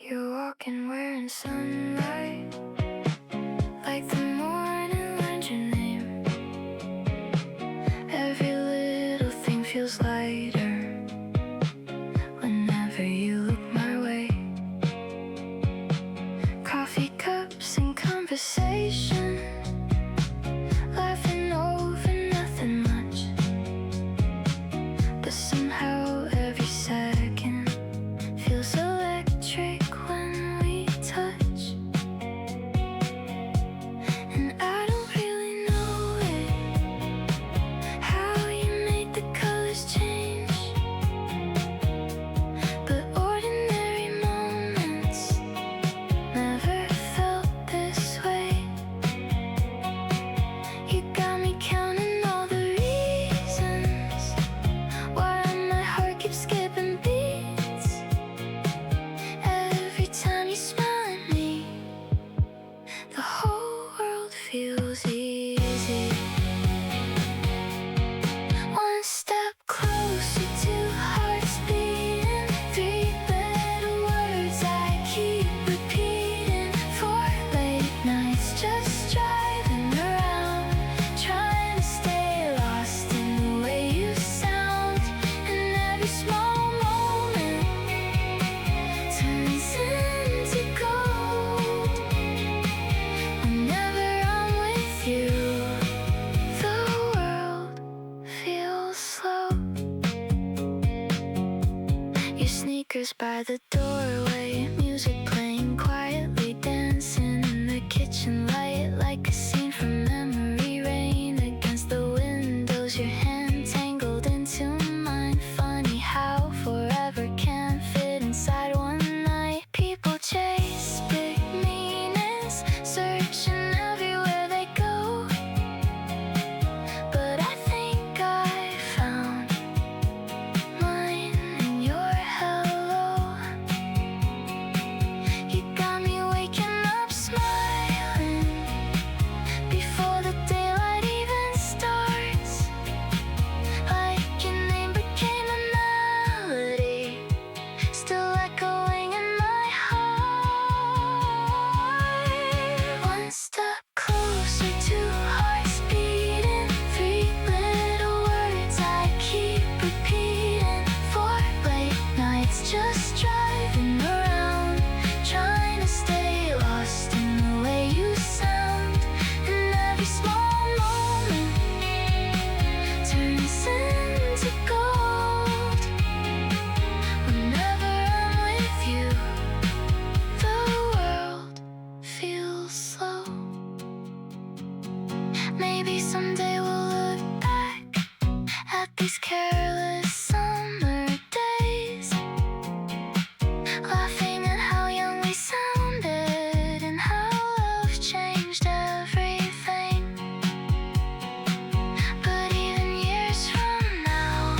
You walk in wearing sunlight, like the morning learned your name. Every little thing feels lighter whenever you look my way. Coffee cups and conversation, laughing over nothing much, but somehow every second feels electric when we touch. And I don't really know it, how you made the colors change, but ordinary moments never felt this way. You got me counting all the reasons why my heart keeps skipping beats. Every time you smile at me, the whole world feels easy. One step closer to hearts beating, three little words I keep repeating. 4 late nights just driving around, trying to stay lost in the way you sound. And every small moment turns into gold whenever I'm with you. The world feels slow. Your sneakers by the doorway, music playing quietly, dancing in the kitchen light like a scene from memory. Rain against the windows, your hand tangled into mine. Funny how forever can't fit inside one night. People chase big meanings, searching everywhere they go, but I think I found mine in your hello. You got me waking up smiling before the daylight even starts, like your name became a melody, still echoing in my heart. One step closer to hearts beating, 3 little words I keep repeating. 4 late nights just driving around, trying to stay lost in the way you sound. And every small moment turns into gold whenever I'm with you. The world feels slow. Maybe someday we'll look back at these careless summer days, laughing at how young we sounded and how love changed everything. But even years from now,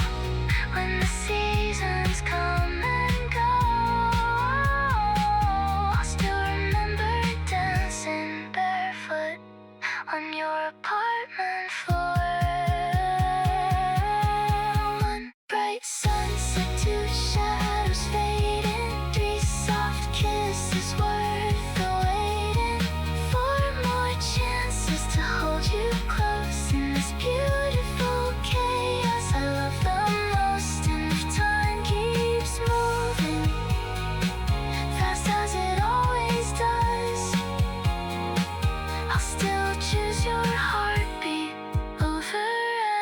when the seasons come and go, I'll still remember dancing barefoot on your apartment floor. One bright sunset, 2 shadows fading, 3 soft kisses worth the waiting, 4 more chances to hold you close in this beautiful chaos I love the most. And if time keeps moving fast as it always does, I'll still choose your heartbeat over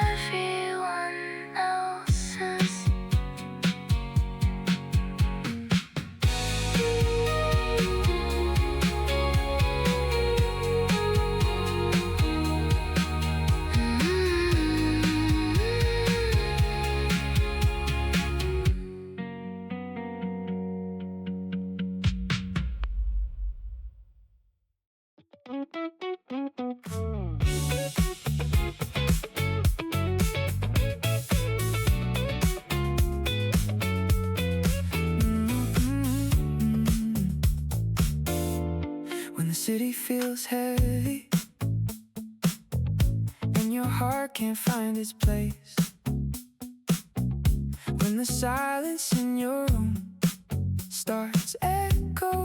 everyone else's. When the city feels heavy and your heart can't find its place, when the silence in your room starts echoing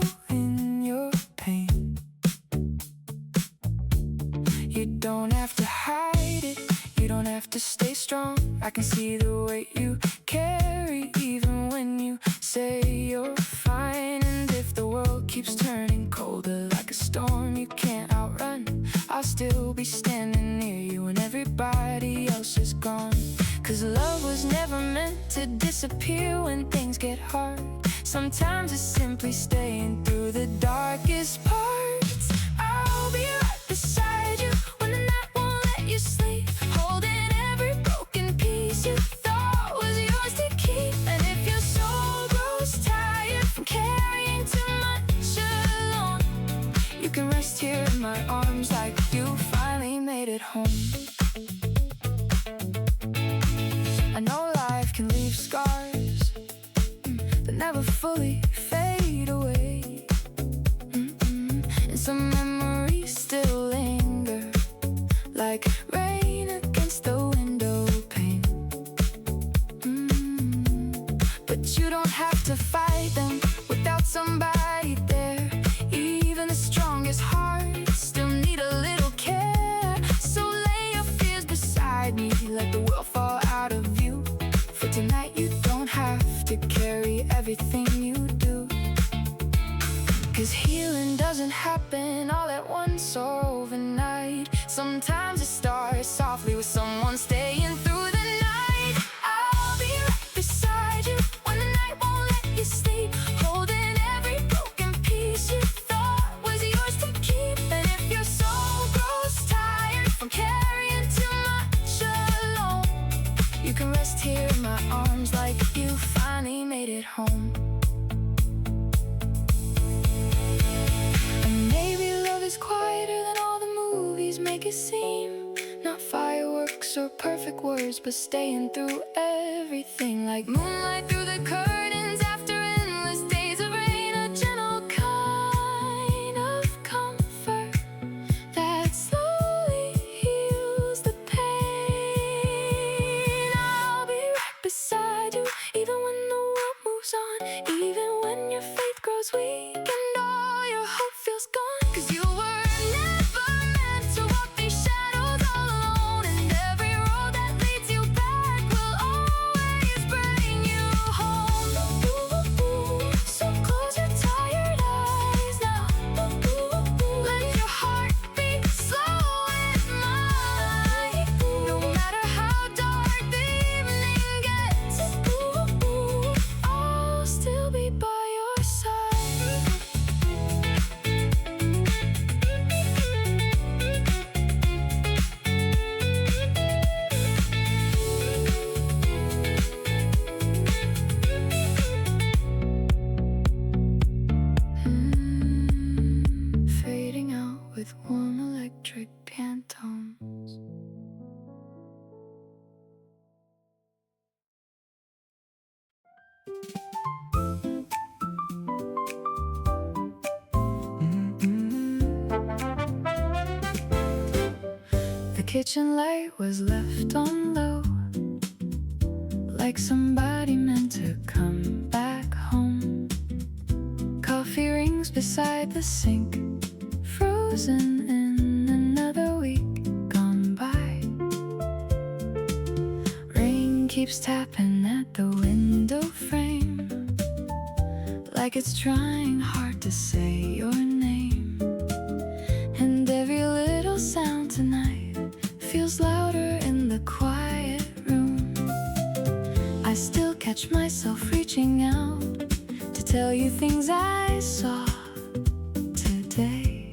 to stay strong. I can see the weight you carry, even when you say you're fine. And if the world keeps turning colder like a storm you can't outrun, I'll still be standing near you when everybody else is gone. 'Cause love was never meant to disappear when things get hard. Sometimes it's simply staying through the darkest parts. I'll be right beside you when the night won't let you sleep, holding every broken piece you thought was yours to keep. And if your soul grows tired from carrying too much alone, you can rest here in my arms like you finally made it home. I know life can leave scars that never fully fade away, and some memories still linger like rain against the window pane. But you don't have to fight them without somebody there. Even the strongest hearts still need a little care. So lay your fears beside me, let the world fall out of view. For tonight you don't have to carry everything you do. 'Cause healing doesn't happen all at once or overnight. Sometimes it starts softly with someone staying through the night. I'll be right beside you when the night won't let you sleep, holding every broken piece you thought was yours to keep. And if your soul grows tired from carrying too much alone, you can rest here in my arms like you finally made it home. And maybe love is quieter than all the movies make it seem. Not fireworks or perfect words, but staying through everything like moonlight through the curtains after endless days of rain. A gentle kind of comfort that slowly heals the pain. I'll be right beside you even when the world moves on, even when your faith grows weak and all your hope feels gone. 'Cause you were never meant to walk these shadows all alone, and every road that leads you back will always bring you home. So close your tired eyes now. Let your heart beat slow as mine. No matter how dark the evening gets, I'll still be by your side. Fading out with one electric Pantones. The kitchen light was left on low, like somebody meant to come back home. Coffee rings beside the sink, frozen in another week gone by. Rain keeps tapping at the window frame, like it's trying hard to say your name. And every little sound tonight feels louder in the quiet room. I still catch myself reaching out to tell you things I saw today.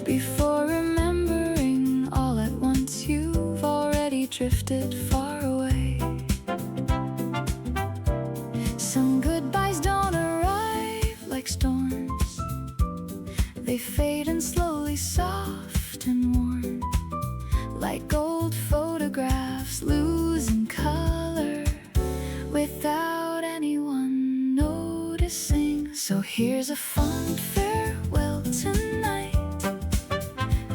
Before remembering all at once, you've already drifted far away. Some goodbyes don't arrive like storms. They fade and slowly soften warm, like old photographs losing color without anyone noticing. So here's a fond farewell tonight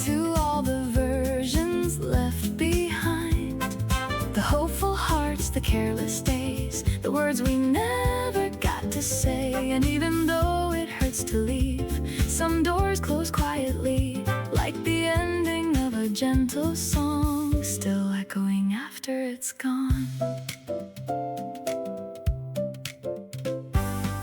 to all the versions left behind, the hopeful hearts, the careless days, the words we never got to say. And even though it hurts to leave, some doors close quietly, like the ending of a gentle song still echoing after it's gone.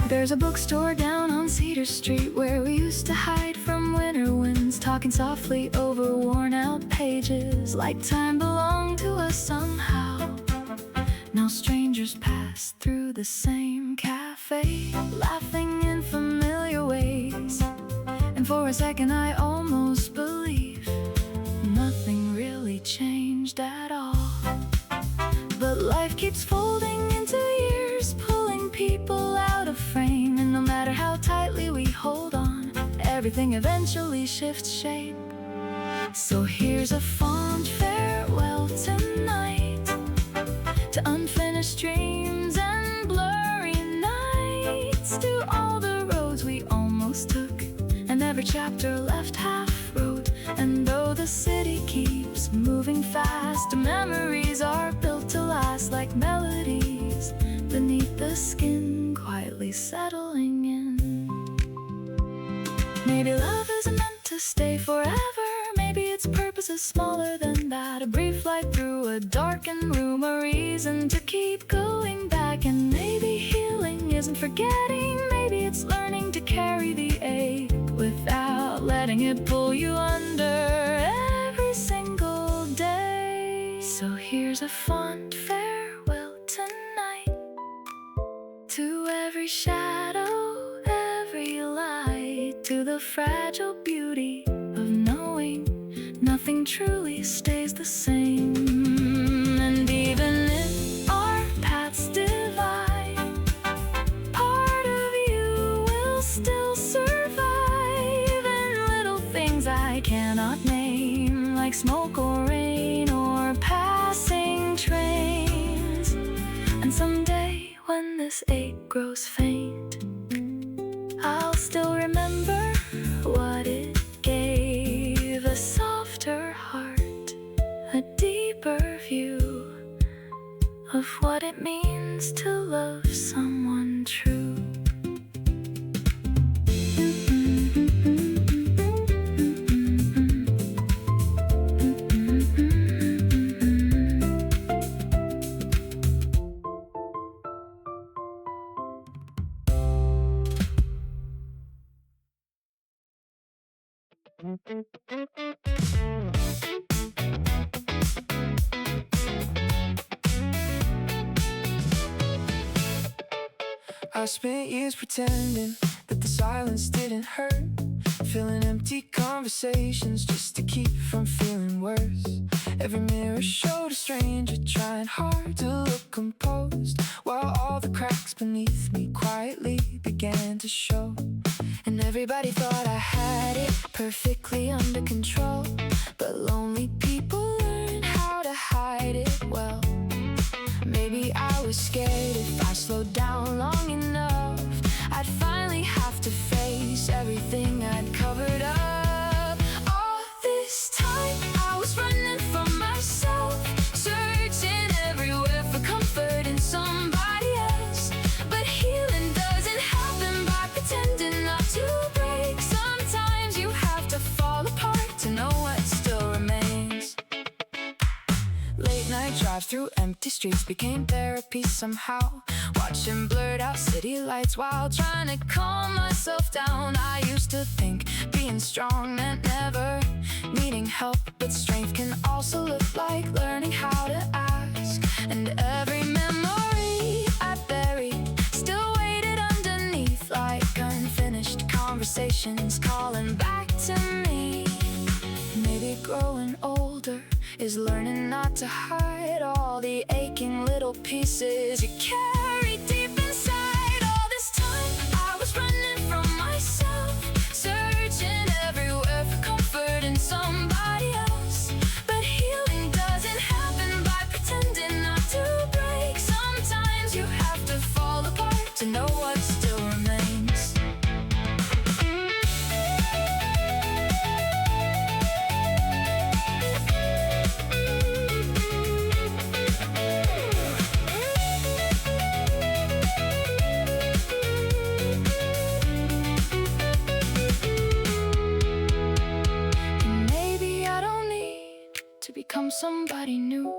There's a bookstore down on Cedar Street where we used to hide from winter winds, talking softly over worn-out pages, like time belonged to us somehow. Now strangers pass through the same cafe, laughing in familiar ways, and for a second I almost believe nothing really changed at all. But life keeps folding into years, pulling people out of frame, and no matter how tightly we hold on, everything eventually shifts shape. So here's a fond farewell tonight to unfinished dreams and blurry nights, to all the roads we almost took, and every chapter left half-wrote. And though the city keeps moving fast, memories are built to last like melodies beneath the skin, quietly settling in. Maybe love isn't meant to stay forever. Maybe its purpose is smaller than that. A brief light through a darkened room, a reason to keep going back. And maybe healing isn't forgetting. Maybe it's learning to carry the ache without letting it pull you under every single day. So here's a fond farewell tonight to every shadow, every light, to the fragile beauty of knowing nothing truly stays the same. And even if our paths divide, part of you will still survive. And little things I cannot name, like smoke or rain or passing trains. And someday when this ache grows faint, I'll still remember what it gave. A softer heart, a deeper view of what it means to love someone true. I spent years pretending that the silence didn't hurt, filling empty conversations just to keep from feeling worse. Every mirror showed a stranger trying hard to look composed, while all the cracks beneath me quietly began to show. And everybody thought I had it perfectly under control, but lonely people learn how to hide it well. Maybe I was scared if I slowed down long enough, I'd finally have to face everything I'd covered up. All this time I was running from myself, searching everywhere for comfort in somebody else. But healing doesn't happen by pretending not to break. Sometimes you have to fall apart to know what still remains. Late night drives through empty streets became therapy somehow, watching blurred out city lights while trying to calm myself down. I used to think being strong meant never needing help, but strength can also look like learning how to ask. And every memory I buried still waited underneath, like unfinished conversations calling back to me. Maybe growing older is learning not to hide all the aching little pieces you carry deep inside. All this time I was running from myself, searching everywhere for comfort in somebody else. But healing doesn't happen by pretending not to break. Sometimes you have to fall apart to know what still remains. Become somebody new.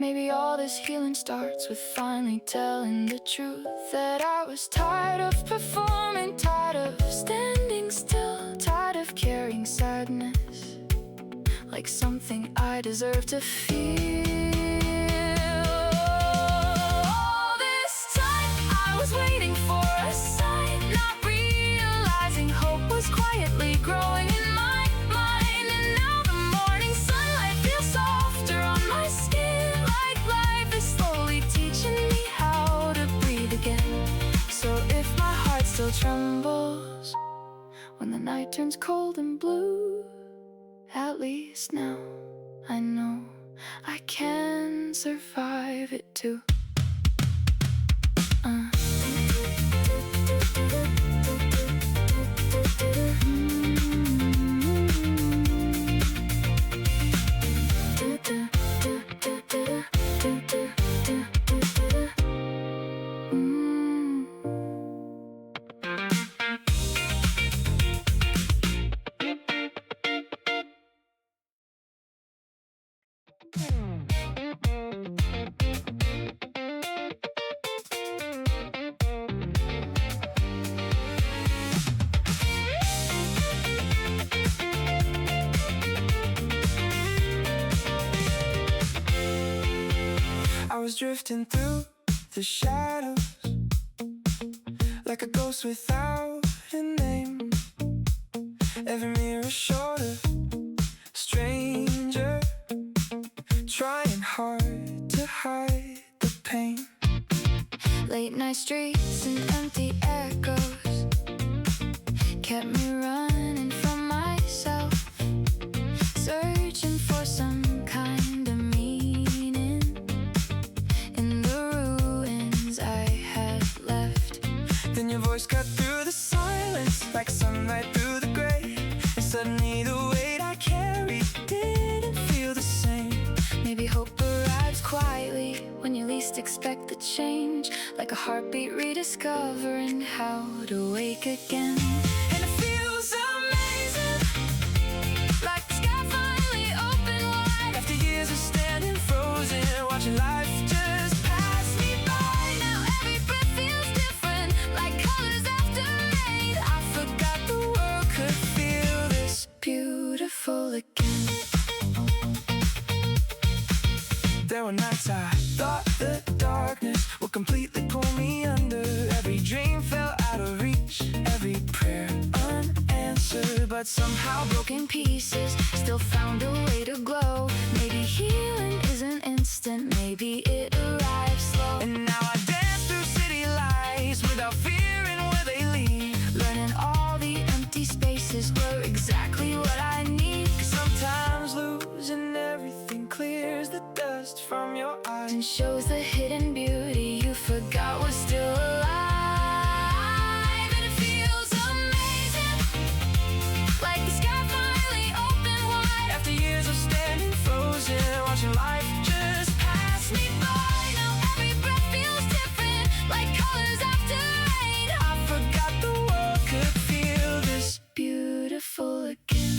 Maybe all this healing starts with finally telling the truth, that I was tired of performing, tired of standing still, tired of carrying sadness like something I deserve to feel. All this time I was waiting for a sign, not realizing hope was quietly growing in my mind. And now the morning sunlight feels softer on my skin, like life is slowly teaching me how to breathe again. So if my heart still trembles when the night turns cold and blue, at least now I know I can survive it too. I was drifting through the shadows like a ghost without a name. Every mirror showed a stranger trying hard to hide the pain. Late night streets and empty echoes kept me running from myself, searching for some kind of meaning in the ruins I had left. Then your voice cut through the silence like sunlight through the gray, and suddenly the weight I carried didn't feel the same. Maybe hope arrives quietly when you least expect the change, like a heartbeat rediscovering how to wake again. And it feels amazing, like the sky finally opened wide after years of standing frozen, watching life just pass me by. Now every breath feels different, like colors after rain. I forgot the world could feel this Beautiful again. There were nights I thought the darkness would completely pull me under. Every dream fell out of reach, every prayer unanswered, but somehow Broken pieces still found a way to glow. Maybe healing isn't instant, maybe it arrives slow. and now I dance through city lights without fearing where they lead. Learning all the empty spaces were exactly what I need. 'Cause sometimes losing everything clears the dust from your eyes And shows the hidden beauty you forgot was still alive. And it feels amazing, like the sky finally opened wide after years of standing frozen, watching life just pass me by. Now every breath feels different, like colors after rain. I forgot the world could feel this Beautiful again.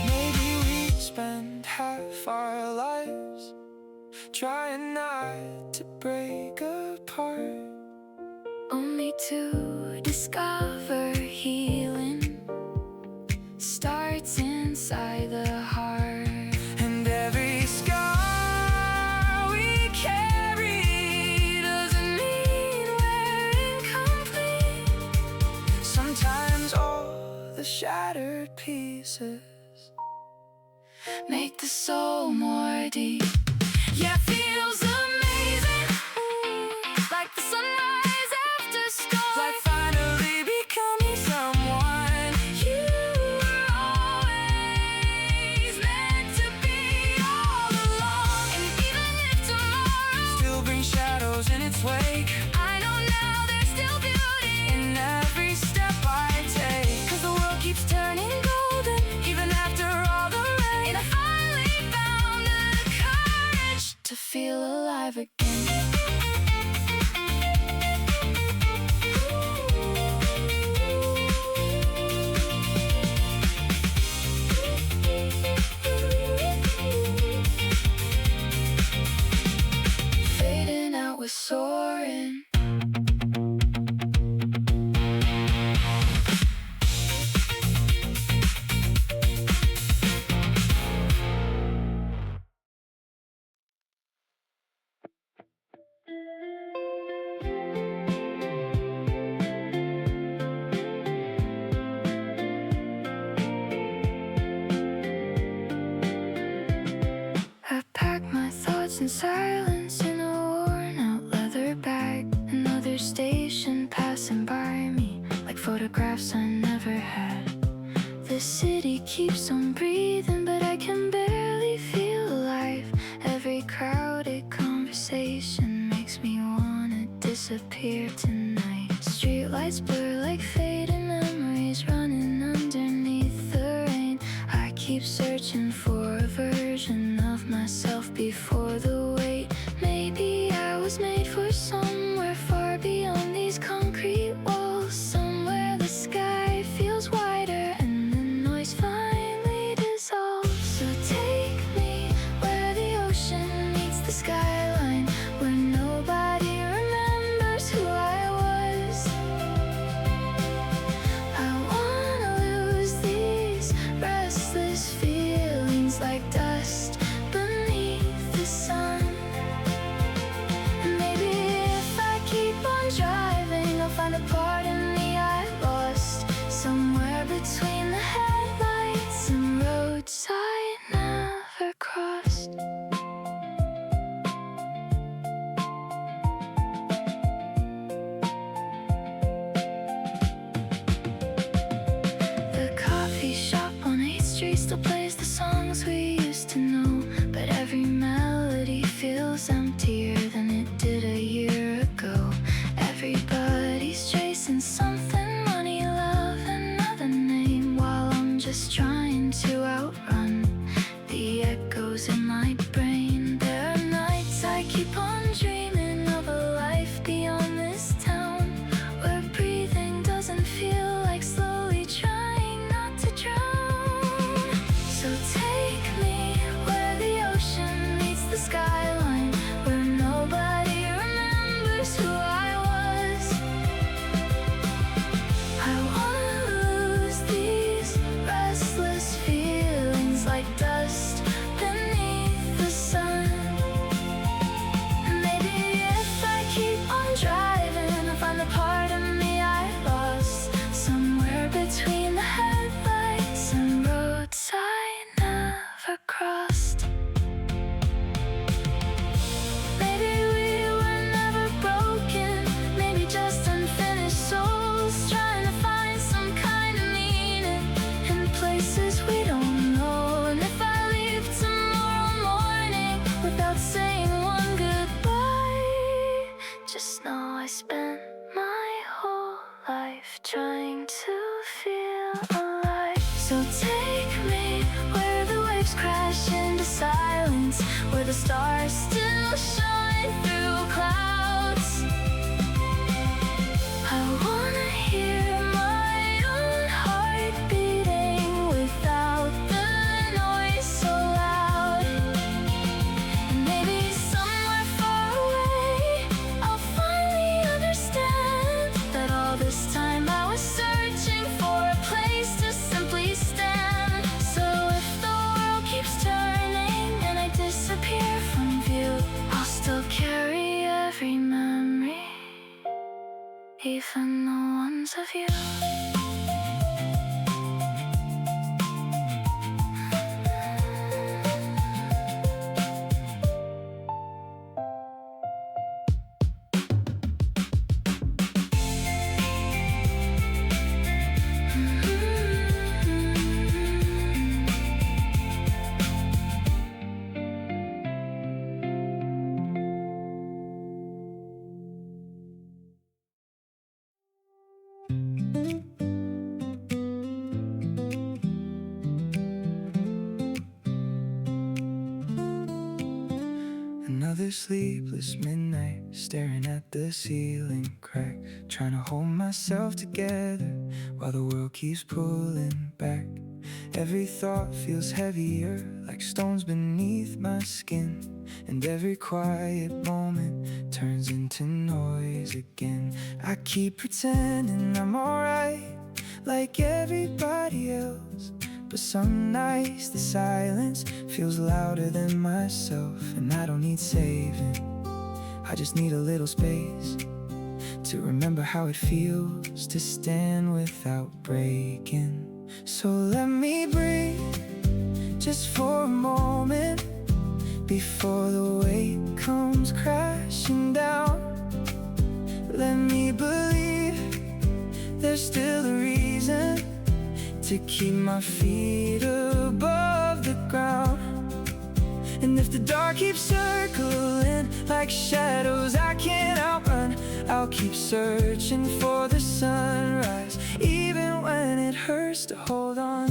Maybe we spend half our lives trying not to break apart, Only to discover healing starts inside the heart. and every scar we carry doesn't mean we're incomplete. Sometimes all the shattered pieces Make the soul more deep. yeah, feels amazing, Like the sunrise after storm. like finally becoming someone You were always meant to be all along. And even if tomorrow still brings shadows in its wake. I know now there's still beauty In every step I take, 'cause the world keeps turning golden even after feel alive again. Fading out, we're soaring. I pack my thoughts in silence in a worn-out leather bag. Another station passing by me, like photographs I never had. The city keeps on breathing, but I can barely feel alive. Every crowded conversation makes me wanna disappear tonight. Streetlights blur like fading memories running underneath the rain. I keep searching for a version of myself before the wait. Maybe I was made for somewhere far beyond these concrete walls, somewhere the sky feels wider and the noise finally dissolves. So take me where the ocean meets the skyline, where nobody remembers who I was. I wanna lose these restless feelings like dust beneath the sun. And maybe if I keep on driving, I'll find a part of me I lost, somewhere between the headlights and roads I never crossed. The coffee shop on 8th Street still plays the songs we used to know, but every melody feels emptier than it did a year ago. Everybody's chasing something, money, love, another name, while I'm just trying to outrun the echoes in my brain. There are nights I keep on dreaming of a life beyond this town, where breathing doesn't feel like slowly trying not to drown. So take me where the ocean meets the skyline, where nobody remembers who I was. I wanna lose these restless feelings like dust beneath the sun. And maybe if I keep on driving, I'll find the part of me I lost, somewhere between the headlights and roads I never crossed. Maybe we were never broken, maybe just unfinished souls, trying to find some kind of meaning in places we don't know. And if I leave tomorrow morning without saying one goodbye, just know I spent my whole life trying to feel alive. So take me where the waves crash into silence, where the stars still shine through clouds. I wanna hear my own heart beating without the noise so loud. And maybe somewhere far away, I'll finally understand that all this time I was searching for a place to simply stand. So if the world keeps turning and I disappear from view, I'll still carry every memory, even the ones of you. sleepless midnight, staring at the ceiling crack, trying to hold myself together while the world keeps pulling back. Every thought feels heavier, like stones beneath my skin, and every quiet moment turns into noise again. I keep pretending I'm alright, like everybody else, but some nights the silence feels louder than myself. And I don't need saving, I just need a little space to remember how it feels to stand without breaking. So let me breathe, just for a moment, before the weight comes crashing down. Let me believe there's still a reason to keep my feet above the ground. And if the dark keeps circling like shadows I can't outrun, I'll keep searching for the sunrise, even when it hurts to hold on.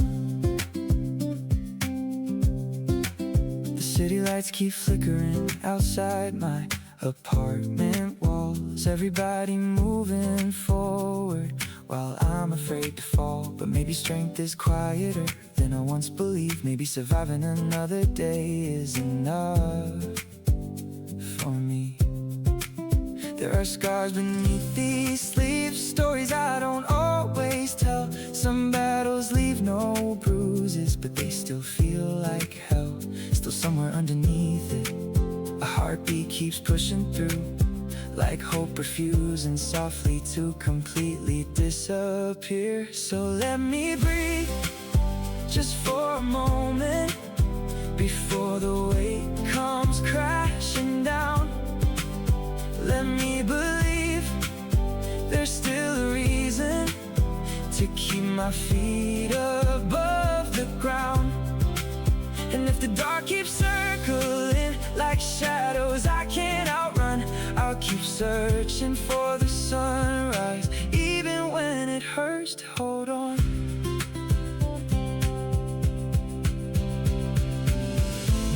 The city lights keep flickering outside my apartment walls, everybody moving forward while I'm afraid to fall. But maybe strength is quieter than I once believed. Maybe surviving another day is enough for me. There are scars beneath these sleeves, stories I don't always tell. Some battles leave no bruises, but they still feel like hell. Still somewhere underneath it, a heartbeat keeps pushing through, like hope refusing softly to completely disappear. So let me breathe, just for a moment, before the weight comes crashing down. Let me believe there's still a reason to keep my feet above the ground. And if the dark keeps circling like shadows I can't outrun, I'll keep searching for the sunrise, even when it hurts to hold on.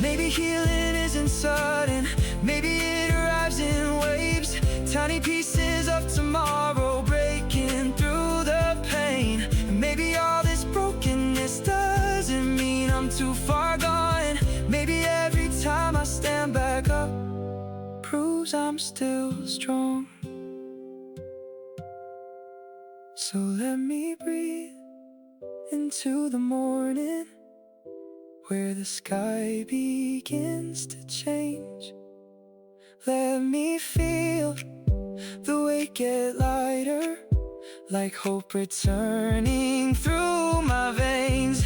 Maybe healing isn't sudden, maybe it arrives in waves, tiny pieces of tomorrow breaking through the pain. Maybe all this brokenness doesn't mean I'm too far gone. Maybe every time I stand back up proves I'm still strong. So let me breathe into the morning, where the sky begins to change. Let me feel the weight get lighter, like hope returning through my veins.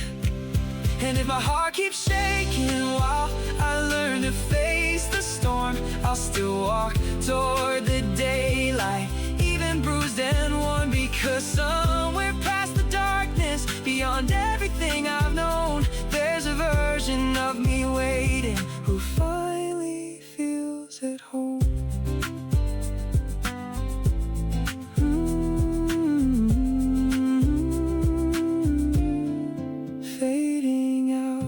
And if my heart keeps shaking while I learn to face the storm, I'll still walk toward the daylight, even bruised and worn, because somewhere past the darkness, beyond everything I've known, there's a version of me waiting who finally feels at home. Fading out.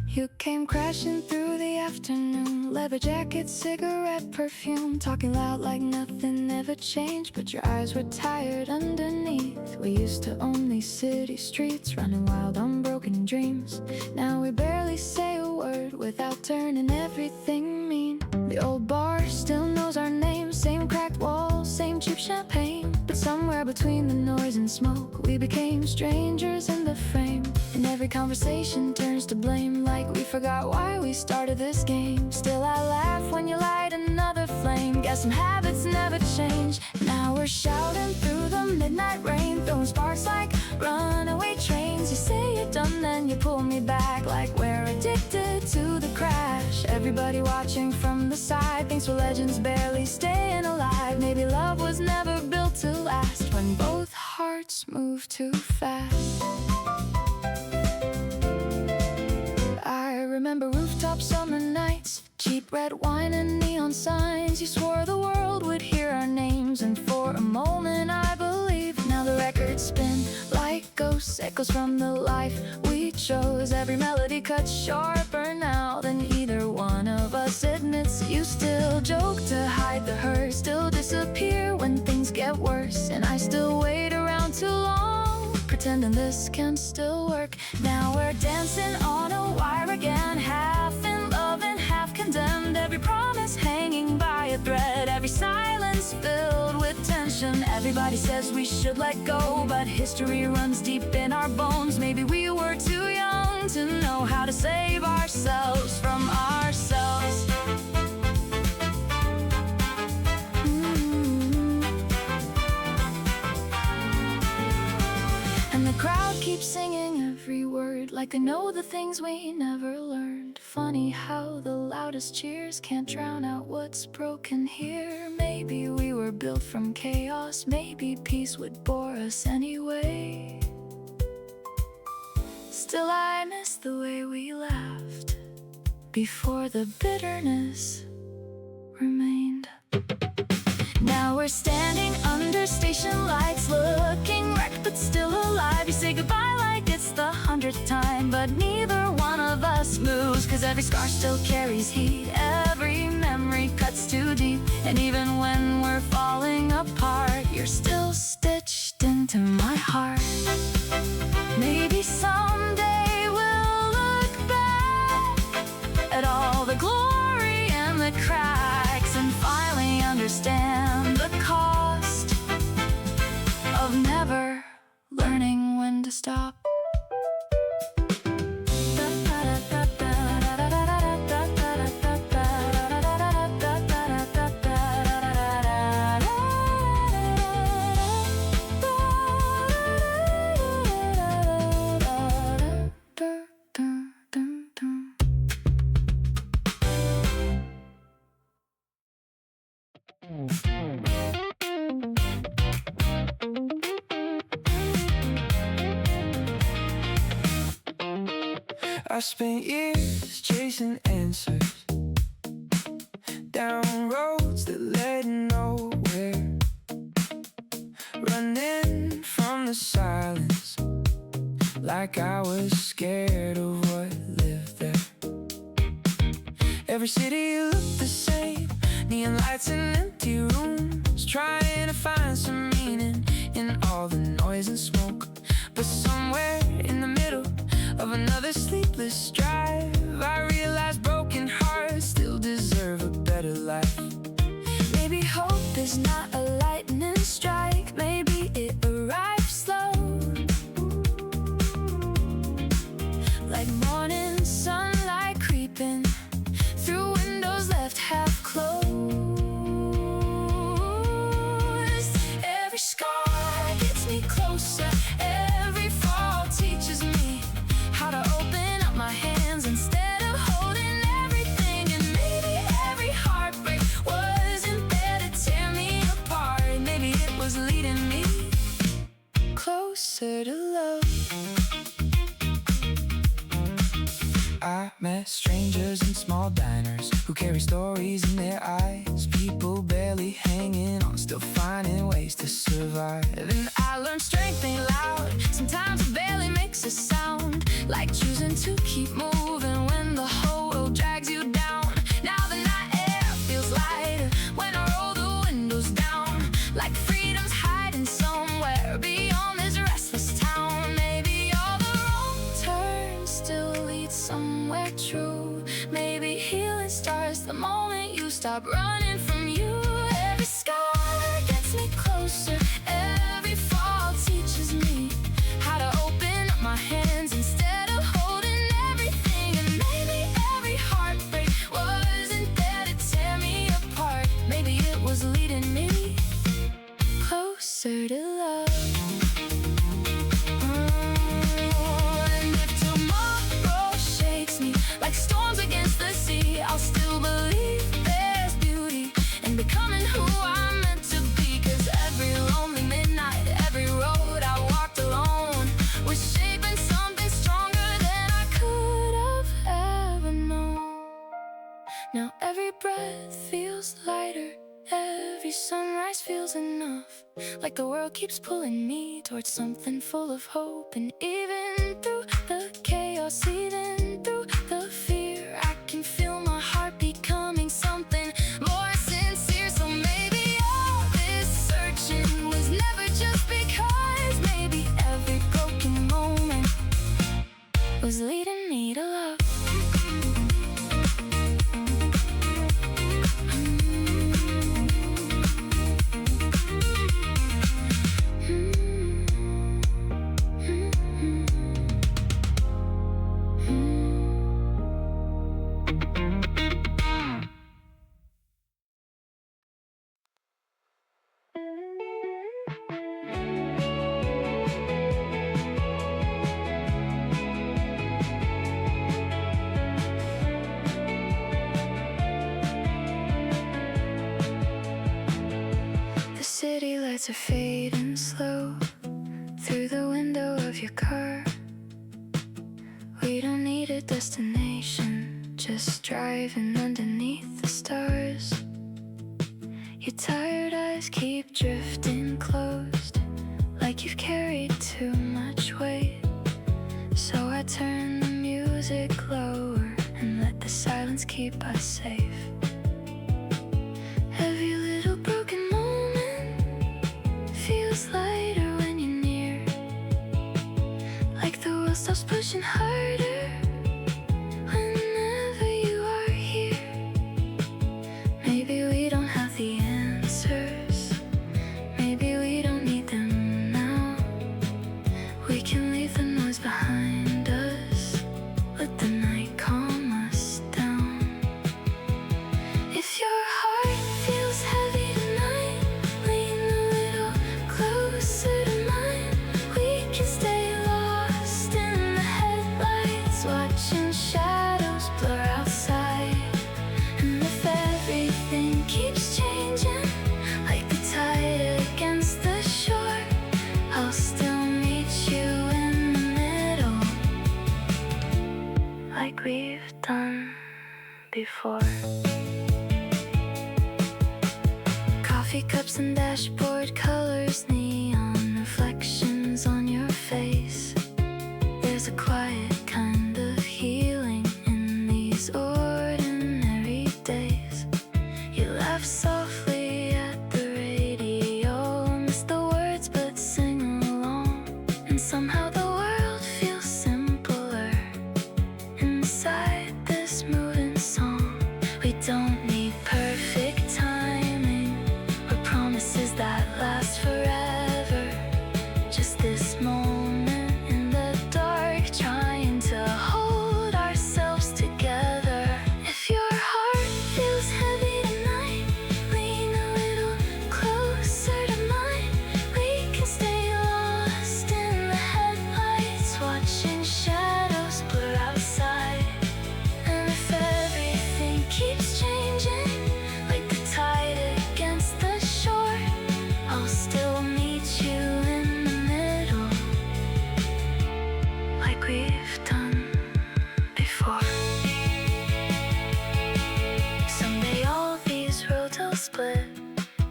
You came crashing through the afternoon, leather jacket, cigarette, perfume, talking loud like nothing ever changed, but your eyes were tired underneath. We used to own these city streets, running wild on broken dreams. Now we barely say a word without turning everything mean. The old bar still knows our names, same cracked walls, same cheap champagne, but somewhere between the noise and smoke, we became strangers in the frame. And every conversation turns to blame, like we forgot why we started this game. Still I laugh when you light another flame. Guess some habits never change. Now we're shouting through the midnight rain, throwing sparks like runaway trains. You say you're done, then you pull me back, like we're addicted to the crash. Everybody watching from the side thinks we're legends, barely staying alive. Maybe love was never built to last, when both hearts move too fast. I remember rooftop summer nights, cheap red wine and neon signs. You swore the world would hear our names, and for a moment I believed. Now the records spin like ghosts, echoes from the life we chose. Every melody cuts sharper now than either one of us admits. You still joke to hide the hurt, still disappear when things get worse, and I still wait around too long, pretending this can still work. Now we're dancing on a wire again, half in love and half condemned. Every promise hanging by a thread, every silence filled with tension. Everybody says we should let go, but history runs deep in our bones. Maybe we were too young to know how to save ourselves from ourselves. And the crowd keeps singing every word, like they know the things we never learned. Funny how the loudest cheers can't drown out what's broken here. Maybe we were built from chaos, maybe peace would bore us anyway. Still I miss the way we laughed before the bitterness remained. Now we're standing under station lights, looking wrecked but still alive. You say goodbye like it's the 100th time, but neither one of us moves, 'cause every scar still carries heat, every memory cuts too deep. And even when we're falling apart, you're still stitched into my heart. Maybe someday we'll look back at all the glory and the cracks, and finally understand the cost of never learning when to stop. I spent years chasing answers down roads that led nowhere, running from the silence like I was scared of what lived there. Every city looked the same, neon lights and empty rooms, trying to find some meaning in all the noise and smoke. But somewhere in the middle of another sleepless drive, I realized broken hearts still deserve a better life. Maybe hope is not a lightning strike, maybe it arrives slow, like morning sunlight creeping through windows left half closed. Every scar gets me closer, every fall teaches me how to open up my hands instead of holding everything. And maybe every heartbreak wasn't there to tear me apart, maybe it was leading me closer to love. I met strangers in small diners who carry stories in their eyes, people barely hanging on, still finding ways to survive. And I learned strength ain't loud, sometimes it barely makes a sound, like choosing to keep moving when the whole world drags you down. Now the night air feels lighter when I roll the windows down, like freedom's hiding somewhere beyond this restless town. Maybe all the wrong turns still lead somewhere true, maybe healing starts the moment you stop running from you. Every scar gets me closer, every fall teaches me how to open up my hands instead of holding everything. And maybe every heartbreak wasn't there to tear me apart, maybe it was leading me closer to love. And if tomorrow shakes me like storms against the sea, I'll still believe there's beauty in becoming who I'm meant to be. 'Cause every lonely midnight, every road I walked alone was shaping something stronger than I could have ever known. Now every feels enough, like the world keeps pulling me towards something full of hope. And even through the chaos, even through the fear, I can feel my heart becoming something more sincere. So maybe all this searching was never just because. Maybe every broken moment was leading me to love. City lights are fading slow through the window of your car. We don't need a destination, just driving underneath the stars. Your tired eyes keep drifting closed, like you've carried too much weight. So I turn the music lower and let the silence keep us safe. Every little broken feels lighter when you're near, like the world stops pushing harder whenever you are here. Maybe we don't have the answers, maybe we don't need them now. We can leave the noise behind us, let the night calm us down. If your heart feels heavy tonight, lean a little closer to mine. We can stay lost in the headlights, watching shadows blur outside. And if everything keeps changing, like the tide against the shore, I'll still meet you in the middle, like we've done before. Coffee cups and dashboard colors, neon reflections on your face. There's a quiet kind of healing in these ordinary days. You laugh softly at the radio, miss the words but sing along. And somehow the world feels simpler inside this moving song. We don't need perfect timing or promises that last forever. Just this moment in the dark, trying to hold ourselves together. If your heart feels heavy tonight, lean a little closer to mine. We can stay lost in the headlights, watching shadows blur outside. And if everything keeps changing, like the tide against the shore, I'll still meet you in the middle, like we've done before. Someday all these roads will split,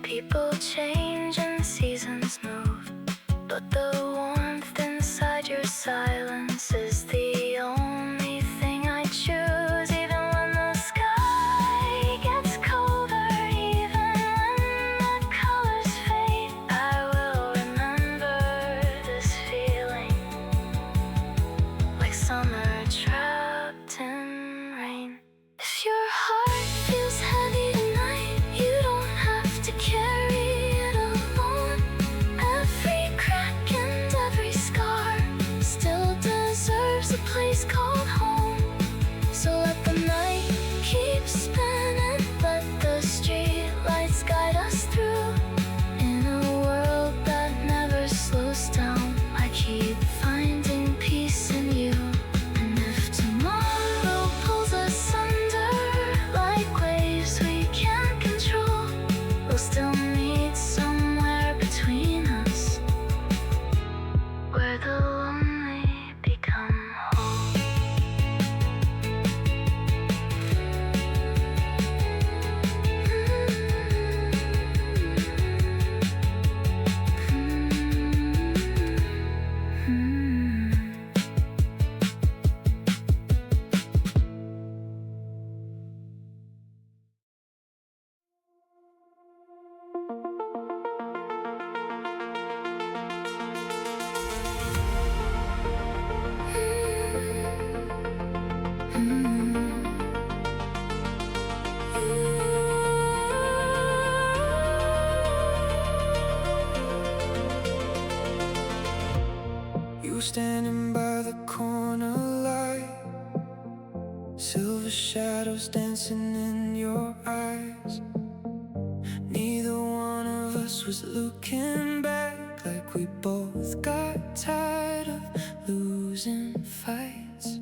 people change and seasons move, but the warmth inside your silence is the only thing I choose. Even when the sky gets colder, even when the colors fade, I will remember this feeling, like summer trapped in rain. If your heart feels heavy tonight, you don't have to carry it alone. Every crack and every scar still deserves standing by the corner light, silver shadows dancing in your eyes. Neither one of us was looking back, like we both got tired of losing fights.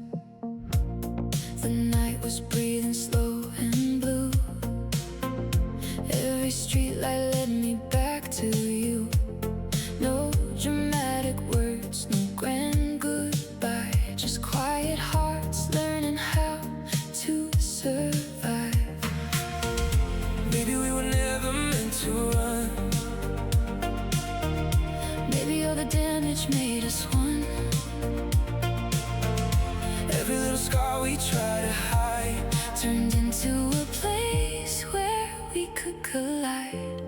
The night was breathing slow and blue. Every streetlight led me back to you. No dramatic words, no grand goodbye, just quiet hearts learning how to survive. Maybe we were never meant to run. Maybe all the damage made us one. Every little scar we try to hide turned into a place where we could collide.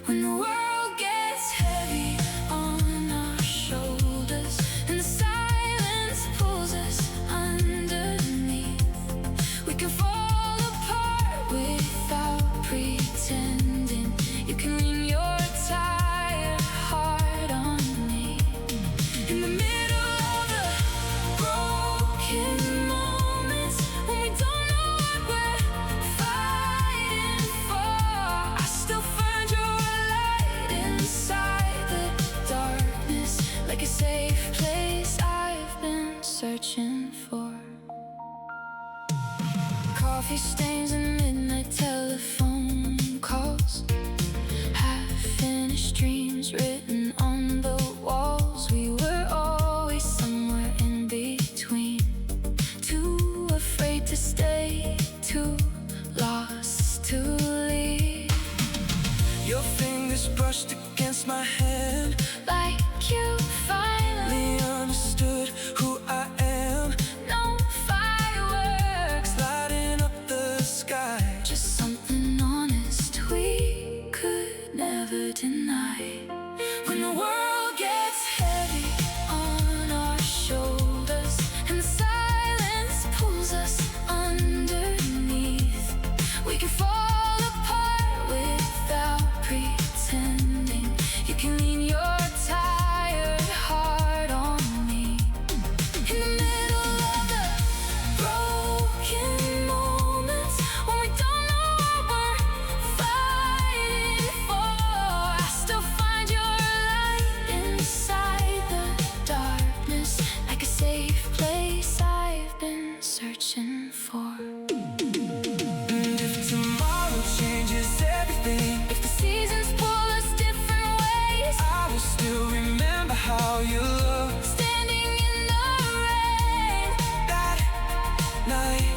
When the world gets heavy on our shoulders and the silence pulls us underneath, we can fall apart without pretending. You can lean your tired heart on me. In the middle of the broken moments, when we don't know what we're fighting for, I still find your light inside the darkness, like a safe place I've been searching for. Coffee stains and midnight telephone calls, half-finished dreams written on the walls. We were always somewhere in between, too afraid to stay, too lost to leave. Your fingers brushed against my hand, like you finally understood who I am. No fireworks lighting up the sky, just something honest we could never deny. When the world gets heavy on our shoulders and the silence pulls us underneath, we can fall apart without pretending. You can lean your tired heart on me. In the middle of the broken moments, when we don't know what we're fighting for, I still find your light inside the darkness, like a safe place I've been searching for. And if tomorrow changes everything, if the seasons pull us different ways, I will still remember how you looked standing in the rain that night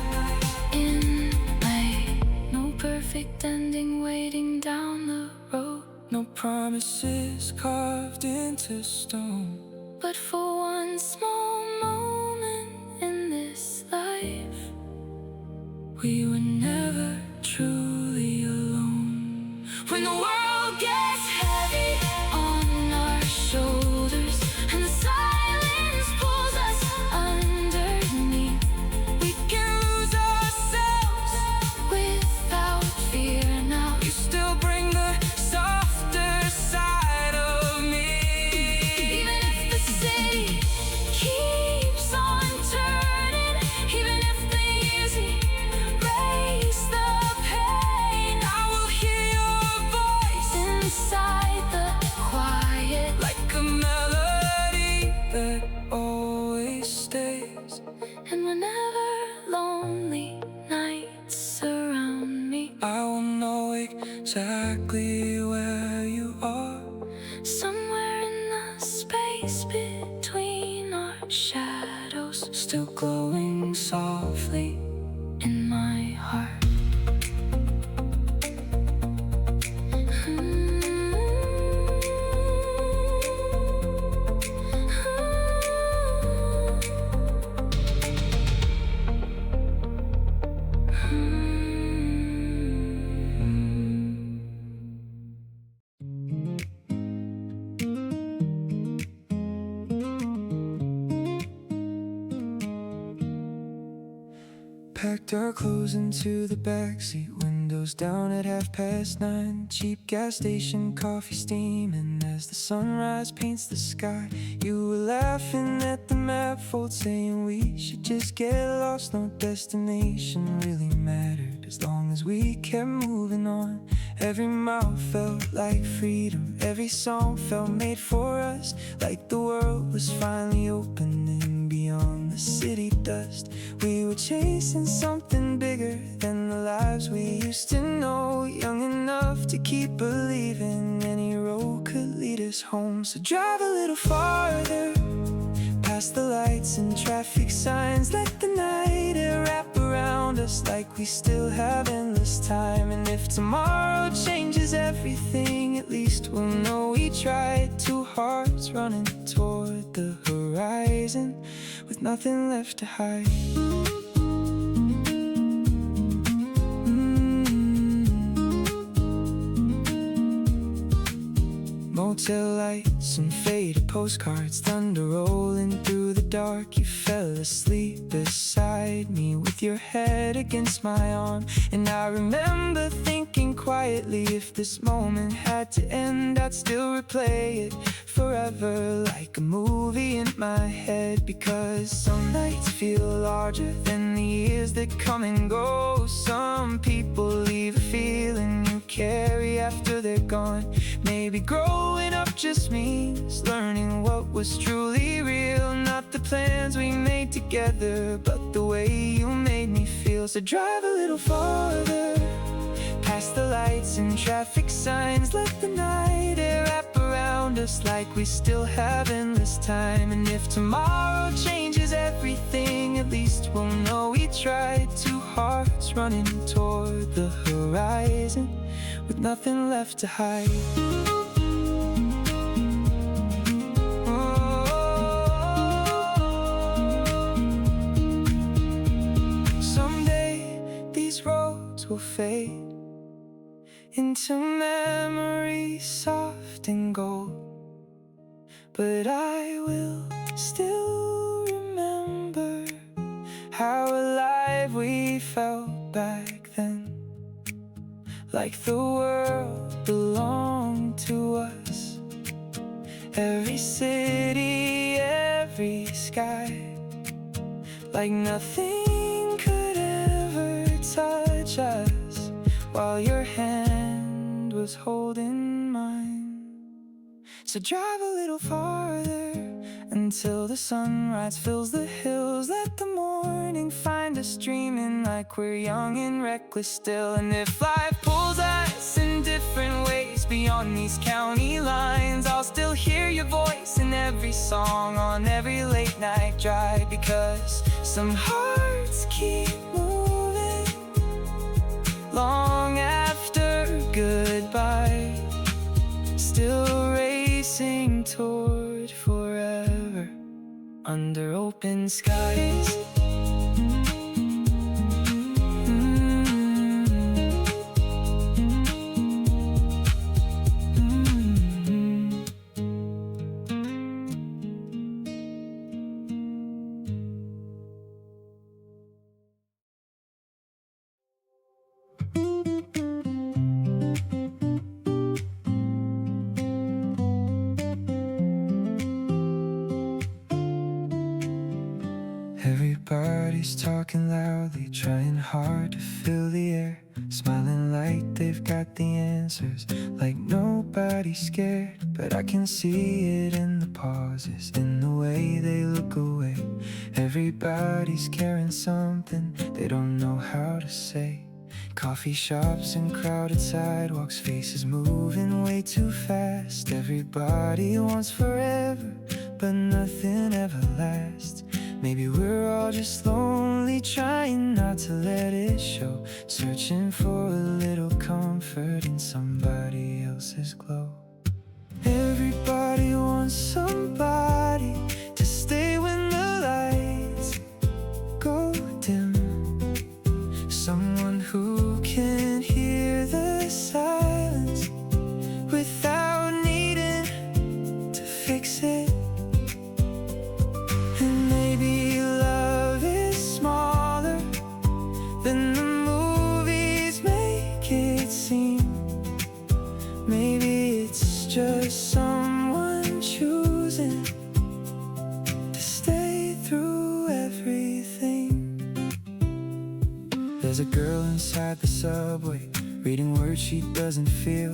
in May. No perfect ending waiting down the road, no promises carved into stone. But for one small moment in this life, we were never truly alone. When the world gets heavy on our shoulders and the silence pulls us underneath, we can lose ourselves without fear now. You still bring the softer side of me. Even if the city keeps on turning, even if the years erase the pain, I will hear your voice inside the quiet, like a melody that always stays. And whenever lonely nights surround me, I will know exactly where you are, somewhere in the space between our shadows, still glowing softly in my heart. Packed our clothes into the backseat, windows down at 9:30. Cheap gas station coffee steaming as as the sunrise paints the sky. You were laughing at the map fold, saying we should just get lost. No destination really mattered as long as we kept moving on. Every mile felt like freedom, every song felt made for us, like the world was finally opening beyond the city dust. We were chasing something bigger than the lives we used to know, young enough to keep believing any road could lead us home. So drive a little farther, past the lights and traffic signs, let the night air wrap around us like we still have endless time. And if tomorrow changes everything, at least we'll know we tried. Two hearts running toward the horizon with nothing left to hide. Motel lights and faded postcards, thunder rolling through the dark. You fell asleep beside me with your head against my arm. And I remember thinking quietly, if this moment had to end, I'd still replay it forever, like a movie in my head. Because some nights feel larger than the years that come and go. Some people leave a feeling you carry after they're gone. Maybe growing up just means learning what was truly real, not the plans we made together, but the way you made me feel. So drive a little farther, past the lights and traffic signs, let the night air wrap around us like we still have endless time. And if tomorrow changes everything, at least we'll know we tried. Two hearts running toward the horizon with nothing left to hide. Someday these roads will fade into memories soft and gold, but I will still remember how alive we felt back then, like the world belonged to us. Every city, every sky, like nothing could ever touch us, while your hand was holding mine. So drive a little farther until the sunrise fills the hills. Let the morning find us dreaming like we're young and reckless still. And if life pulls us in different ways beyond these county lines, I'll still hear your voice in every song on every late night drive. Because some hearts keep moving long after goodbye, still racing toward forever under open skies. Everybody's talking loudly, trying hard to fill the air, smiling like they've got the answers, like nobody's scared. But I can see it in the pauses, in the way they look away. Everybody's carrying something they don't know how to say. Coffee shops and crowded sidewalks, faces moving way too fast. Everybody wants forever, but nothing ever lasts. Maybe we're all just lonely, trying not to let it show, searching for a little comfort in somebody else's glow. Everybody wants somebody to stay when the lights go dim, someone who can hear the silence without needing to fix it. And maybe love is smaller than the movies make it seem. Maybe There's a girl inside the subway reading words she doesn't feel,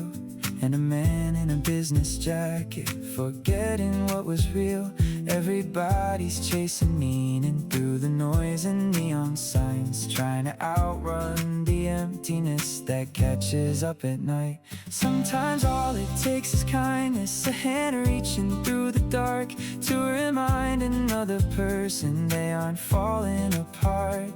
and a man in a business jacket forgetting what was real. Everybody's chasing meaning through the noise and neon signs, trying to outrun the emptiness that catches up at night. Sometimes all it takes is kindness, a hand reaching through the dark to remind another person they aren't falling apart.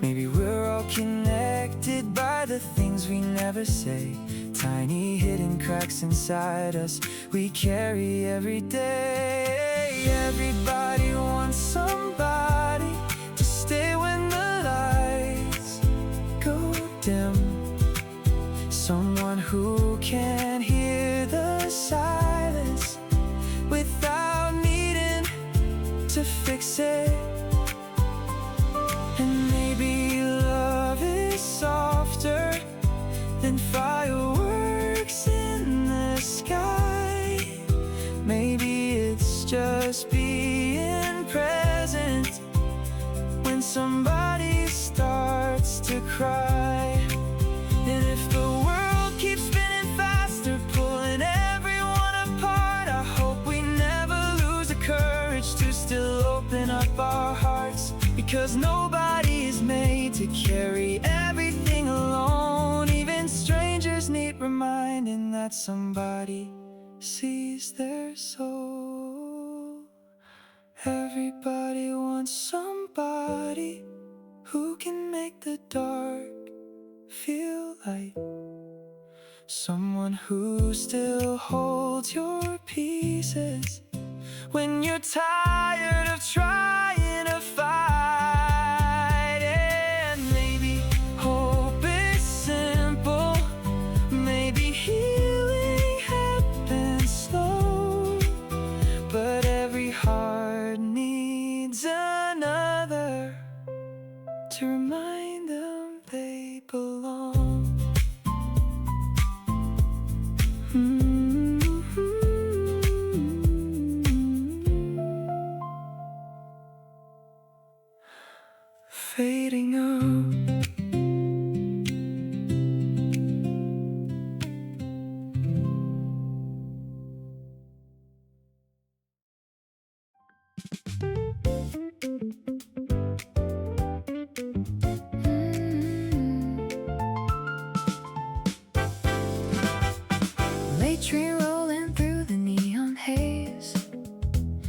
Maybe we're all connected by the things we never say, tiny hidden cracks inside us we carry every day. Everybody wants somebody to stay when the lights go dim, someone who can hear the silence without needing to fix it. And maybe love is softer than fireworks in the sky. Maybe it's just being present when somebody starts to cry. And if the world keeps spinning faster, pulling everyone apart, I hope we never lose the courage to still open up our hearts. Because nobody is made to carry everything alone. Even strangers need reminding that somebody sees their soul. Everybody wants somebody who can make the dark feel light, someone who still holds your pieces when you're tired of trying to fight. And maybe hope is simple, maybe healing happens slow, but every heart needs another to remind them they belong. Fading out. Late train rolling through the neon haze,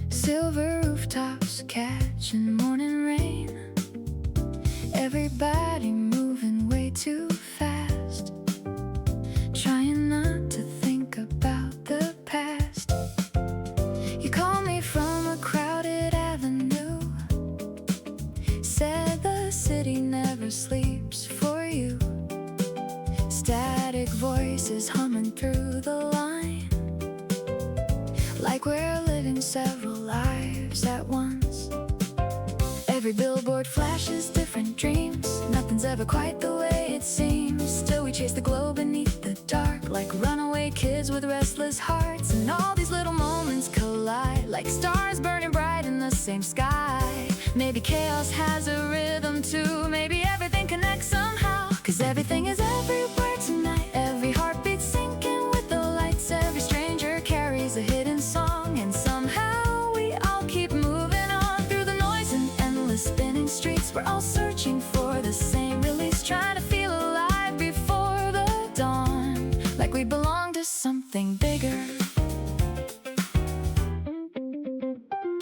silver rooftops catching morning rain. Everybody moving way too fast, trying not to think about the past. You called me from a crowded avenue, said the city never sleeps for you. Static voices humming through the line, like we're living several lives at once. Every billboard flashes different dreams, nothing's ever quite the way it seems. Still we chase the glow beneath the dark, like runaway kids with restless hearts. And all these little moments collide, like stars burning bright in the same sky. Maybe chaos has a rhythm too, maybe everything connects somehow. Cause everything is everywhere tonight, every heartbeat sinking with the lights. Every stranger carries a hidden song, and somehow we all keep moving on through the noise and endless spinning streets. We're all searching for the same release, trying to feel alive before the dawn, like we belong to something bigger.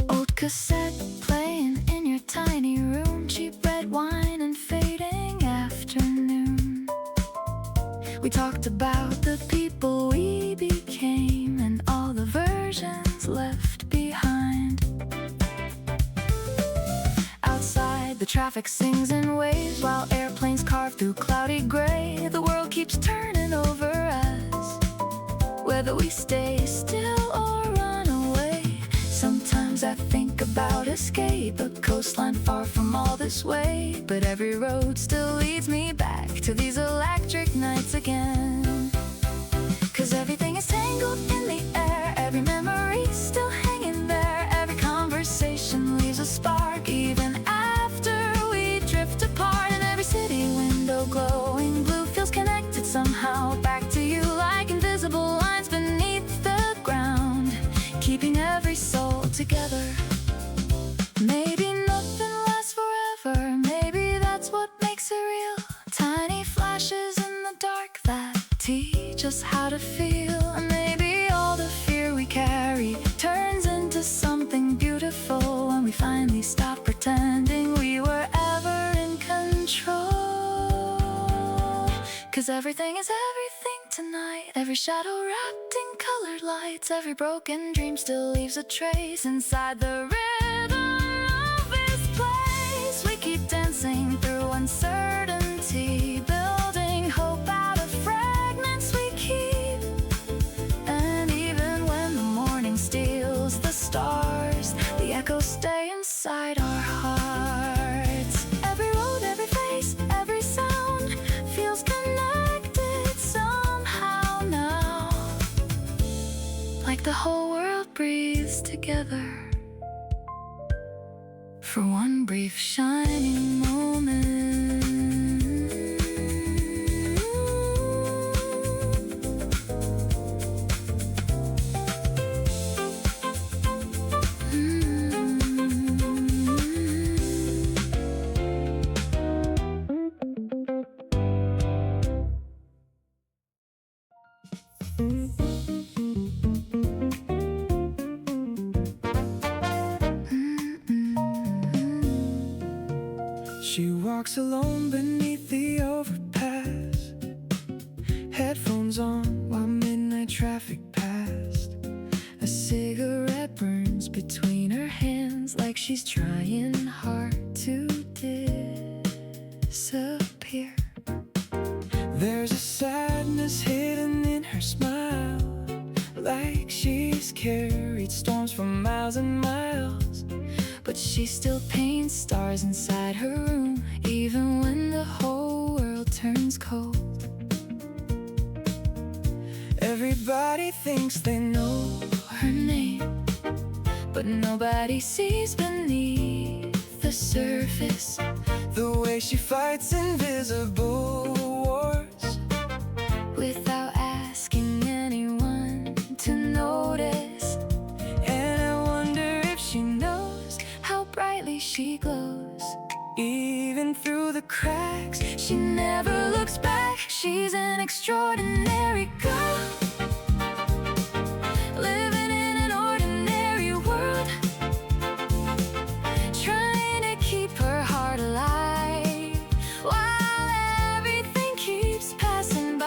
Old cassette playing in your tiny room, cheap red wine and fading afternoon. We talked about the people we became and all the versions left behind. Outside, the traffic sings in waves while airplanes carve through cloudy gray. The world keeps turning over us, whether we stay still or run away. Sometimes I think about escape, a coastline far from all this way. But every road still leads me back to these electric nights again. Cause everything is tangled in the air, every memory's still hanging there. Every conversation leaves a spark, even after we drift apart. And every city wind together. Maybe nothing lasts forever, maybe that's what makes it real. Tiny flashes in the dark that teach us how to feel. And maybe all the fear we carry turns into something beautiful when we finally stop pretending we were ever in control. 'Cause everything is everything tonight, every shadow wrapped in colored lights, every broken dream still leaves a trace inside the rhythm of this place. We keep dancing through uncertainty, building hope out of fragments we keep. And even when the morning steals the stars, the echoes stay inside our hearts. Every road, every face, every sound feels connected somehow now, like the whole world breathes together for one brief shining moment. She walks alone beneath the overpass, headphones on while midnight traffic passed. A cigarette burns between her hands like she's trying hard to disappear. There's a sadness hidden in her smile, like she's carried storms for miles and miles. But she still paints stars inside her room, even when the whole world turns cold. Everybody thinks they know her name, but nobody sees beneath the surface the way she fights invisible wars without asking anyone to notice. And I wonder if she knows how brightly she glows. Even through the cracks, she never looks back. She's an extraordinary girl, living in an ordinary world, trying to keep her heart alive while everything keeps passing by.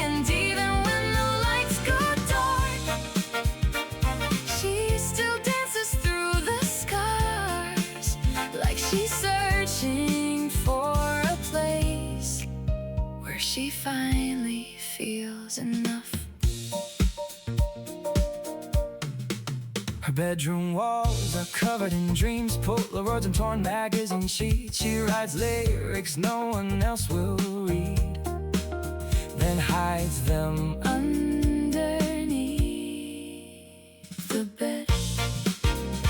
And even when the lights go dark, she still dances through the scars, like she's searching for a place where she finally feels enough. Her bedroom walls are covered in dreams, Polaroids and torn magazine sheets. She writes lyrics no one else will read, then hides them underneath the bed.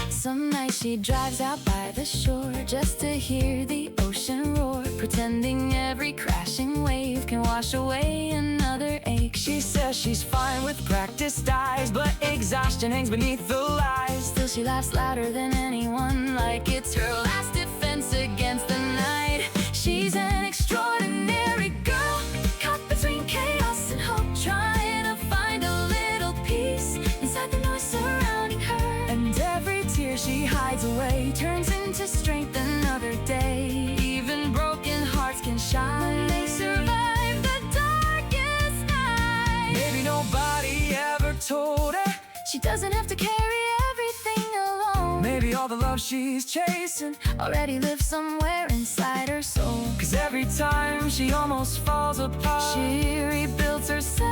Some nights she drives out by the shore just to hear the ocean roar, pretending every crashing wave can wash away another ache. She says she's fine with practiced eyes, but exhaustion hangs beneath the lies. Still she laughs louder than anyone, like it's her last defense against the night. She's an extraordinary girl, caught between chaos and hope, trying to find a little peace inside the noise surrounding her. And every tear she hides away turns into strength another day. Even broken hearts can shine, they survive the darkest night. Maybe nobody ever told her she doesn't have to carry everything alone. Maybe all the love she's chasing already lives somewhere inside her soul. 'Cause every time she almost falls apart, she rebuilds herself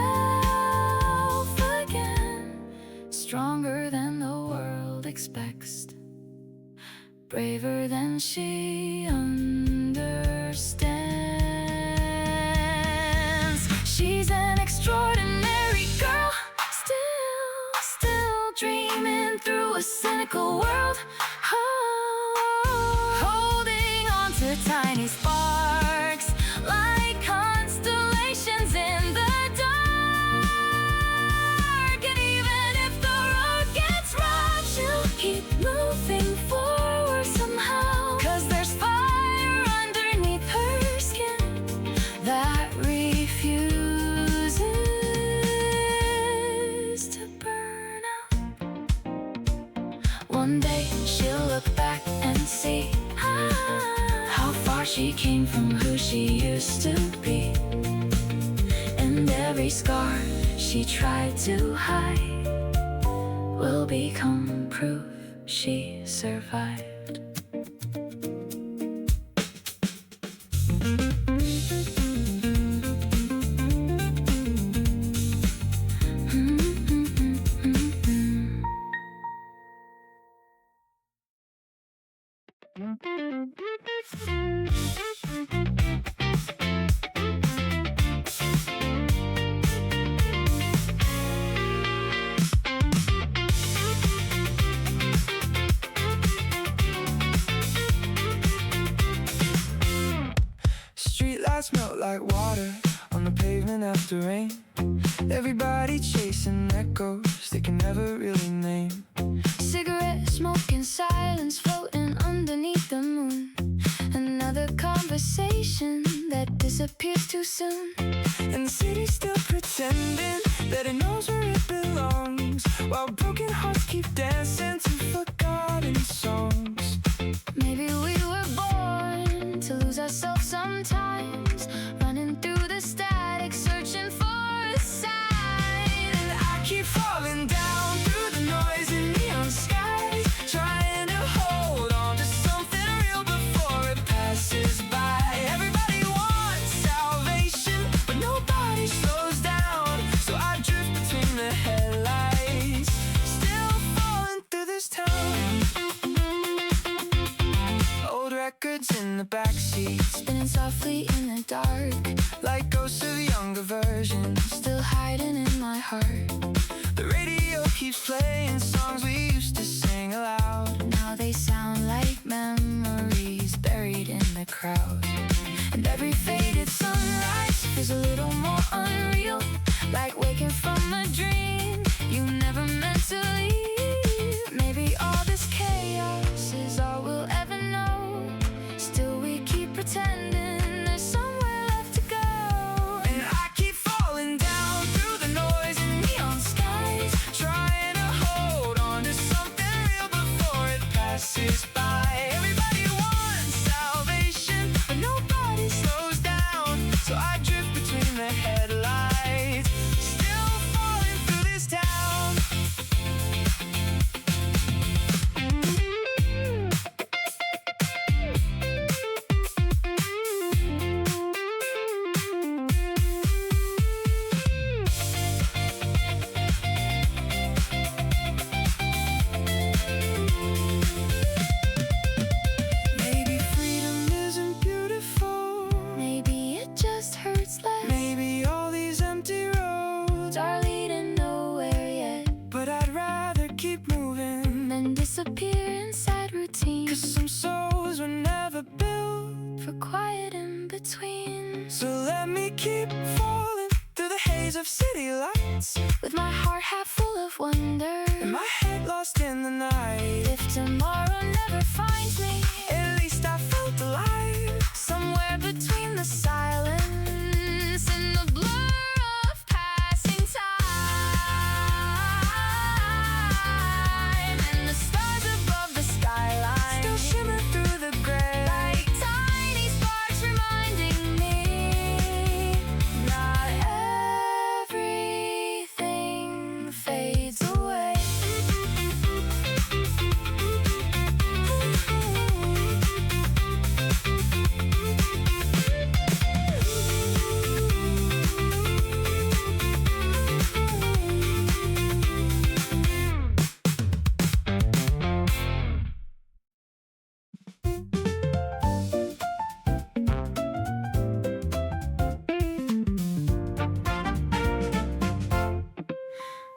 again, stronger than the world expects, braver than she understands. She's an extraordinary girl, still dreaming through a cynical world, holding on to tiny sparks like constellations in the dark. And even if the road gets One day she'll look back and see how far she came from who she used to be. And every scar she tried to hide will become proof she survived. Streetlights melt like water on the pavement after rain. Everybody chasing echoes they can never really name. Cigarette smoke in silence floating underneath the moon. Another conversation that disappears too soon. And the city's still pretending that it knows where it belongs, while broken hearts keep dancing to forgotten songs. Maybe we were born to lose ourselves sometimes, running through the static, searching for a sign. And I keep falling down through the noise in neon skies, trying to hold on to something real before it passes by. Everybody wants salvation, but nobody slows down, so I drift between the headlights, still falling through this town. Old records in the backseat, Spinning softly in the dark, like ghosts of younger versions, still hiding in my heart. the radio keeps playing songs we used to sing aloud. Now they sound like memories buried in the crowd. And every faded sunrise is a little more unreal, like waking from a dream you never meant to leave. Maybe all this chaos is all we'll ever know. Still we keep pretending there's somewhere left to go. And I keep falling down through the noise in neon skies, trying to hold on to something real before it passes by. Everybody wants salvation, but nobody slows down, so I drift between the headlights, still falling through this town. Maybe freedom isn't beautiful. Maybe it just hurts less. Maybe all these empty roads Are leading nowhere yet, but I'd rather keep moving, then disappear inside routine. 'cause some souls were never built. For quiet in between, So let me keep falling through the haze of city lights, with my heart half full of wonder. and my head lost in the night. If tomorrow never finds me, At least I felt alive. somewhere between the silence and the blur of passing time, and the stars above the skyline Still shimmer through the gray, like tiny sparks reminding me not everything fades away.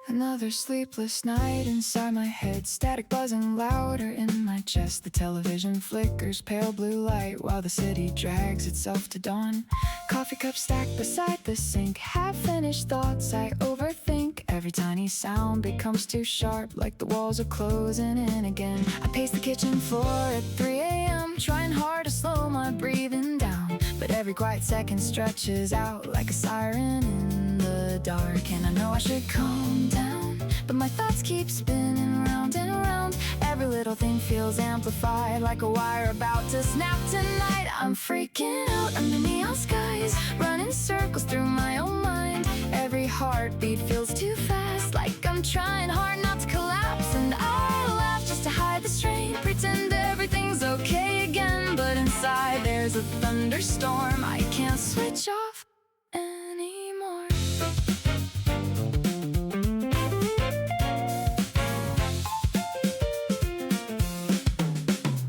Another sleepless night inside my head, static buzzing louder in my chest. The television flickers pale blue light while the city drags itself to dawn. Coffee cup stacked beside the sink, half-finished thoughts I overthink. Every tiny sound becomes too sharp, like the walls are closing in again. I pace the kitchen floor at 3 a.m., trying hard to slow my breathing down, but every quiet second stretches out like a siren in the dark. And I know I should calm down, but my thoughts keep spinning round and around. Every little thing feels amplified, like a wire about to snap tonight. I'm freaking out under neon skies, running circles through my own mind. Every heartbeat feels too fast, like I'm trying hard not to collapse. And I laugh just to hide the strain, pretend everything's okay again. But inside there's a thunderstorm, I can't switch off anymore.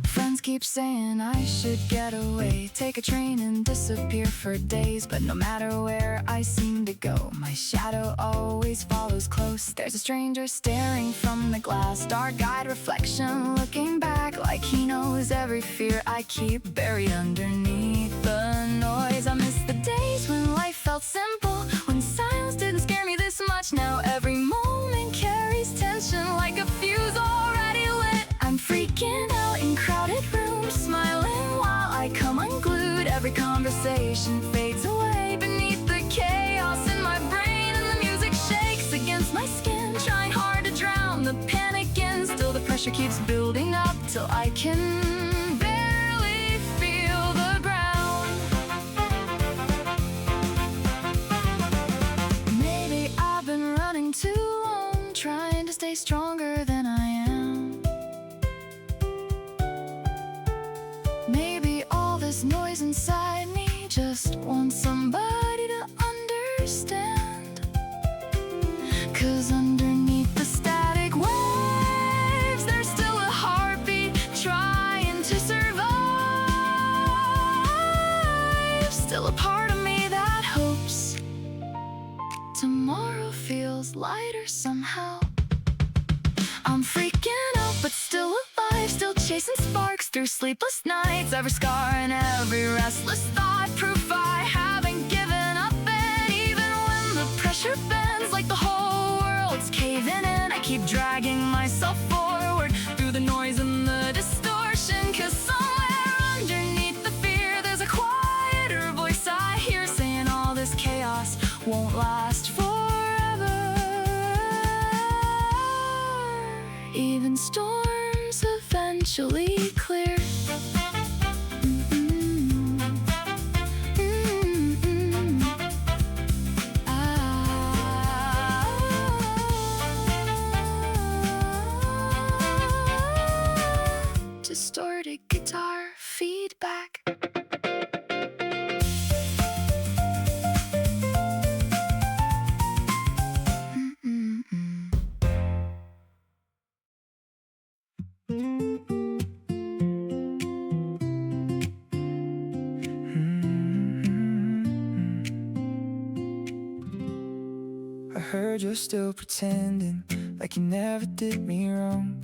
Friends keep saying I should get away, take a train and disappear for days. But no matter where I seem to go, my shadow always follows close. There's a stranger staring from the glass, dark-eyed reflection looking back, like he knows every fear I keep buried underneath the noise. I miss the days when life felt simple, when silence didn't scare me this much. Now every moment carries tension, like a fuse already lit. I'm freaking out in crowded rooms, smiling while I come unglued. Every conversation fades away beneath the chaos in my brain, and the music shakes against my skin, trying hard to drown the panic in. Still the pressure keeps building up till I can barely feel the ground. Maybe I've been running too long, trying to stay stronger than I am. Maybe all this noise inside me just wants somebody to understand. 'Cause underneath the static waves, there's still a heartbeat trying to survive. Still a part of me that hopes tomorrow feels lighter somehow. I'm freaking out, but still alive, still chasing sparks through sleepless nights. Every scar and every restless thought, proof I haven't given up. And even when the pressure bends, like the whole world's caving in, I keep dragging myself forward through the noise and the distortion. 'Cause somewhere underneath the fear, there's a quieter voice I hear saying all this chaos won't last forever. Even storms eventually clear. Distorted guitar feedback. I heard you're still pretending like you never did me wrong,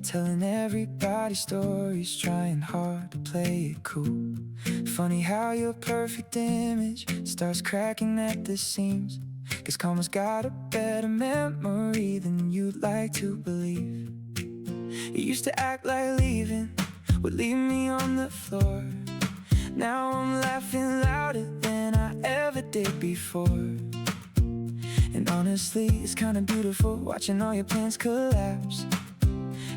telling everybody stories, trying hard to play it cool. Funny how your perfect image starts cracking at the seams, 'cause karma's got a better memory than you'd like to believe. You used to act like leaving would leave me on the floor. Now I'm laughing louder than I ever did before. And honestly, it's kinda beautiful watching all your plans collapse.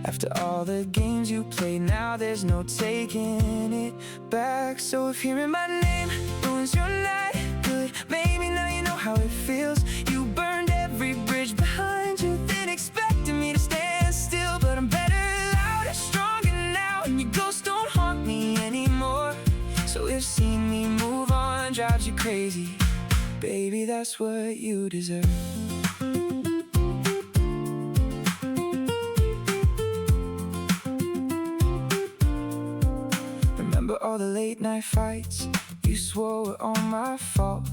After all the games you played, now there's no taking it back. So if hearing my name ruins your night, good, maybe now you know how it feels. You burned every bridge behind you, then expected me to stand still. But I'm better, louder, stronger now, and your ghosts don't haunt me anymore. So if seeing me move on drives you crazy, baby, that's what you deserve. Remember all the late night fights you swore were all my fault.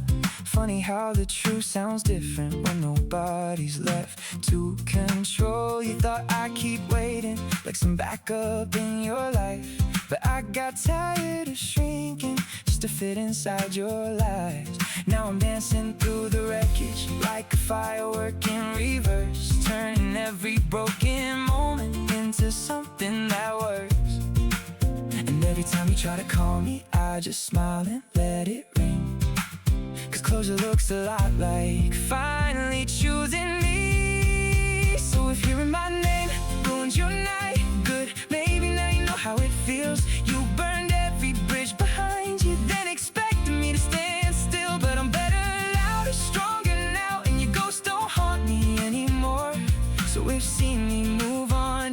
Funny how the truth sounds different when nobody's left to control. You thought I'd keep waiting, like some backup in your life, but I got tired of shrinking just to fit inside your lies. Now I'm dancing through the wreckage like a firework in reverse, turning every broken moment into something that works. And every time you try to call me, I just smile and let it ring. 'Cause closure looks a lot like finally choosing me. So if hearing my name ruins your night, good,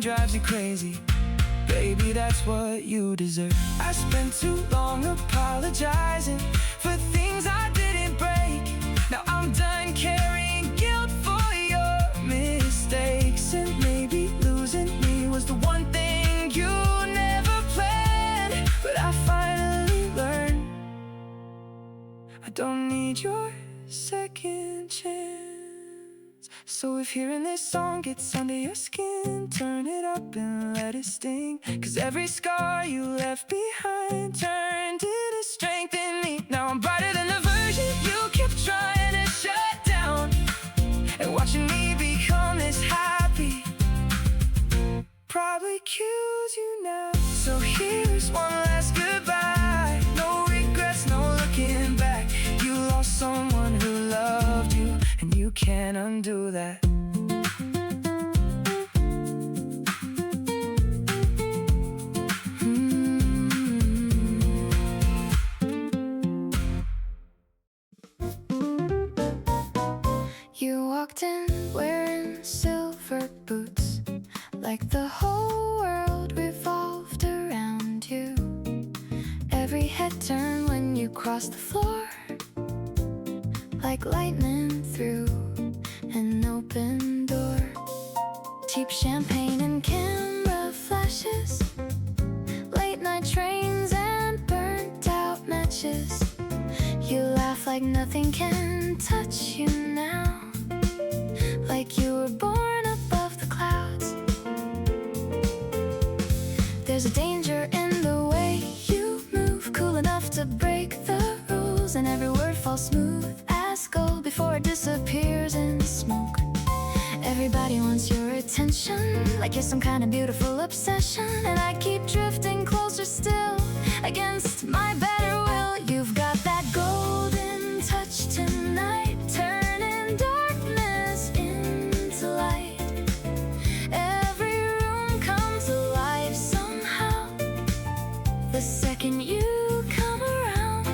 drives you crazy. Baby, that's what you deserve. I spent too long apologizing for things I didn't break. Now I'm done carrying guilt for your mistakes. And maybe losing me was the one thing you never planned. But I finally learned I don't need your second chance. So if hearing this song gets under your skin, turn it up and let it sting. 'Cause every scar you left behind turned into strength in me. Now I'm brighter than the version you kept trying to shut down. And watching me become this happy probably kills you now. So here's one last goodbye. No regrets, no looking back. You lost someone who loved you, and you can't undo that. You walked in wearing silver boots, like the whole world revolved around you. Every head turned when you crossed the floor, like lightning through an open door. Cheap champagne and camera flashes, late night trains and burnt out matches. You laugh like nothing can touch you now, like you were born above the clouds. There's a danger in the way you move, cool enough to break the rules, and every word falls smooth as gold before it disappears in smoke. Everybody wants your attention, like you're some kind of beautiful obsession, and I keep drifting closer still, against my better will. You've got that golden touch tonight, turning darkness into light. Every room comes alive somehow the second you come around.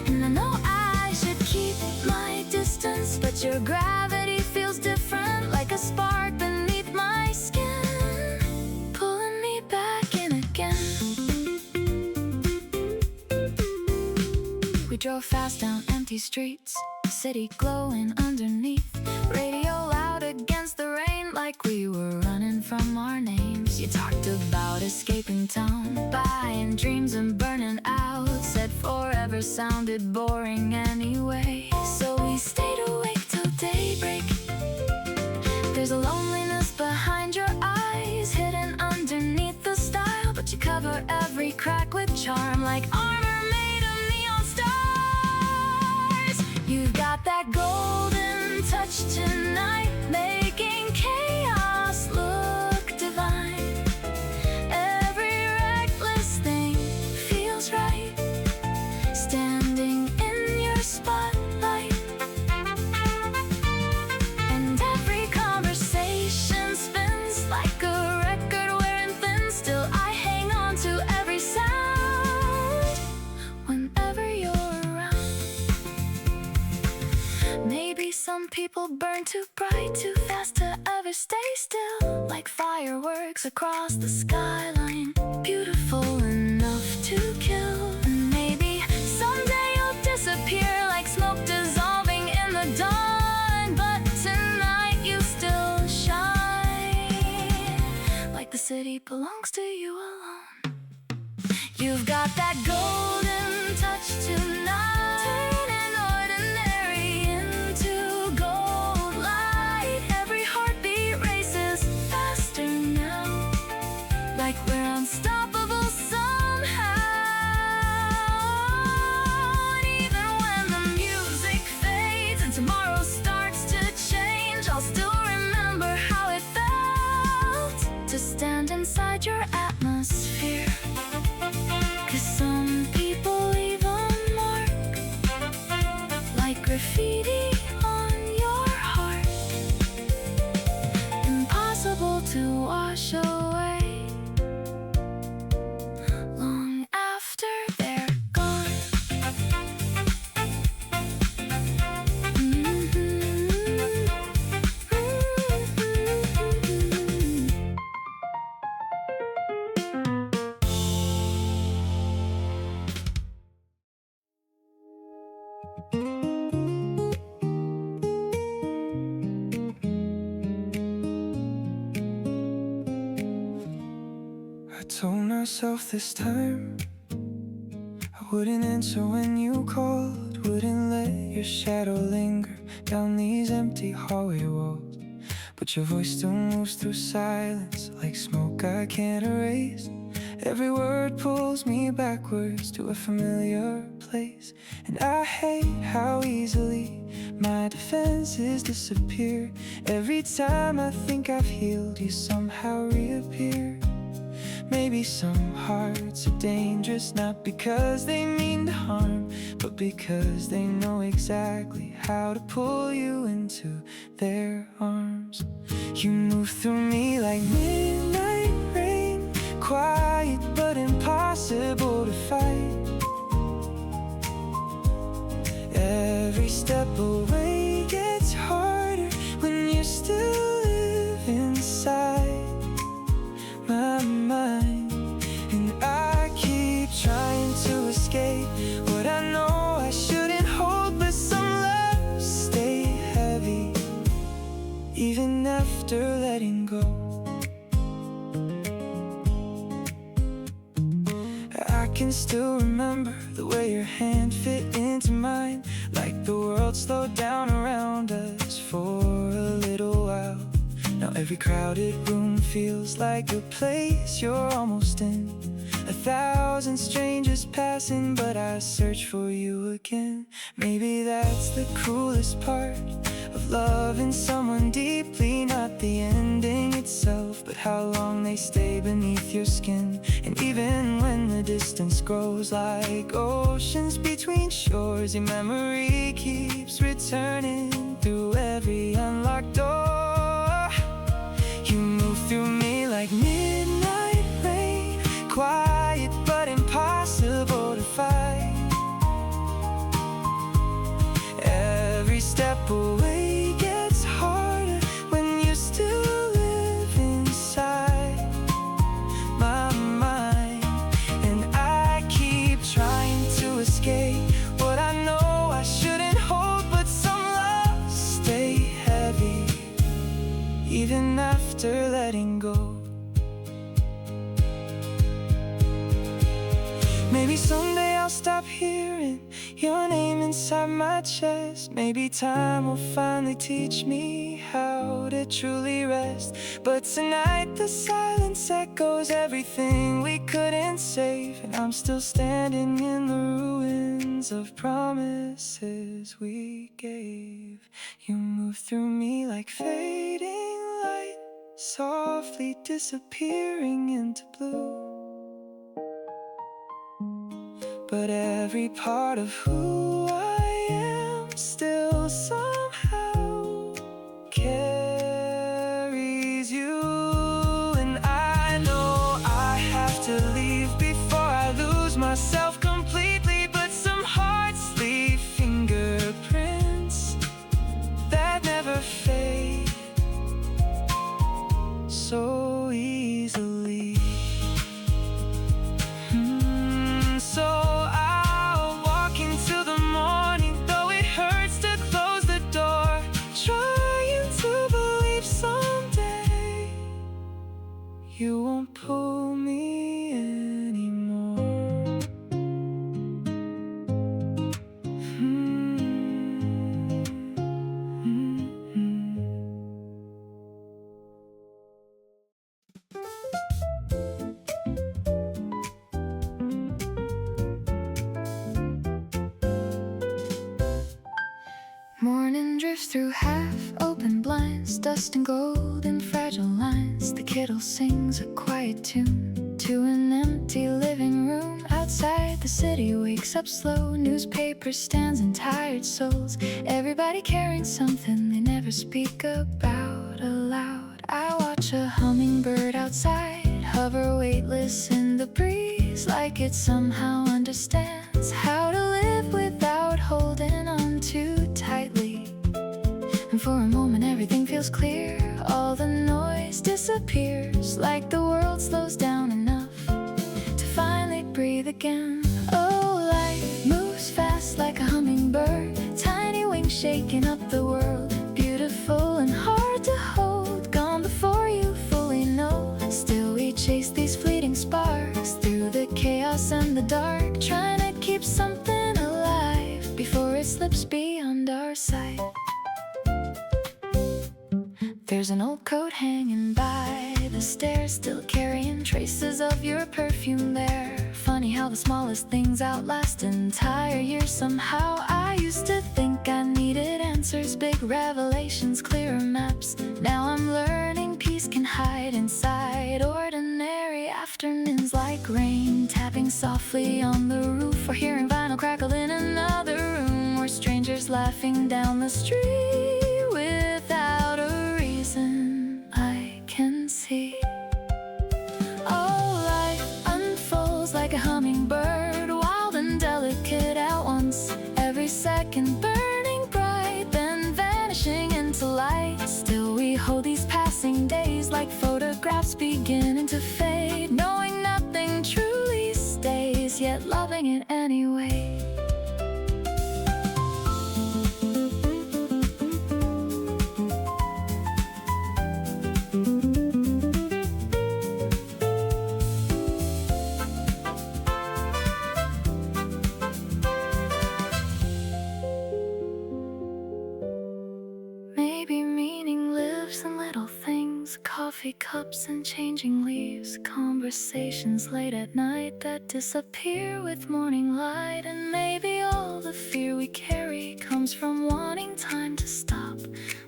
And I know I should keep my distance, but your gravity feels different, like a spark beneath my skin, pulling me back in again. We drove fast down empty streets, city glowing underneath, radio loud against the rain, like we were running from our names. You talked about escaping town, buying dreams and burning out, said forever sounded boring anyway, so we stayed awake till daybreak. There's a loneliness behind your eyes, hidden underneath the style, but you cover every crack with charm, like armor made of neon stars. You've got that golden touch tonight, making chaos look divine. Every reckless thing feels right, standing in your spotlight. And every conversation spins like a record wearing thin. Still I hang on to every sound whenever you're around. Maybe some people burn too bright, too fast to ever stay still, like fireworks across the skyline, beautiful enough to kill. And maybe someday you'll disappear, like smoke dissolving in the dawn, but tonight you still shine, like the city belongs to you alone. You've got that golden touch tonight, turning ordinary into gold light. Every heartbeat races faster now, like we're unstoppable somehow. And even when the music fades and tomorrow starts to change, I'll still remember how it felt to stand inside your atmosphere. 'Cause some people leave a mark, like graffiti on your heart, impossible to wash away long after they're gone. told myself this time I wouldn't answer when you called, wouldn't let your shadow linger down these empty hallway walls. But your voice still moves through silence like smoke I can't erase. Every word pulls me backwards to a familiar place. And I hate how easily my defenses disappear. Every time I think I've healed, you somehow reappear. Maybe some hearts are dangerous, not because they mean to harm, but because they know exactly how to pull you into their arms. You move through me like midnight rain, quiet but impossible to fight. Every step away gets harder when you still live inside my mind. And I keep trying to escape what I know I shouldn't hold, but some loves stay heavy even after letting go. I can still remember the way your hand fit into mine, like the world slowed down around us for a little while. Now every crowded room feels like a place you're almost in. 1,000 strangers passing, but I search for you again. Maybe that's the cruelest part of loving someone deeply, not the ending itself, but how long they stay beneath your skin. And even when the distance grows like oceans between shores, your memory keeps returning through every unlocked door. You move through me like midnight rain, quiet but impossible to fight. Every step away gets harder when you still live inside my mind. And I keep trying to escape what I know I shouldn't hold, but some loves stay heavy even after letting go. Maybe someday I'll stop hearing your name inside my chest. Maybe time will finally teach me how to truly rest. But tonight the silence echoes everything we couldn't save, and I'm still standing in the ruins of promises we gave. You move through me like fading light, softly disappearing into blue. But every part of who I am still somehow carries you. And I know I have to leave before I lose myself completely, but some hearts leave fingerprints that never fade so easily. So I'll walk into the morning, though it hurts to close the door, trying to believe someday you won't pull me anymore. Morning drifts through half-open blinds, dust and gold in fragile lines. The kettle sings a quiet tune to an empty living room. Outside the city wakes up slow, newspaper stands and tired souls, everybody carrying something they never speak about aloud. I watch a hummingbird outside hover weightless in the breeze, like it somehow understands how to live without holding on too tightly. And for a moment everything feels clear, all the noise disappears, like the world slows down enough to finally breathe again. Oh, life moves fast like a hummingbird, tiny wings shaking up the world, beautiful and hard to hold, gone before you fully know. Still we chase these fleeting sparks, the dark, trying to keep something alive before it slips beyond our sight. There's an old coat hanging by the stairs, still carrying traces of your perfume there. Funny how the smallest things outlast entire years. Somehow I used to think I needed answers, big revelations, clearer maps. Now I'm learning peace can hide inside ordinary afternoons, like rain tapping softly on the roof, or hearing vinyl crackle in another room, or strangers laughing down the street without a reason I can see. Oh, life unfolds like a hummingbird, wild and delicate at once. Every second burning bright, then vanishing into light. Still we hold these passing days like photographs beginning to fade, knowing nothing truly stays, yet loving it anyway. Maybe meaning lives in little things, coffee cups and changing leaves, conversations late at night that disappear with morning light. And maybe all the fear we carry comes from wanting time to stop,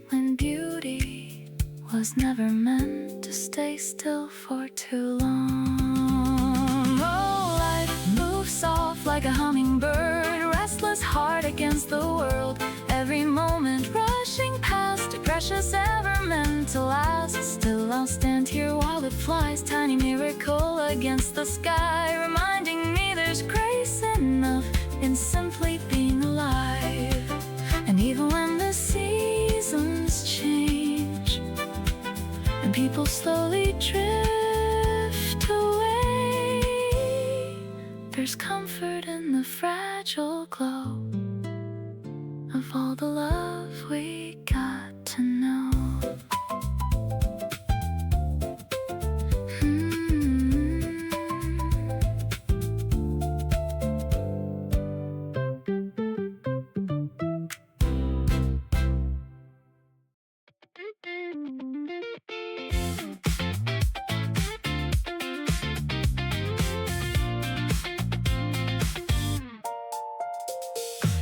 when beauty was never meant to stay still for too long. Oh, life moves off like a hummingbird, restless heart against the world. Every moment rushing past, too precious ever meant to last. Still I'll stand here while it flies, tiny miracle against the sky, reminding me there's grace enough in simply being alive. And even when the seasons change and people slowly drift away, there's comfort in the fragile glow of all the love we got to know.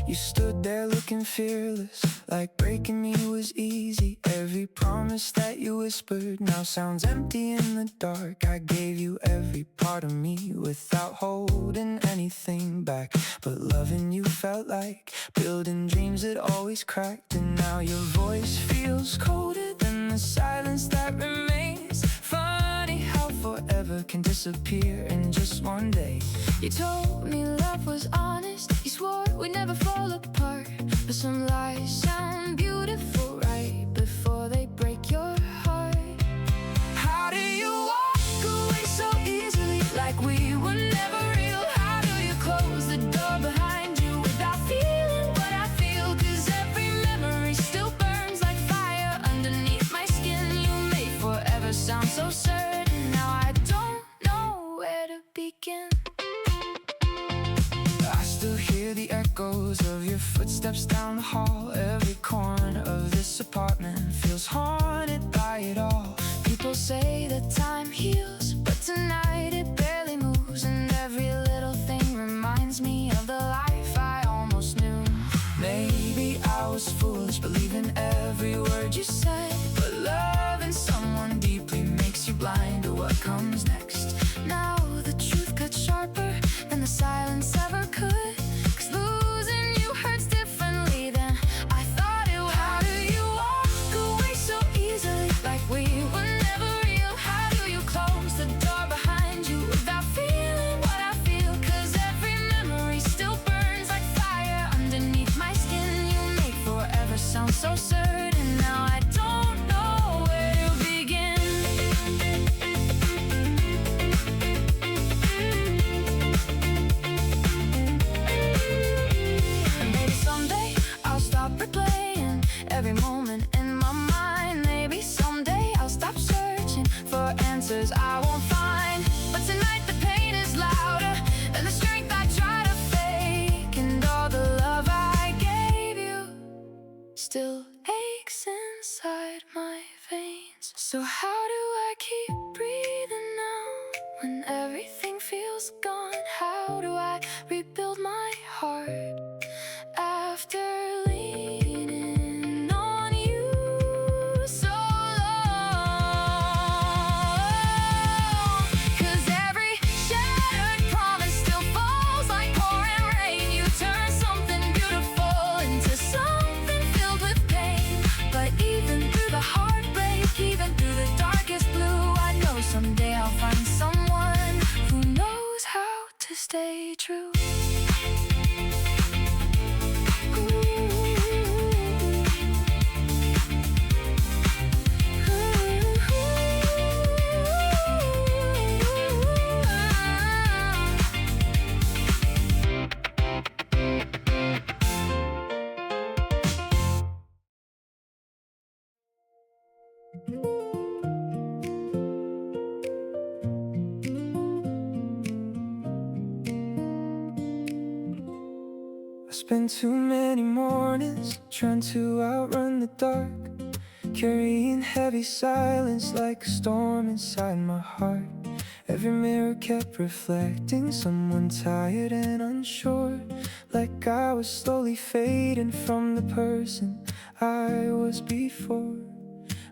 You stood there looking fearless, like breaking me was easy. Every promise that you whispered now sounds empty in the dark. I gave you every part of me without holding anything back, but loving you felt like building dreams that always cracked. And now your voice feels colder than the silence that remains. Funny how forever can disappear in just one day. You told me love was honest, you swore we'd never fall apart, but some lies sound beautiful right before they break your heart. How do you walk away so easily, like we were never real? How do you close the door behind you without feeling what I feel? 'Cause every memory still burns like fire underneath my skin. You made forever sound so certain, now I don't know where to begin. I still hear the echoes of your footsteps down the hall. Every corner of this apartment feels haunted by it all. People say that time heals, but tonight it barely moves. And every little thing reminds me of the life I almost knew. Maybe I was foolish, believing every word you said, but loving someone deeply makes you blind to what comes next. Now the truth cuts sharper than the silence ever could, 'cause losing you hurts differently than I thought it would. How do you walk away so easily, like we were never real? How do you close the door behind you without feeling what I feel? 'Cause every memory still burns like fire underneath my skin. You make forever sound so certain, now I don't know where to begin. And maybe someday I'll stop replaying every moment in my mind. Maybe someday I'll stop searching for answers I won't find. But tonight the pain is louder and the strength still aches inside my veins. So how do I keep breathing now when everything feels gone? How do I rebuild my heart after leaning on you so long? 'Cause every shattered promise still falls like pouring rain. You turn something beautiful into something filled with pain. But even through the heartbreak, even through the darkest blue, I know someday I'll find someone who knows how to stay true. I spent too many mornings trying to outrun the dark, carrying heavy silence like a storm inside my heart. Every mirror kept reflecting someone tired and unsure, like I was slowly fading from the person I was before.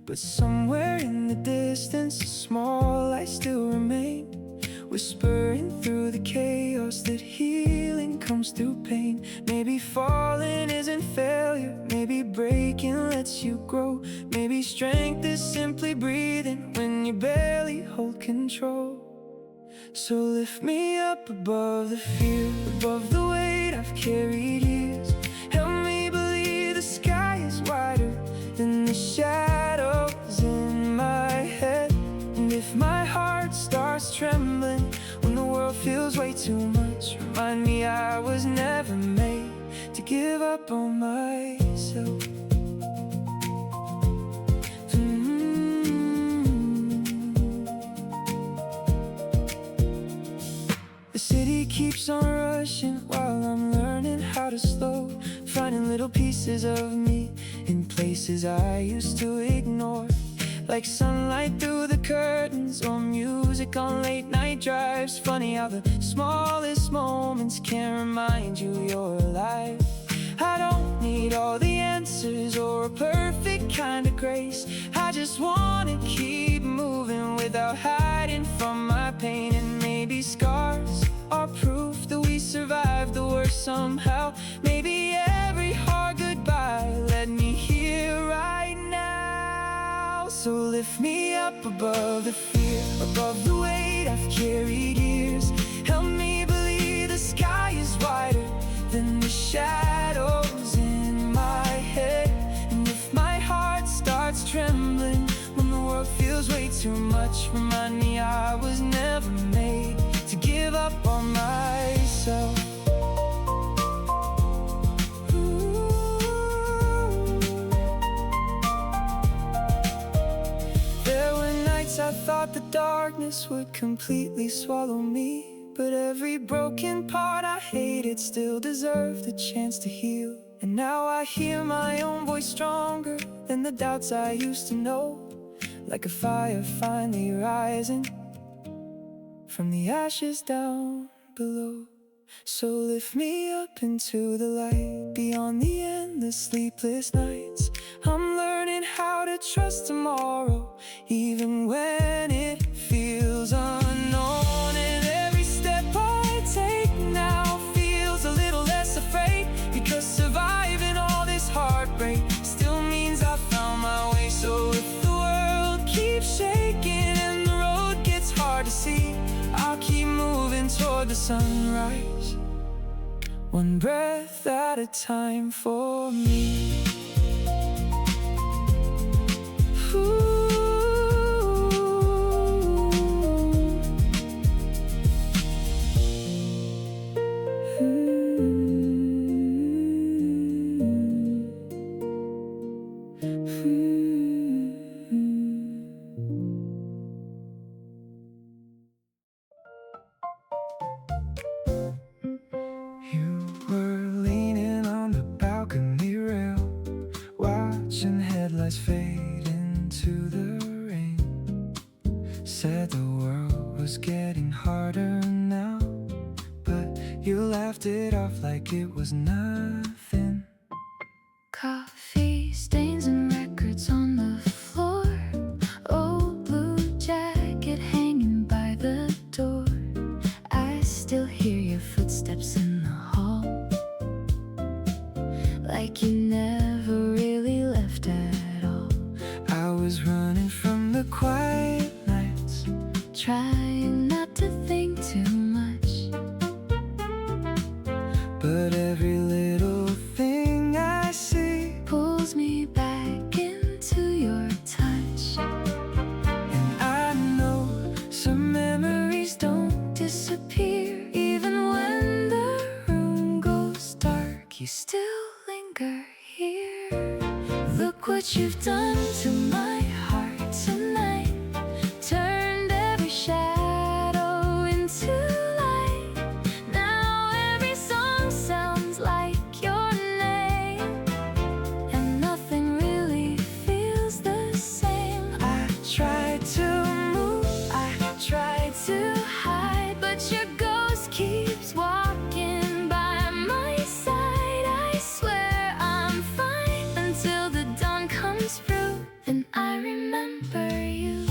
But somewhere in the distance, a small light still remained, whispering through the chaos that healing comes through pain. Maybe falling isn't failure, maybe breaking lets you grow. Maybe strength is simply breathing when you barely hold control. So lift me up above the fear, above the weight I've carried years. Help me believe the sky is wider than the shadows in my head. And if my heart starts trembling when the world feels way too much, remind me I was never made to give up on myself. The city keeps on rushing while I'm learning how to slow, finding little pieces of me in places I used to ignore, like sunlight through the curtains or music on late night drives. Funny how the smallest moments can remind you you're alive. I don't need all the answers or a perfect kind of grace. I just wanna keep moving without hiding from my pain. And maybe scars are proof that we survived the worst somehow. Maybe every hard goodbye led me here right now. So lift me up above the fear, above the weight I've carried years. Help me believe the sky is wider than the shadows in my head. And if my heart starts trembling when the world feels way too much, remind me I was never made to give up on myself. There were nights I thought the darkness would completely swallow me, but every broken part I hated still deserved a chance to heal. And now I hear my own voice stronger than the doubts I used to know, like a fire finally rising from the ashes down below. So lift me up into the light, beyond the endless sleepless nights. I'm learning how to trust tomorrow, even when it feels unknown. And every step I take now feels a little less afraid, because surviving all this heartbreak still means I found my way. So if the world keeps shaking and the road gets hard to see, I'll keep moving toward the sunrise, one breath at a time for me. You were leaning on the balcony rail, said the world was getting harder now, but you laughed it off like it was nothing. Coffee stains and records on the floor. Old blue jacket hanging by the door. I still hear your footsteps in the hall, like you never really left at all. I was running from the quiet nights, Trying not to think too much, but every little thing I see pulls me back into your touch. and I know some memories don't Disappear even when the room goes dark. You still linger here. Look what you've done to my heart tonight. Turned every shadow into light. Now every song sounds like your name, and nothing really feels the same. I tried to move, I try to hide, but your ghost keeps walking by my side. I swear I'm fine until the dawn comes through. Then I remember you.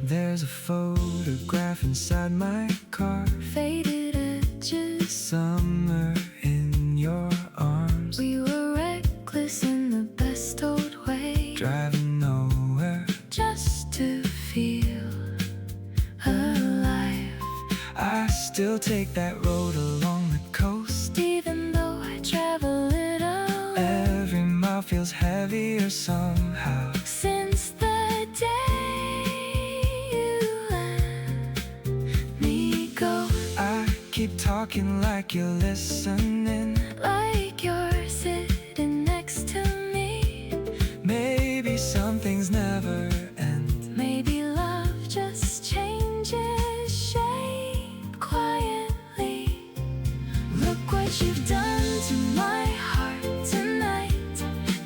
there's a photograph inside my car, Faded edges. summer in your arms, We were reckless in the best old way, driving nowhere. just to feel alive. I still take that road along the coast, Even though I travel it alone. every mile feels heavier somehow. Since the day you let me go, I keep talking like you're listening. like you're sitting next to me. Maybe some things never end. Maybe love just changes shape quietly. Look what you've done to my heart tonight.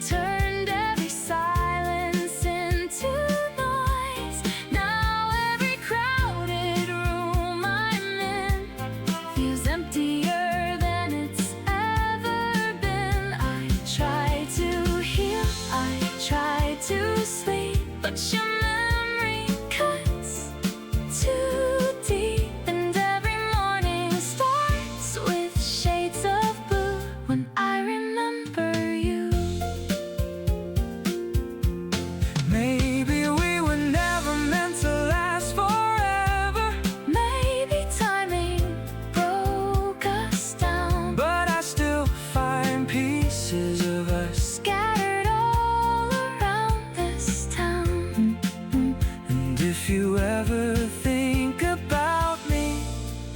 Turned every silence into noise. Now every crowded room I'm in feels emptier than it's ever been. I try to heal, I try to sleep, but your memory cuts too deep. And every morning starts with shades of blue when I remember you. Maybe we were never meant to last forever, Maybe timing broke us down, but I still find pieces of us. scattered all around this town. And if you ever think about me,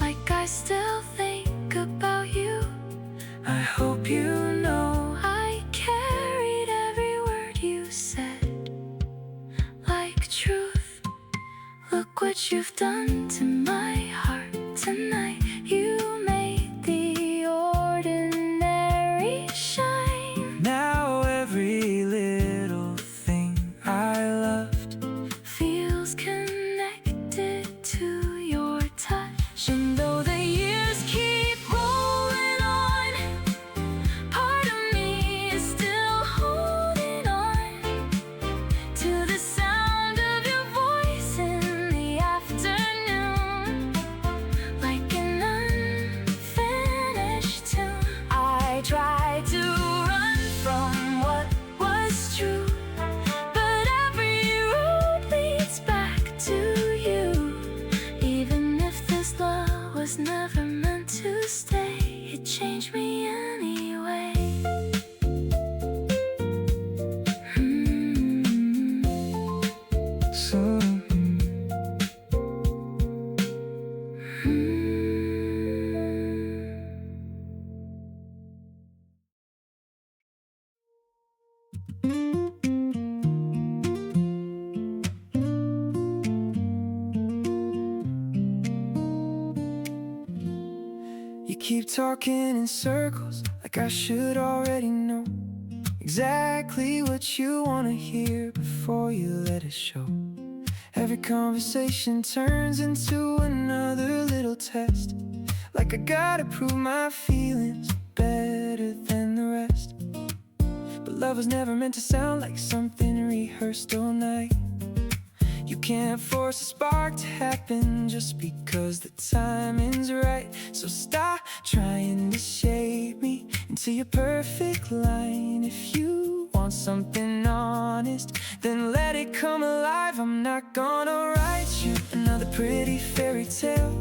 Like I still think about you, I hope you know I carried every word you said like truth. Look what you've done to my heart tonight. You made the ordinary shine. now every little thing I loved Feels connected to your touch. And though the years keep rolling on, part of me is still holding on to the sound of your voice in the afternoon, like an unfinished tune. I try to run from what was true, but every road leads back to you. Even if this love was never meant to stay, it changed me anyway. so. You keep talking in circles like I should already know exactly what you wanna hear before you let it show. Every conversation turns into another little test, like I gotta prove my feelings better than the rest. But love was never meant to sound like something rehearsed all night. You can't force a spark to happen just because the timing's right. So stop trying to shape me into your perfect line. If you want something honest, then let it come alive. I'm not gonna write you another pretty fairy tale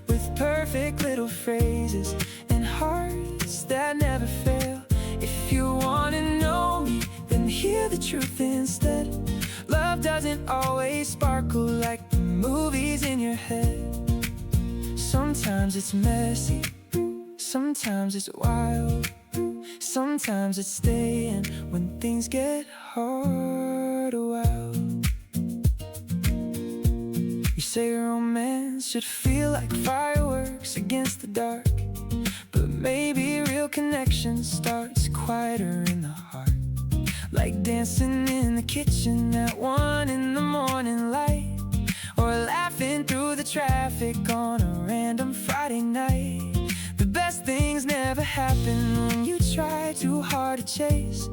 with perfect little phrases and hearts that never fail. If you wanna know me, then hear the truth instead. Love doesn't always sparkle like the movies in your head. Sometimes it's messy, sometimes it's wild, sometimes it's staying when things get hard. Wow. You say romance should feel like fireworks against the dark, but maybe real connection starts quieter in the heart. Like dancing in the kitchen at 1 in the morning light, or laughing through the traffic on a random Friday night. The best things never happen when you try too hard to chase.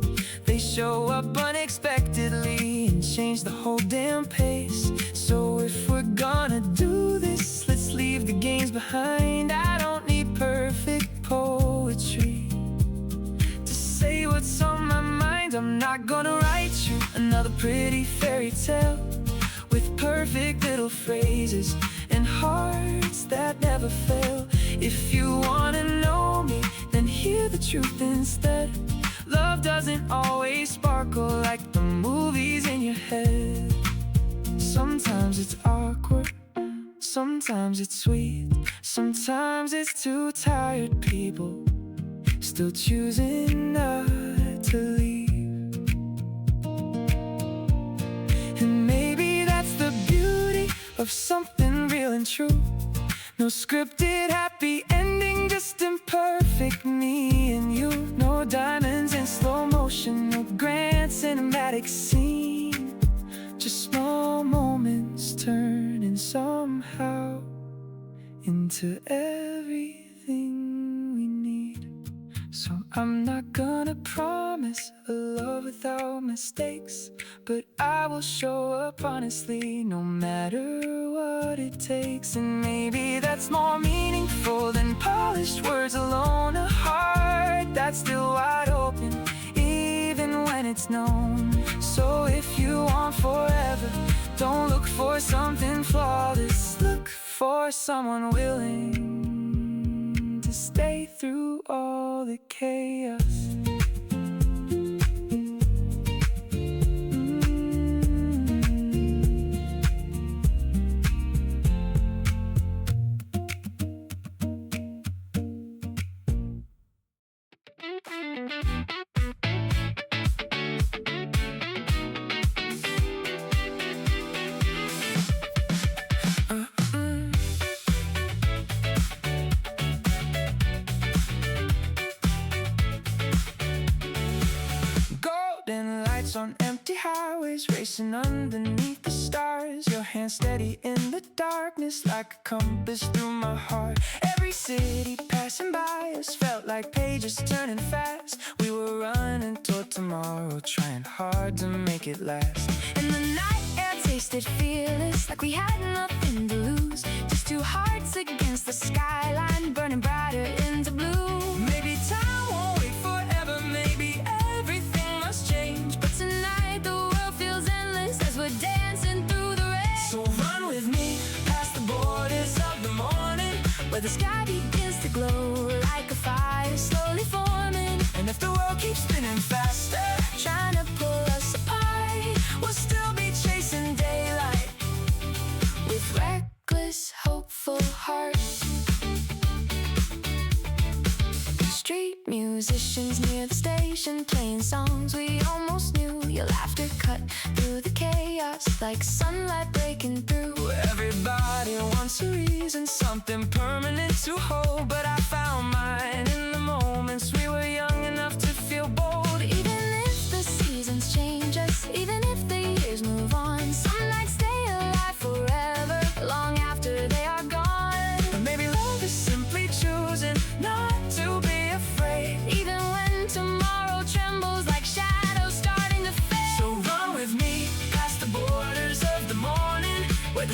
They show up unexpectedly and change the whole damn pace. So if we're gonna do this, let's leave the games behind. I don't need perfect poetry to say what's on my mind. I'm not gonna write you another pretty fairy tale with perfect little phrases and hearts that never fail. If you wanna know me, then hear the truth instead. Love doesn't always sparkle like the movies in your head. Sometimes it's awkward, sometimes it's sweet, sometimes it's two tired people still choosing not to leave. And maybe that's the beauty of something real and true. No scripted happy ending, just imperfect me and you. No diamonds in slow motion, no grand cinematic scene, just small moments turning somehow into everything we need. So I'm not gonna promise a love without mistakes, but I will show up honestly no matter what it takes. And maybe that's more meaningful than polished words alone. A heart that's still wide open even when it's known. So if you want forever, don't look for something flawless. Look for someone willing to stay through all the chaos. On empty highways, racing underneath the stars. Your hand steady in the darkness like a compass through my heart. Every city passing by us felt like pages turning fast. We were running toward tomorrow, trying hard to make it last. And the night air tasted fearless, like we had nothing to lose. Just two hearts against the skyline, burning brighter into blue. Maybe time won't wait forever, maybe everything must change. But tonight the world feels endless as we're dancing through the rain. So run with me past the borders of the morning, where the sky begins to glow like a fire slowly forming. and if the world keeps spinning faster, Trying to pull us apart, we'll still be chasing daylight with reckless, hopeful hearts. Street musicians near the station playing songs we almost knew. Your laughter cut through the chaos like sunlight breaking through. Everybody wants a reason, something permanent to hold, but I found mine in the moments we were young enough to feel bold. Even if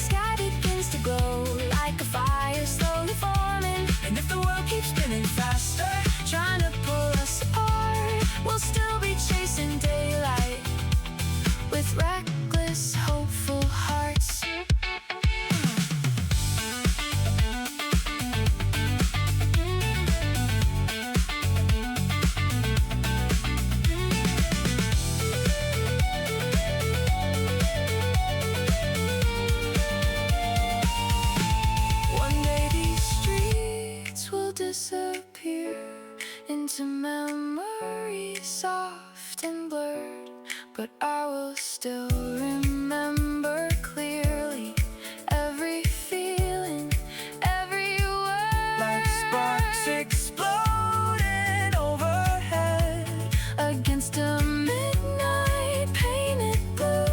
sky begins to glow like a fire slowly forming. And if the world keeps spinning faster, Trying to pull us apart, we'll still be chasing daylight with reckless, hopeful hearts. one day these Streets will disappear into memories soft and blurred, but I will still remember clearly every feeling, every word. like sparks exploding overhead. Against a midnight painted blue,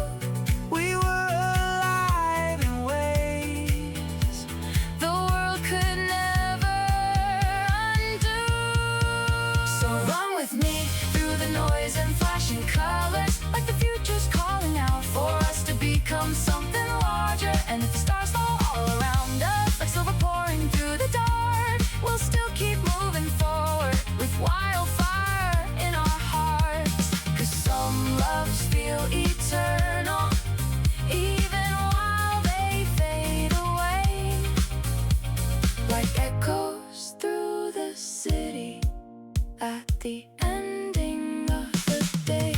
We were alive in ways the world could never undo. So run with me through the noise and flashing colors, like the future's calling out for us to become something larger. And if the stars fall all around us, like silver pouring through the dark, we'll still keep moving forward with wildfire in our hearts. 'Cause some loves feel eternal, even while they fade away, like echoes through the city at the ending of the day.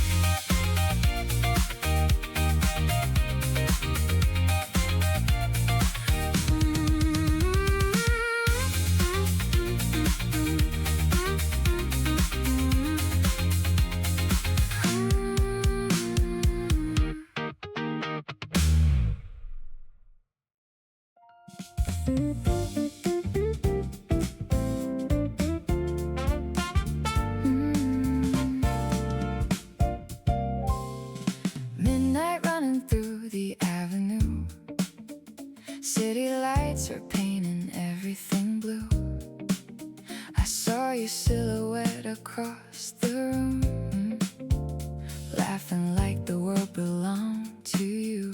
Midnight running through the avenue, city lights are painting everything blue. I saw your silhouette across the room, laughing like the world belonged to you.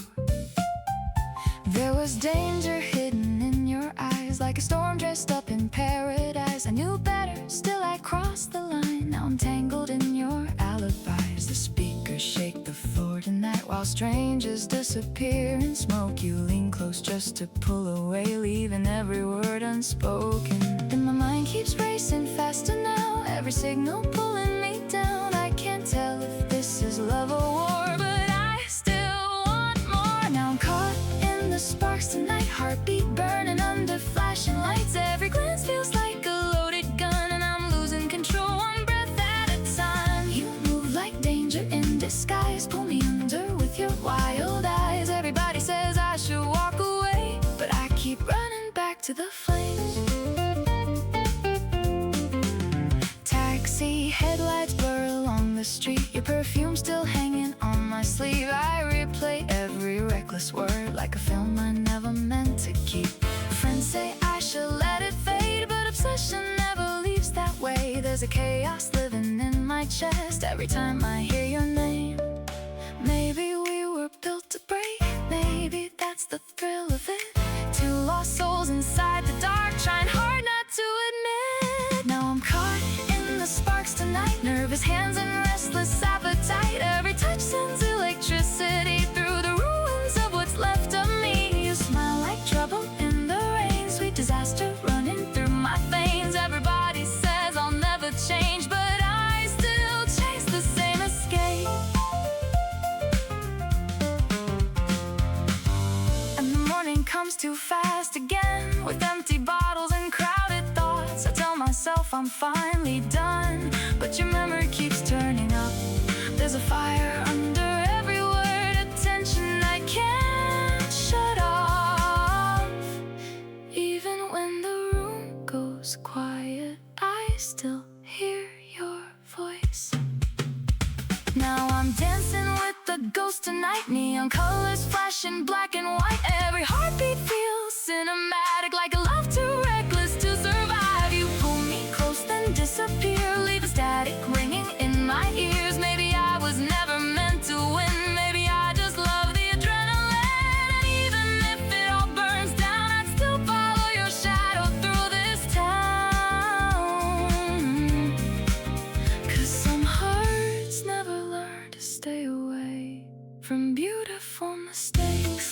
There was danger hidden in your eyes, like a storm dressed up in paradise. I knew better, still I crossed the line. Now I'm tangled in your alibis. The speakers shake the floor tonight while strangers disappear in smoke. You lean close just to pull away, leaving every word unspoken. And my mind keeps racing faster now, every signal pulling me down. I can't tell if this is love or war, but I still want more. Now I'm caught in the sparks tonight, heartbeat burning under flashing lights. Every glance feels like a loaded gun, and I'm losing control one breath at a time. You move like danger in disguise, pull me under with your wild eyes. Everybody says I should walk away, but I keep running back to the flames. Taxi headlights blur along the street, your perfume still hanging on my sleeve. I replay every reckless word like a film I never meant to keep. Friends say I should let it fade, but obsession never leaves that way. There's a chaos living in my chest every time I hear your name. Maybe we were built to break, maybe that's the thrill of it. Two lost souls inside the dark, trying hard not to admit. Now I'm caught in the sparks tonight, nervous hands and restless appetite. Every touch sends electricity through the ruins of what's left of me. You smile like trouble in the rain, sweet disaster running through my veins. Everybody says I'll never change, but I still chase the same escape. And the morning comes too fast again, with empty bottles and crowded thoughts. I tell myself I'm finally done, but your memory keeps turning up. There's a fire under every word, a tension I can't shut off. Even when the room goes quiet, I still hear your voice. Now I'm dancing with the ghost tonight, neon colors flashing black and white. Every heartbeat feels cinematic, like a love too reckless to survive. You pull me close then disappear, leave a static ringing in my ears. Maybe I was never meant to win, maybe I just love the adrenaline. And even if it beautiful mistakes.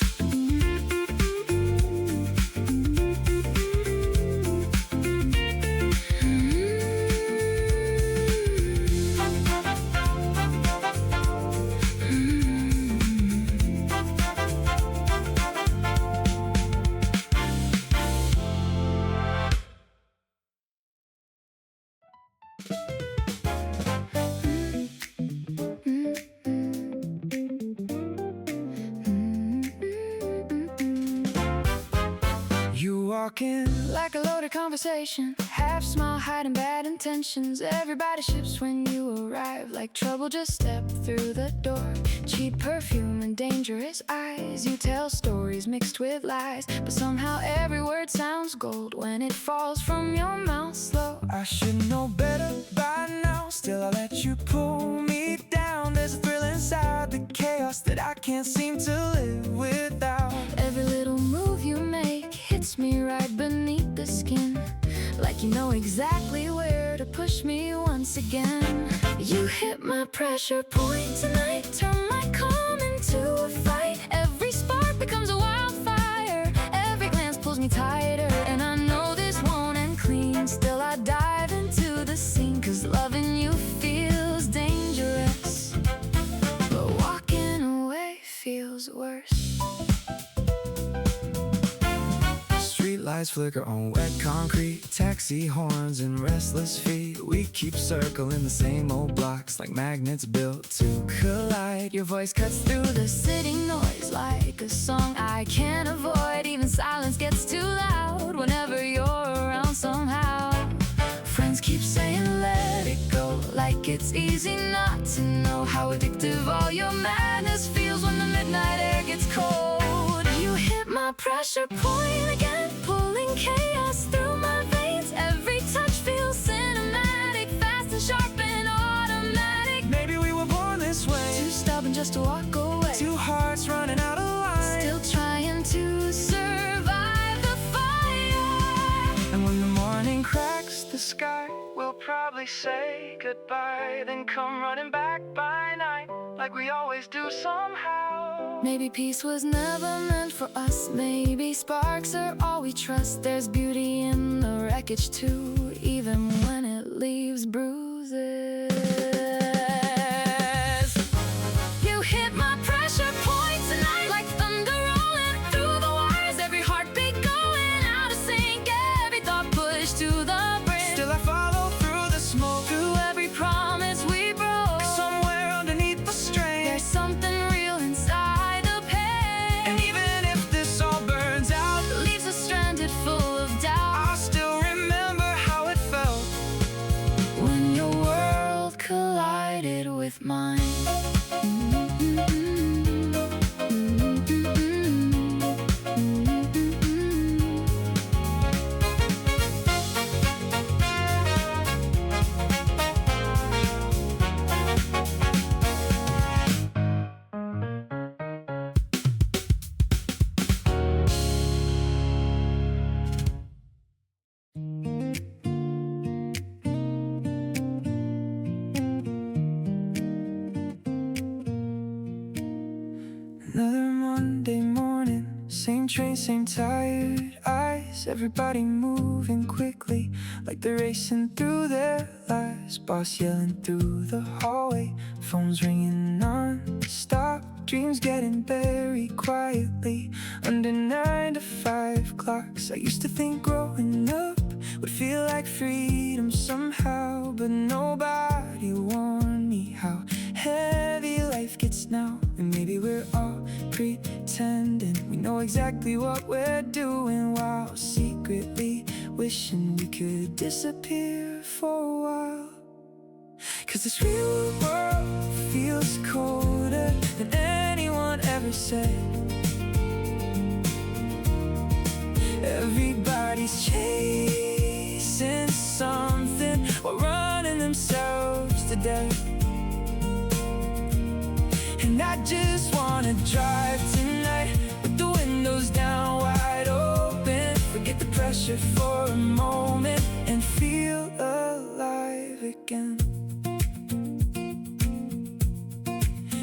Walking like a loaded conversation, half smile hiding bad intentions. Everybody ships when you arrive, like trouble just step through the door. Cheap perfume and dangerous eyes, you tell stories mixed with lies, but somehow every word sounds gold when it falls from your mouth slow. I should know better by now, still I let you pull me down. There's a thrill inside the chaos that I can't seem to live without. Every little move you make hits me right beneath the skin, like you know exactly where to push me once again. You hit my pressure point tonight, turn my calm into a fight. Every spark becomes a wildfire, every glance pulls me tighter. And I know this won't end clean, still I dive into the scene, 'cause loving you feels dangerous, but walking away feels worse. Lights flicker on wet concrete, taxi horns and restless feet. We keep circling the same old blocks like magnets built to collide. Your voice cuts through the city noise like a song I can't avoid. Even silence gets too loud whenever you're around somehow. Friends keep saying let it go, like it's easy not to know how addictive all your madness feels when the midnight air gets cold. You hit my pressure point again, pulling chaos through my veins. Every touch feels cinematic, fast and sharp and automatic. Maybe we were born this way, too stubborn just to walk away, two hearts running out of line, still trying to survive the fire. And when the morning cracks the sky, we'll probably say goodbye, then come running back by night, like we always do somehow. Maybe peace was never meant for us, maybe sparks are all we trust. There's beauty in the wreckage too, even when it leaves bruises. You hit my pressure point tonight, like thunder rolling through the wires. Every heartbeat going out of sync, every thought pushed to the brink. Still I follow through the smoke, through every promise we broke. Somewhere underneath the strain, there's something real inside the pain. And even if this all burns out, leaves us stranded full of doubt, I'll still remember how it felt when your world collided with mine. Another Monday morning, same train, same tired eyes. Everybody moving quickly, like they're racing through their lives. Boss yelling through the hallway, phones ringing non-stop. Dreams getting buried quietly under 9 to 5 clocks. I used to think growing up would feel like freedom somehow, but nobody warned me how heavy life gets now. And maybe we're all pretending we know exactly what we're doing, while secretly wishing we could disappear for a while. 'Cause this real world feels colder than anyone ever said. Everybody's chasing something or running themselves to death. And I just wanna drive tonight with the windows down wide open, forget the pressure for a moment and feel alive again.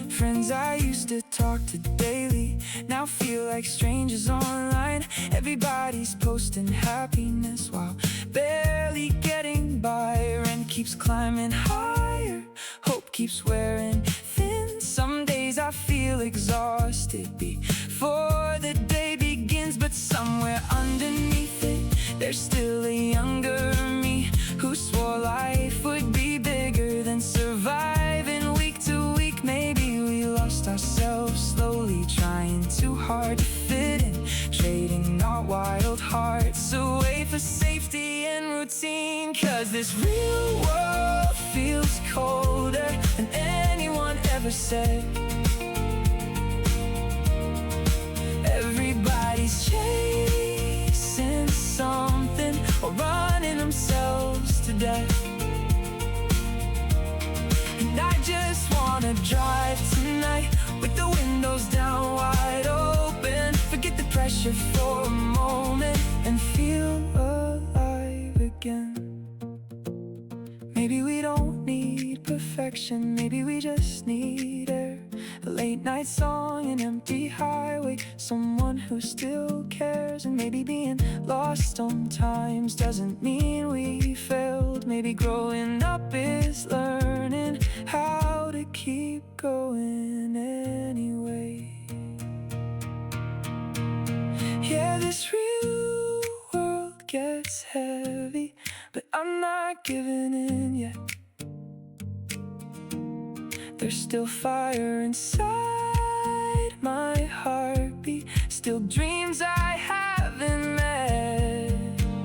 Friends I used to talk talk to daily now feel like strangers online. Everybody's posting happiness while barely getting by. Rent keeps climbing higher, hope keeps wearing thin. Some days I feel exhausted before the day begins, but somewhere underneath it there's still a younger me who swore life would be bigger than surviving week to week. Maybe we lost ourselves slowly, trying too hard to fit in, trading our wild hearts away for safety and routine. Cause this real world feels colder than anyone ever said. Everybody's chasing something or running themselves to death. And I just wanna drive tonight with the windows down wide open, forget the pressure for a moment and feel alive again. Maybe we don't need perfection, maybe we just need air. A late night song, an empty highway, someone who still cares. And maybe being lost sometimes doesn't mean we failed. Maybe growing up is learning how to keep going anyway. Yeah, this real world gets heavy, but I'm not giving in yet. There's still fire inside my heartbeat, still dreams I haven't met.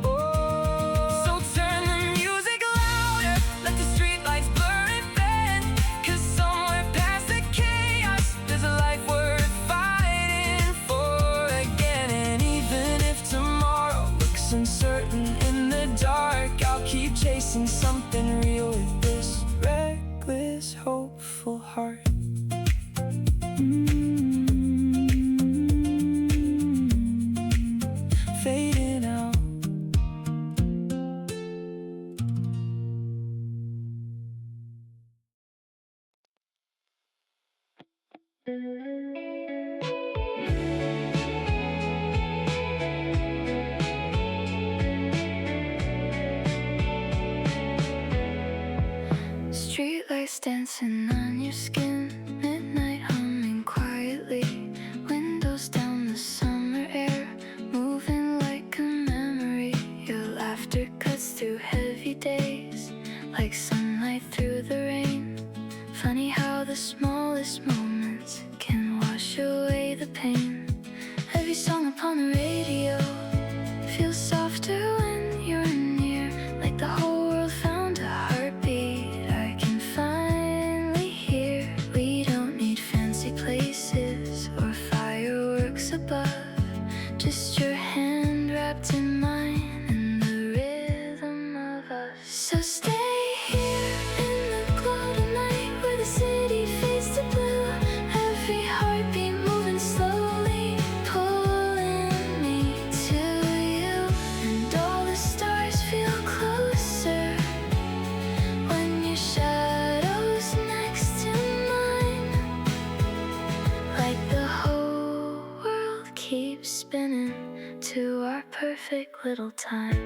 Oh, so turn the music louder, let the streetlights blur and bend. Cause somewhere past the chaos there's a life worth fighting for again. And even if tomorrow looks uncertain in the dark, I'll keep chasing something real with this reckless, hopeful heart. Fading out. Streetlights dancing on your skin, midnight humming quietly, windows down, the summer air moving like a memory. Your laughter cuts through heavy days like sunlight through the rain. Funny how the smallest moments can wash away the pain. Every song upon the radio feels softer when you're near, like the whole world found a heartbeat I can finally hear. We don't need fancy places or fireworks above, just your hand wrapped in mine and the rhythm of us. So stay here in the glow tonight, where the city fades to blue. Every heartbeat moving slowly, pulling me to you. And all the stars feel closer when your shadow's next to mine. Like the whole world keeps spinning to our perfect little time.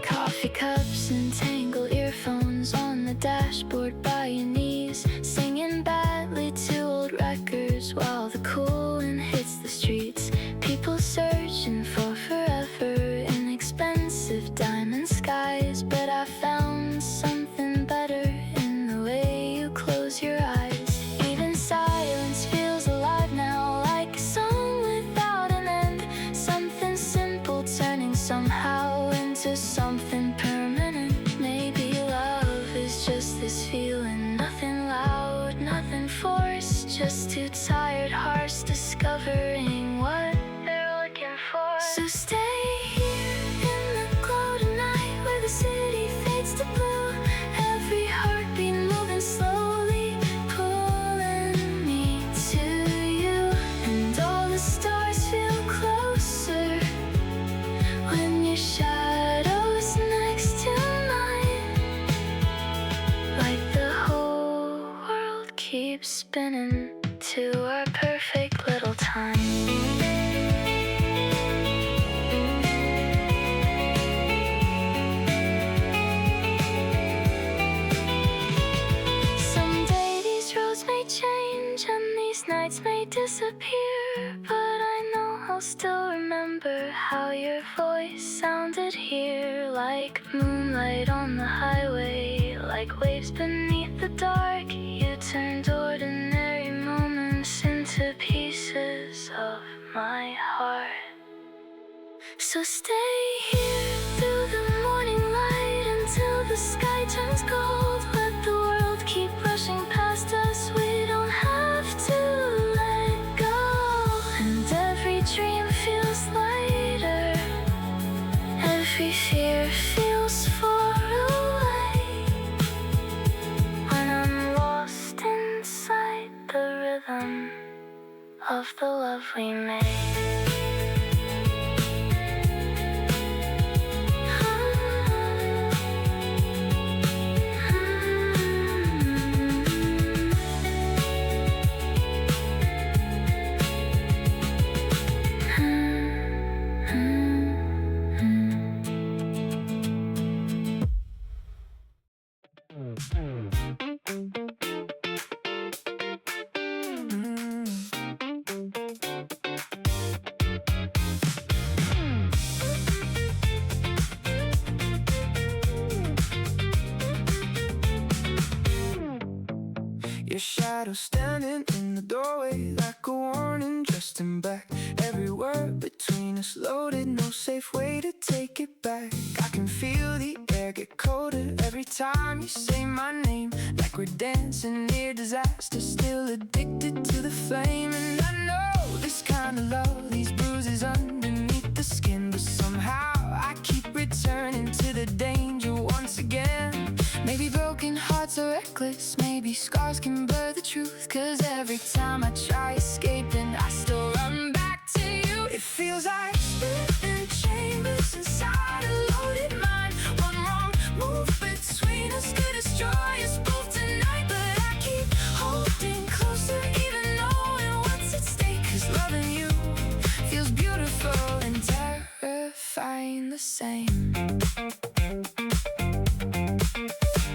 Coffee cups and tangled earphones on the dashboard by your knees, singing badly to old records while the cool wind hits the streets. People searching for forever in expensive diamond skies, but I found something better in the way you close your eyes. Even silence feels alive now, like a song without an end. Something simple turning somehow into something permanent. Maybe love is just this feeling, nothing loud, nothing forced, just two tired hearts discovering what they're looking for. So stay here in the glow tonight, where the city fades to blue. Every heartbeat moving slowly, pulling me to you. And all the stars feel closer when your shadow's next to mine. Like the whole keep spinning to our perfect little time. Someday these roads may change and these nights may disappear, but I know I'll still remember how your voice sounded here, like moonlight on the highway, like waves beneath the dark. You turned ordinary moments into pieces of my heart. So stay here through the morning light until the sky turns gold. Let the world keep rushing past us, we don't have to let go. And every dream feels lighter, every fear feels far away, when I'm lost inside the rhythm of the love we made. Your shadow standing in the doorway like a warning, just in black. Every word between us loaded, no safe way to take it back. I can feel the air get colder every time you say my name, like we're dancing near disaster, still addicted to the flame. And I know this kind of love, these bruises underneath the skin, but somehow I keep returning to the danger once again. Maybe broken hearts are reckless, maybe scars can blur the truth, 'cause every time I try escaping, I still run back to you. It feels like spinning chambers inside a loaded mind. One wrong move between us could destroy us both tonight, but I keep holding closer even knowing what's at stake, 'cause loving you feels beautiful and terrifying the same.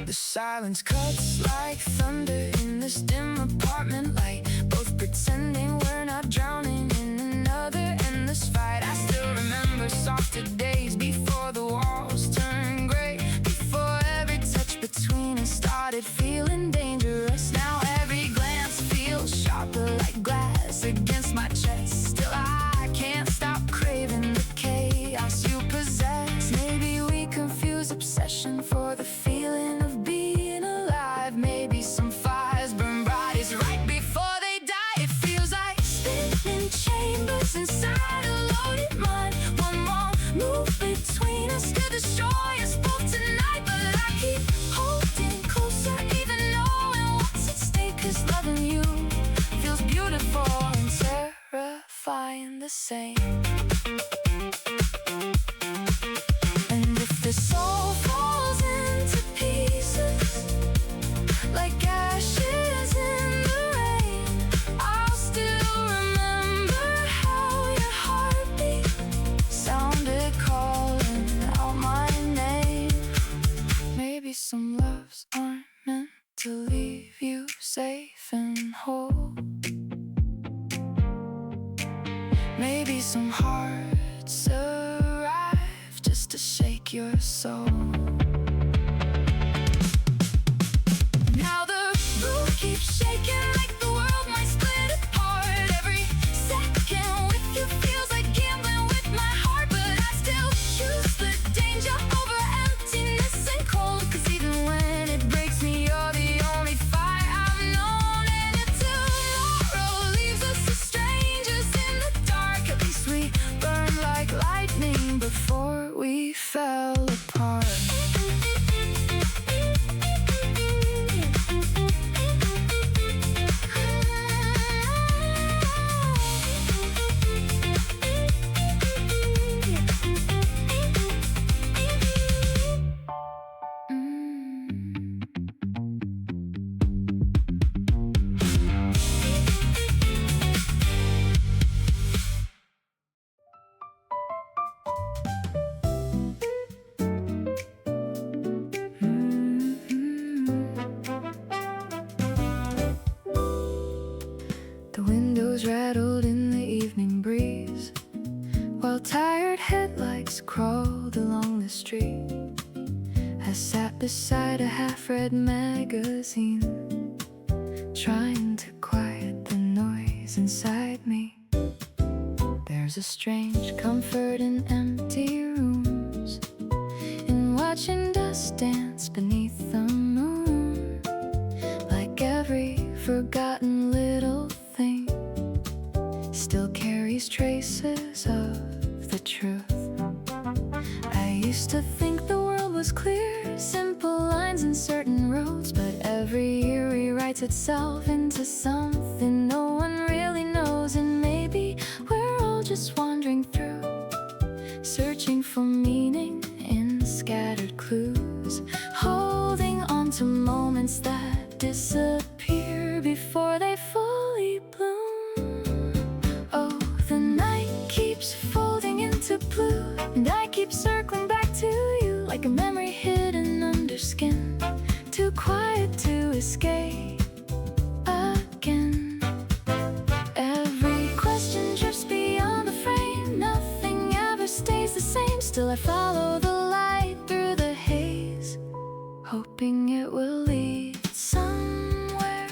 The silence cuts like thunder in this dim apartment light, both pretending we're not drowning in another endless fight. I still remember softer days before the walls turned gray, before every touch between us started feeling dangerous. Now every glance feels sharper like glass against my chest. Still I can't stop craving the chaos you possess. Maybe we confuse obsession for the feeling of being alive. Maybe some fires burn bodies right before they die. It feels like spinning chambers inside a loaded mind. One wrong move between us could destroy us both tonight, but I keep holding closer even knowing what's at stake, 'cause loving you feels beautiful and terrifying the same. And if the soul falls into pieces like ashes in the rain, I'll still remember how your heartbeat sounded calling out my name. Maybe some loves aren't meant to leave you safe and whole. Maybe some hearts arrive just to shake your soul. Now the room keeps shaking like the world might split apart. Every second with you feels like gambling with my heart, but I still choose the danger over emptiness and cold, 'cause even when it breaks me, you're the only fire I've known. And if tomorrow leaves us as strangers in the dark, at least we burn like lightning before we fell apart. windows rattled in the evening breeze, while tired headlights crawled along the street. I sat beside a half-read magazine, trying to quiet the noise inside me. There's a strange comfort in empty rooms, in watching dust dance beneath the moon, like every forgotten little thing still carries traces of the truth. I used to think the world was clear, simple lines and certain roads, but every year rewrites itself into something no one really knows. And maybe we're all just wandering through, searching for meaning in scattered clues, holding on to moments that disappear before they fully bloom. Oh, the night keeps folding into blue, and I keep circling back to you, like a memory hidden under skin, too quiet to escape again. Every question drifts beyond the frame, nothing ever stays the same. Still I follow the light through the haze, hoping it will lead somewhere.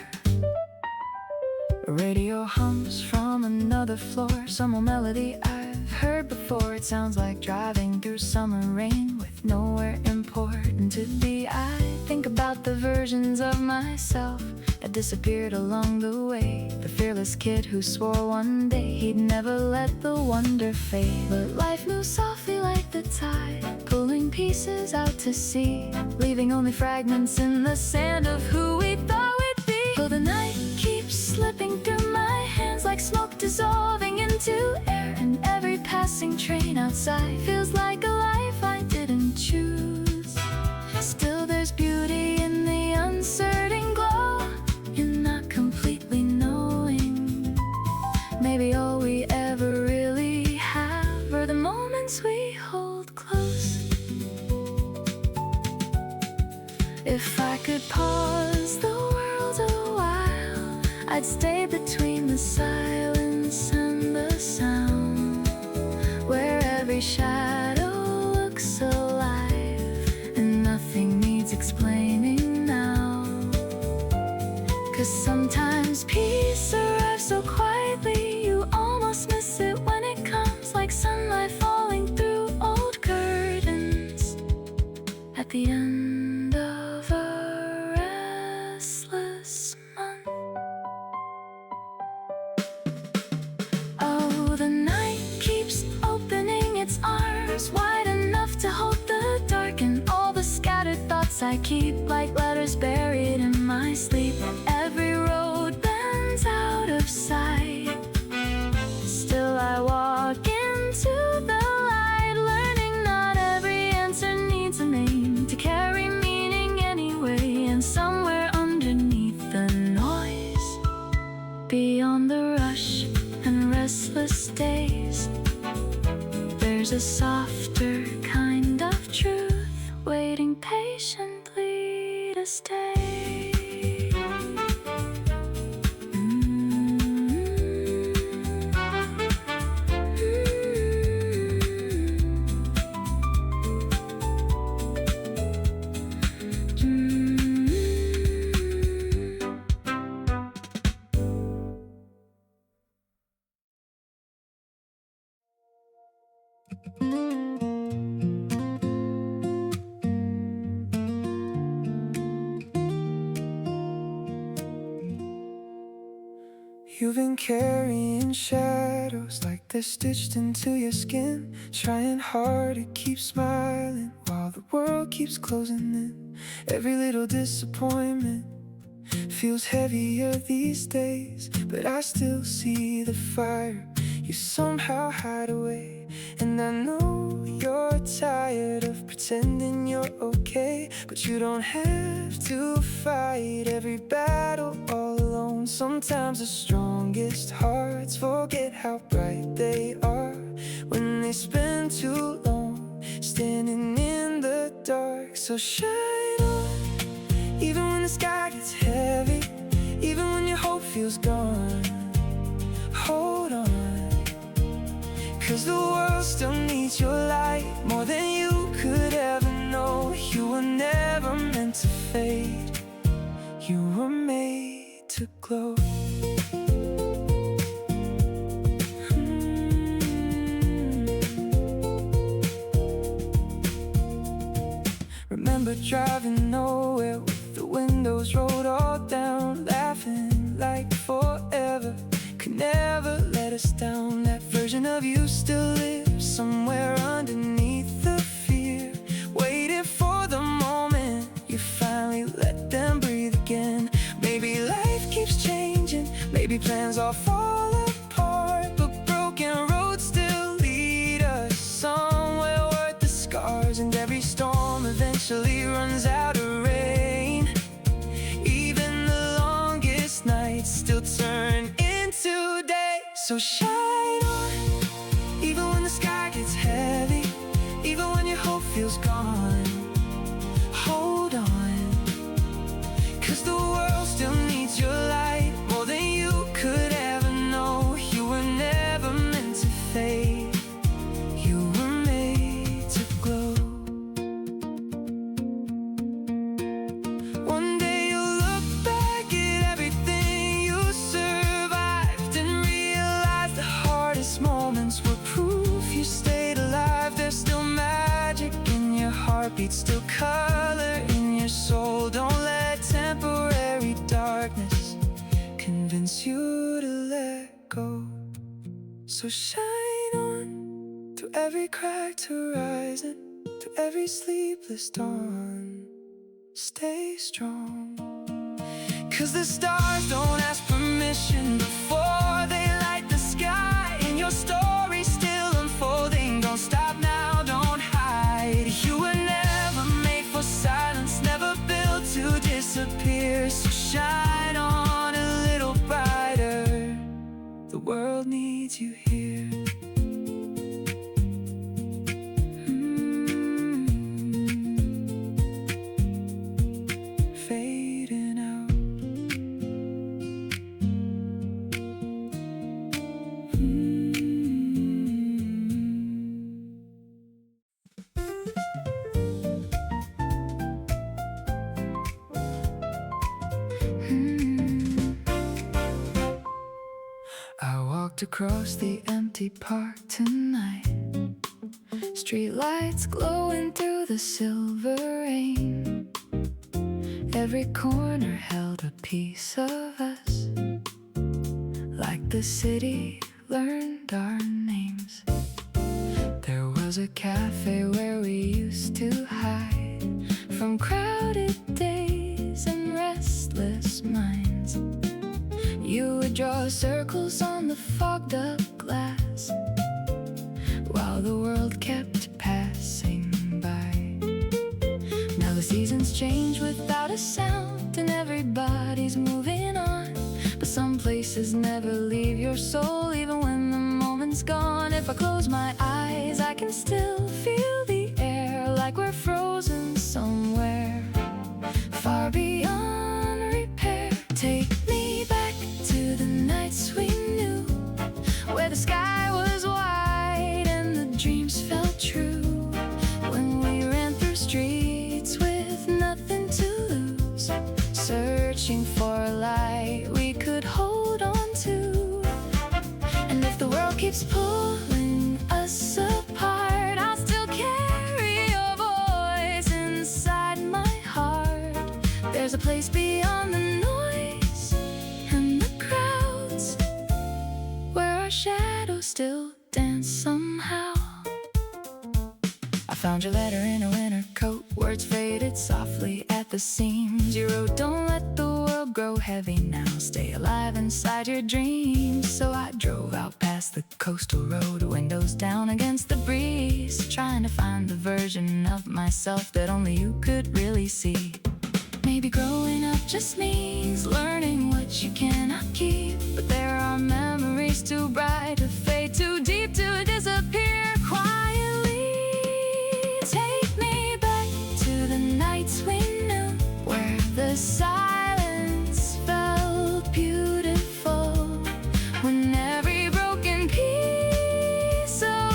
A radio hums from another floor, some old melody I've heard before. It sounds like driving through summer rain with nowhere important to be. I think about the versions of myself that disappeared along the way, the fearless kid who swore one day he'd never let the wonder fade. But life moves softly like the tide, pulling pieces out to sea, leaving only fragments in the sand of who we thought we'd be. Oh, the night keeps slipping through my hands like smoke dissolving into air, and every passing train outside feels like a life I didn't choose. Still there's beauty in the uncertain glow, in not completely knowing. Maybe all we ever really have are the moments we hold close. If I could pause the world a while, I'd stay between the silence and the sound, where every shadow looks alive and nothing needs explaining now. 'Cause sometimes peace arrives so quietly, you almost miss it when it comes, like sunlight falling through old curtains at the end of a restless month. Oh, the night keeps opening its arms wide enough to hold the dark and all the scattered thoughts I keep, like letters buried in my sleep. Every road bends out of sight, still I walk into the light, learning not every answer needs a name to carry meaning anyway. And somewhere underneath the noise, beyond the rush and restless days, there's a softer kind of truth waiting patiently to stay. You've been carrying shadows like they're stitched into your skin, trying hard to keep smiling while the world keeps closing in. Every little disappointment feels heavier these days, but I still see the fire you somehow hide away. And I know you're tired of pretending you're okay, but you don't have to fight every battle all alone. Sometimes the strongest hearts forget how bright they are when they spend too long standing in the dark. So shine on, even when the sky gets heavy, even when your hope feels gone. 'cause the world still needs your light more than you could ever know. You were never meant to fade, you were made to glow. Remember driving nowhere with the windows rolled all down, laughing like forever could never let us down. That version of you still lives somewhere underneath the fear, waiting for the moment you finally let them breathe again. Maybe life keeps changing, maybe plans all fall apart, but broken roads still lead us somewhere worth the scars. And every storm eventually runs out of rain. Even the longest nights still turn into days. So shine on, even when the sky gets heavy, even when your hope feels gone. Hold on, 'cause the world still needs your light more than you could ever know. You were never meant to fade, you were made to glow. One day you'll look back at everything you survived and realize the hardest moments were proof you stayed alive. There's still magic in your heartbeat, still color in your soul. Don't let temporary darkness convince you to let go. So shine on through every cracked horizon, through every sleepless dawn. Stay strong, 'cause the stars don't ask permission before they light the sky. And your story's still unfolding. Don't stop now, don't hide. You were never made for silence, never built to disappear. So shine on a little brighter, the world needs you here. Fading out. I walked across the empty park tonight, street lights glowing through the silver rain. Every corner held a piece of us, like the city learned our names. There was a cafe where we used to hide from crowded days and restless minds. You would draw circles on the fogged up glass while the world kept passing by. Now the seasons change without a sound and everybody's moving on, but some places never leave your soul even when the moment's gone. If I close my eyes, I can still feel the air, like we're frozen somewhere far beyond repair. Take me back to the nights we knew, where the sky was white and the dreams felt true. When we ran through streets with nothing to lose, searching for a light we could hold on to. And if the world keeps pulling us apart, I'll still carry your voice inside my heart. There's a place beyond the noise and the crowds, where our shadows still dance somehow. I found your letter in a winter coat, words faded softly at the seams. You wrote, don't let the world grow heavy now, stay alive inside your dreams. So I drove out past the coastal road, windows down against the breeze, trying to find the version of myself that only you could really see. Maybe growing up just means learning what you cannot keep, but there are memories too bright to fade, too deep to disappear quietly. Take me back to the nights we knew, where the silence felt beautiful, when every broken piece of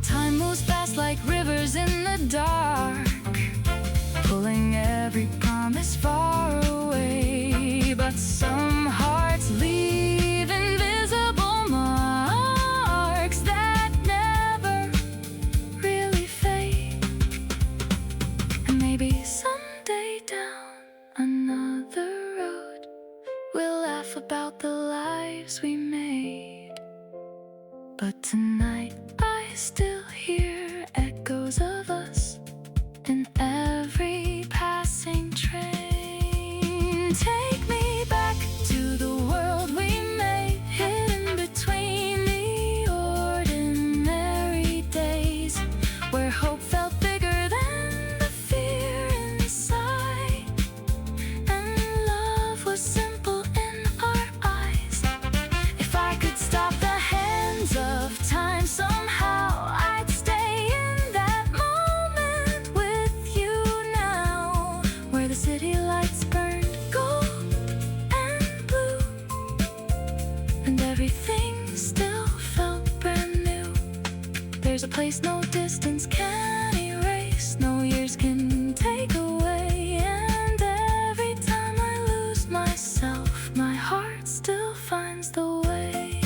Time moves fast like rivers in the dark, pulling every promise far away. But some hearts leave invisible marks that never really fade. And maybe someday down another road, we'll laugh about the lives we made. But tonight I still hear echoes of us in every passing train. Take me back to the world we made, hidden between the ordinary days, where hope felt bigger than the fear inside, and love was simple in our eyes. If I could stop the hands of time somehow, I'd stay in that moment with you now, where the city lights burned gold and blue, and everything still felt brand new. There's a place no distance can erase, no years can take away. And every time I lose myself, my heart still finds the way.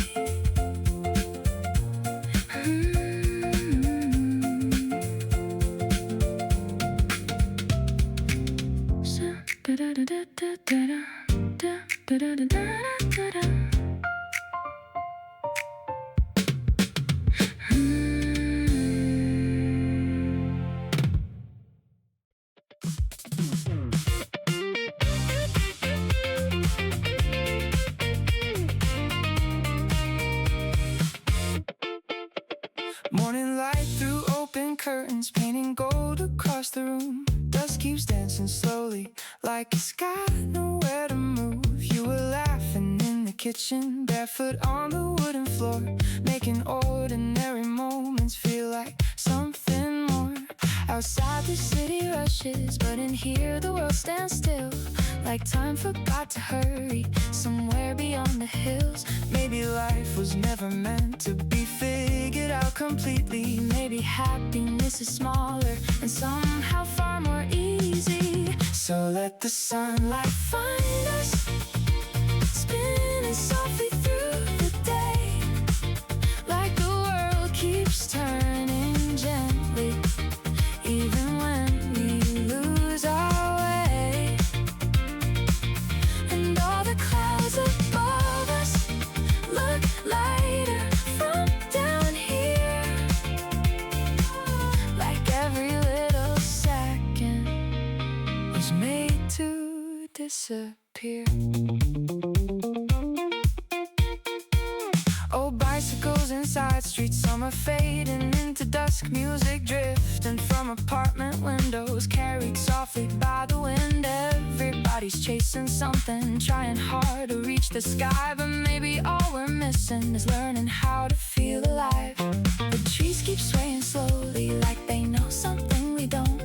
Morning light through open curtains, painting gold across the room. Dust keeps dancing slowly, like it's got nowhere to move. You were laughing in the kitchen, barefoot on the wooden floor, making ordinary moments feel like something more. Outside the city rushes, but in here the world stands still, like time forgot to hurry somewhere beyond the hills. Maybe life was never meant to be figured out completely. Maybe happiness is smaller and somehow far more easy. So let the sunlight find us, spinning softly through the day, like the world keeps turning gently, even when we lose our way. And all the clouds above us look lighter from down here, like every little second was made to disappear. Oh, bicycles inside streets, some are fading into dusk, music drifting from apartment windows, carried softly by the wind. Everybody's chasing something, trying hard to reach the sky, but maybe all we're missing is learning how to feel alive. The trees keep swaying slowly, like they know something we don't,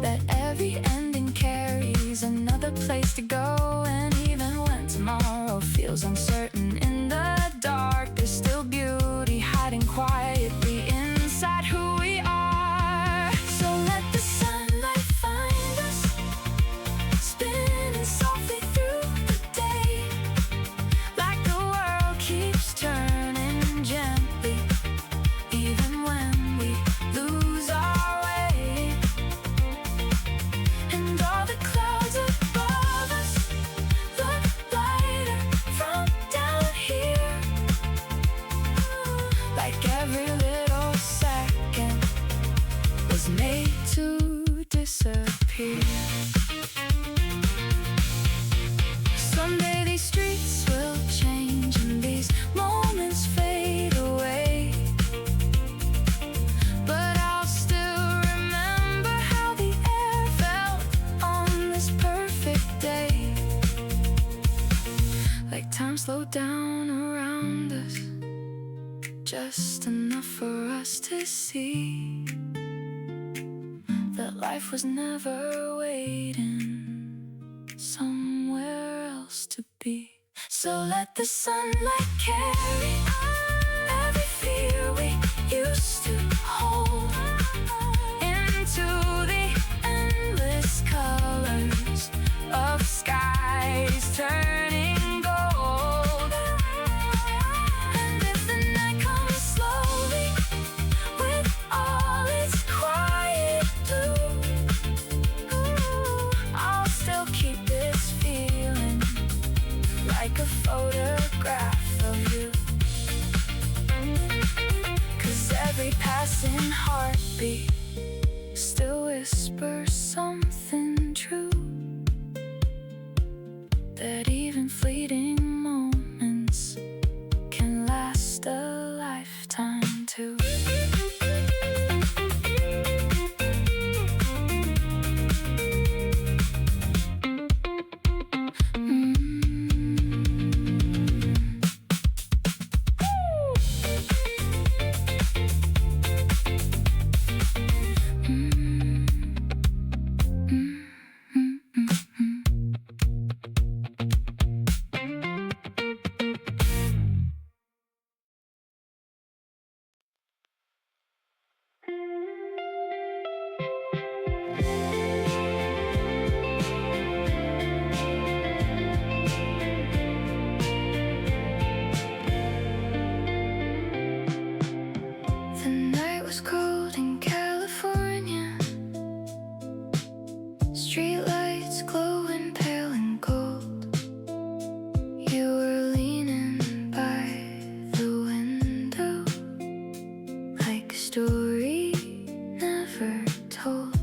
that every ending carries another place to go. And even when tomorrow feels uncertain in the dark, there's still beauty hiding quietly inside who we are. So let the sunlight find us, spinning softly through the day, like the world keeps turning gently, even when we lose our way. And all the clouds above us look lighter from down here, like every little second was made to disappear. Someday these streets will change and these moments fade away, but I'll still remember how the air felt on this perfect day, like time slowed down around us, just enough for us to see that life was never waiting somewhere else to be. So let the sunlight carry every fear we used to hold. Every passing heartbeat still whispers something true, that even fleeting moments can last a lifetime too. The night was cold in California, streetlights glowing pale and gold. You were leaning by the window, like a story never told.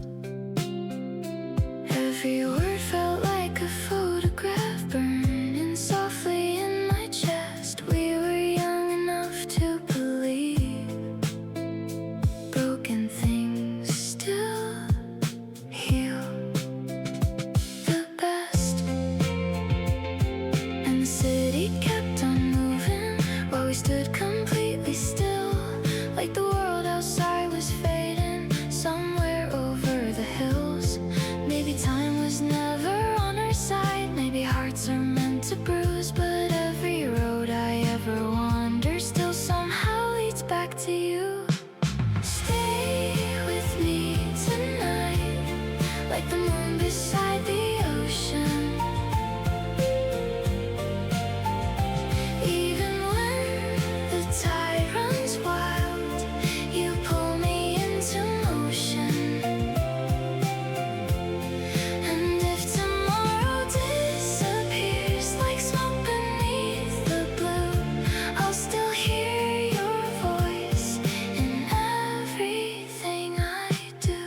Every word felt like a photograph burning softly in my chest. We were young enough to believe broken things still heal the best. And the city kept on moving while we stood completely still, like the world outside was fading somewhere over the hills. Maybe time was never on our side, maybe hearts are meant to bruise, but every road I ever wander still somehow leads back to you. Stay with me tonight, like the moon beside the ocean. Even when the tide runs wild, you pull me into motion. And if tomorrow disappears like smoke beneath the blue, I'll still hear your voice in everything I do.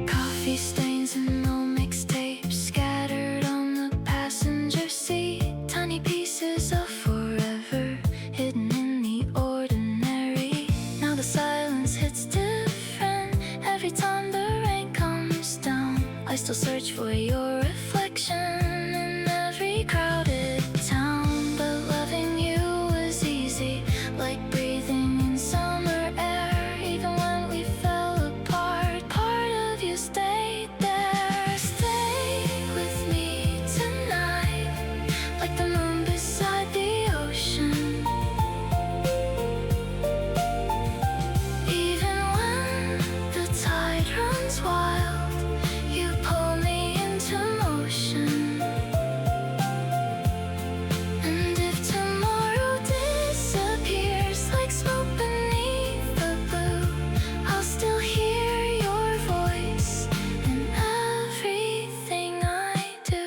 Coffee stains and old mixtapes scattered on the passenger seat, tiny pieces of forever hidden in the ordinary. Now the silence hits different every time the rain comes down. I still search for your reflection in every crowded town, but loving you was easy, like breathing in summer air. Even when we fell apart, part of you stayed there. Stay with me tonight, like the moon beside the ocean. Even when the tide runs wild, you pull me into motion. And if tomorrow disappears like smoke beneath the blue, I'll still hear your voice in everything I do.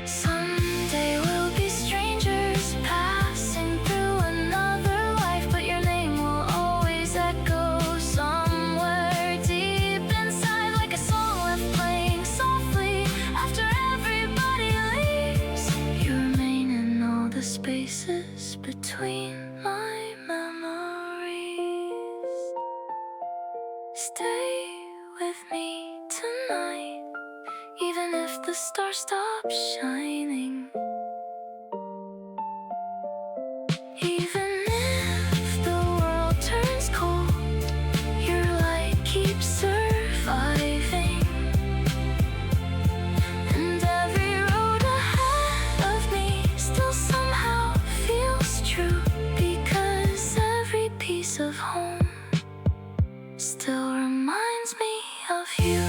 Someday we'll be strangers passing through another life, but your name will always echo somewhere deep inside, like a song left playing softly after everybody leaves. You remain in all the spaces between my memories. Stay with me tonight, even if the stars stop shining. Even if the world turns cold, your light keeps surviving. And every road ahead of me still somehow feels true, because every piece of home still reminds me of you.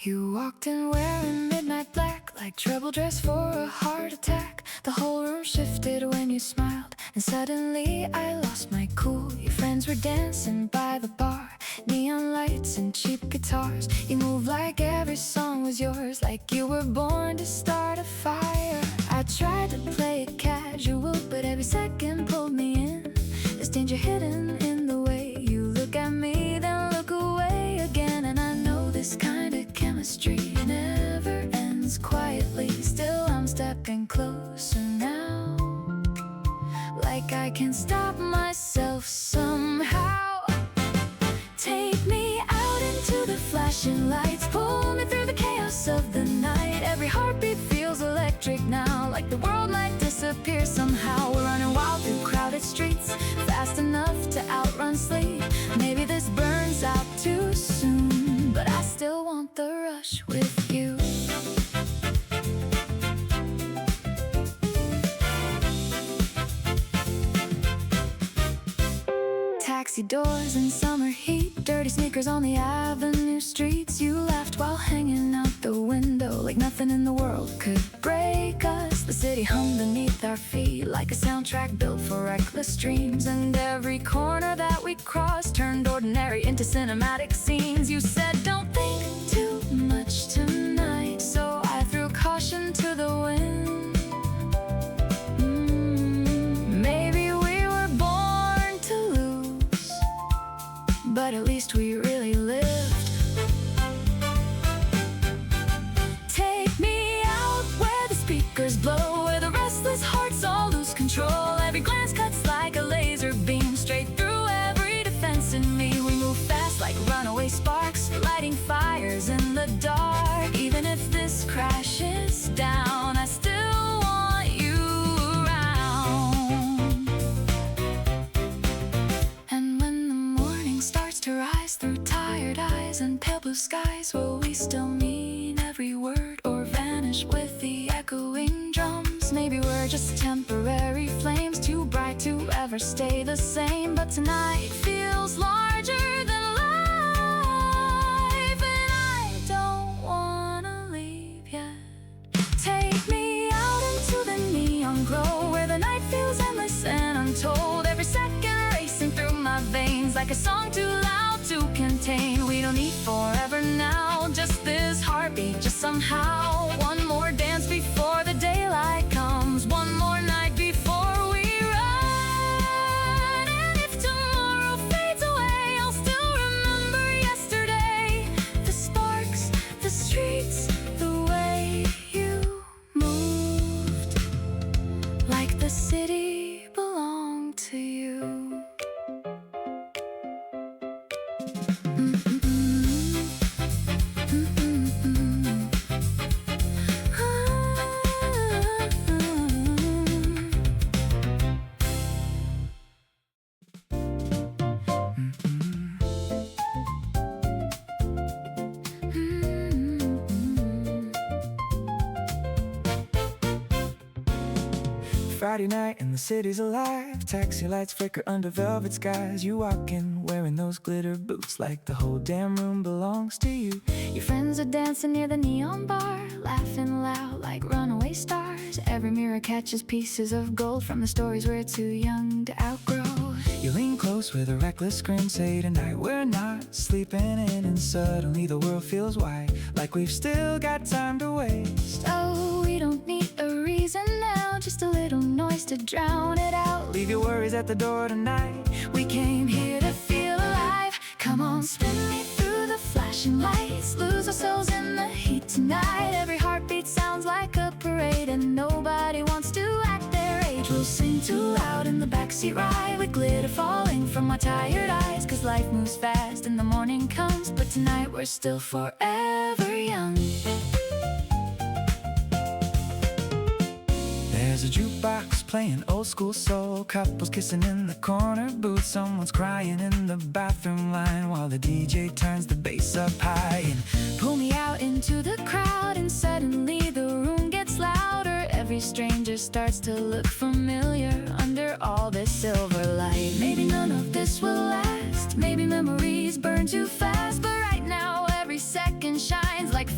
You walked in wearing midnight black, like trouble dress for a heart attack. The whole room shifted when you smiled, and suddenly I lost my cool. Your friends were dancing by the bar, neon lights and cheap guitars. You moved like every song was yours, like you were born to start a fire. I tried to play it casual, but every second pulled me in. There's danger hidden in the way you look at me, then look away again. And I know this kind of chemistry never ends quietly. Still I'm stepping closer now, like I can stop myself somehow. Take me out into the flashing lights, pull me through the chaos of the night. Every heartbeat feels electric now, like the world might disappear somehow. We're running wild through crowded streets, fast enough to outrun sleep. Maybe this burns out too soon, but I still want the rush with you. Taxi doors in summer heat, dirty sneakers on the avenue streets. You laughed while hanging out the window, like nothing in the world could break us. The city hummed beneath our feet, like a soundtrack built for reckless dreams. And every corner that we crossed turned ordinary into cinematic scenes. You said, don't think too much tonight, so I threw caution to the wind. Maybe we were born to lose, but at least we really lived. Take me out where the speakers blow, where the restless hearts all lose control. Every glance cuts like a laser beam, straight through every defense in me. We move fast like runaway sparks, lighting fires in the dark. Even if this crashes down, I still want you around. And when the morning starts to rise through tired eyes and pale blue skies, will we still mean every word or vanish with the echoing drums? Maybe we're just temporary flames, too bright to ever stay the same. But tonight feels larger than life, and I don't wanna leave yet. Take me out into the neon glow, where the night feels endless and untold. Every second racing through my veins, like a song too loud to contain. We don't need forever now, just this heartbeat, just somehow. One more dance before the daylight comes, one more night before we run. And if tomorrow fades away, I'll still remember yesterday. The sparks, the streets, the way you moved, like the city belonged to you. Friday night and the city's alive. Taxi lights flicker under velvet skies. You walk in wearing those glitter boots, like the whole damn room belongs to you. Your friends are dancing near the neon bar, laughing loud like runaway stars. Every mirror catches pieces of gold from the stories we're too young to outgrow. You lean close with a reckless grin, say tonight we're not sleeping in. And suddenly the world feels wide, like we've still got time to waste. Oh, we don't need a reason now, just a little noise to drown it out. Leave your worries at the door tonight. We came here to feel alive. Come on, spin me through the flashing lights, lose ourselves in the heat tonight. Every heartbeat sounds like a parade, and nobody wants to act their age. We'll sing too loud in the backseat ride, with glitter falling from my tired eyes. Cause life moves fast and the morning comes, but tonight we're still forever young. There's a jukebox playing old school soul, couples kissing in the corner booth, someone's crying in the bathroom line while the DJ turns the bass up high. And Pull me out into the crowd, and suddenly the room gets louder. Every stranger starts to look familiar under all this silver light. Maybe none of this will last, maybe memories burn too fast, but right now every second shines like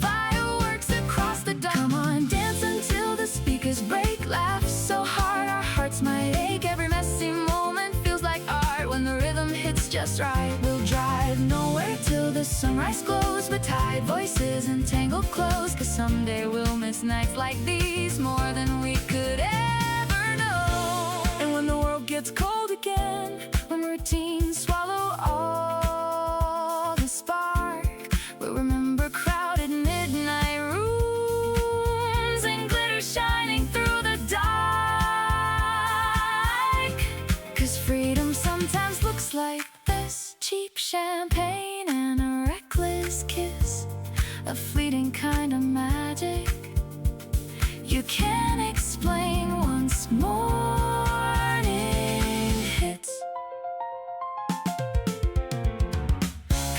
sunrise glows, but tired voices and tangled clothes. 'Cause someday we'll miss nights like these more than we could ever know. And when the world gets cold again, when routines swallow all the spark, we'll remember crowded midnight rooms and glitter shining through the dark. 'Cause freedom sometimes looks like this: cheap champagne and a reckless kiss, a fleeting kind of magic you can't explain once morning hits.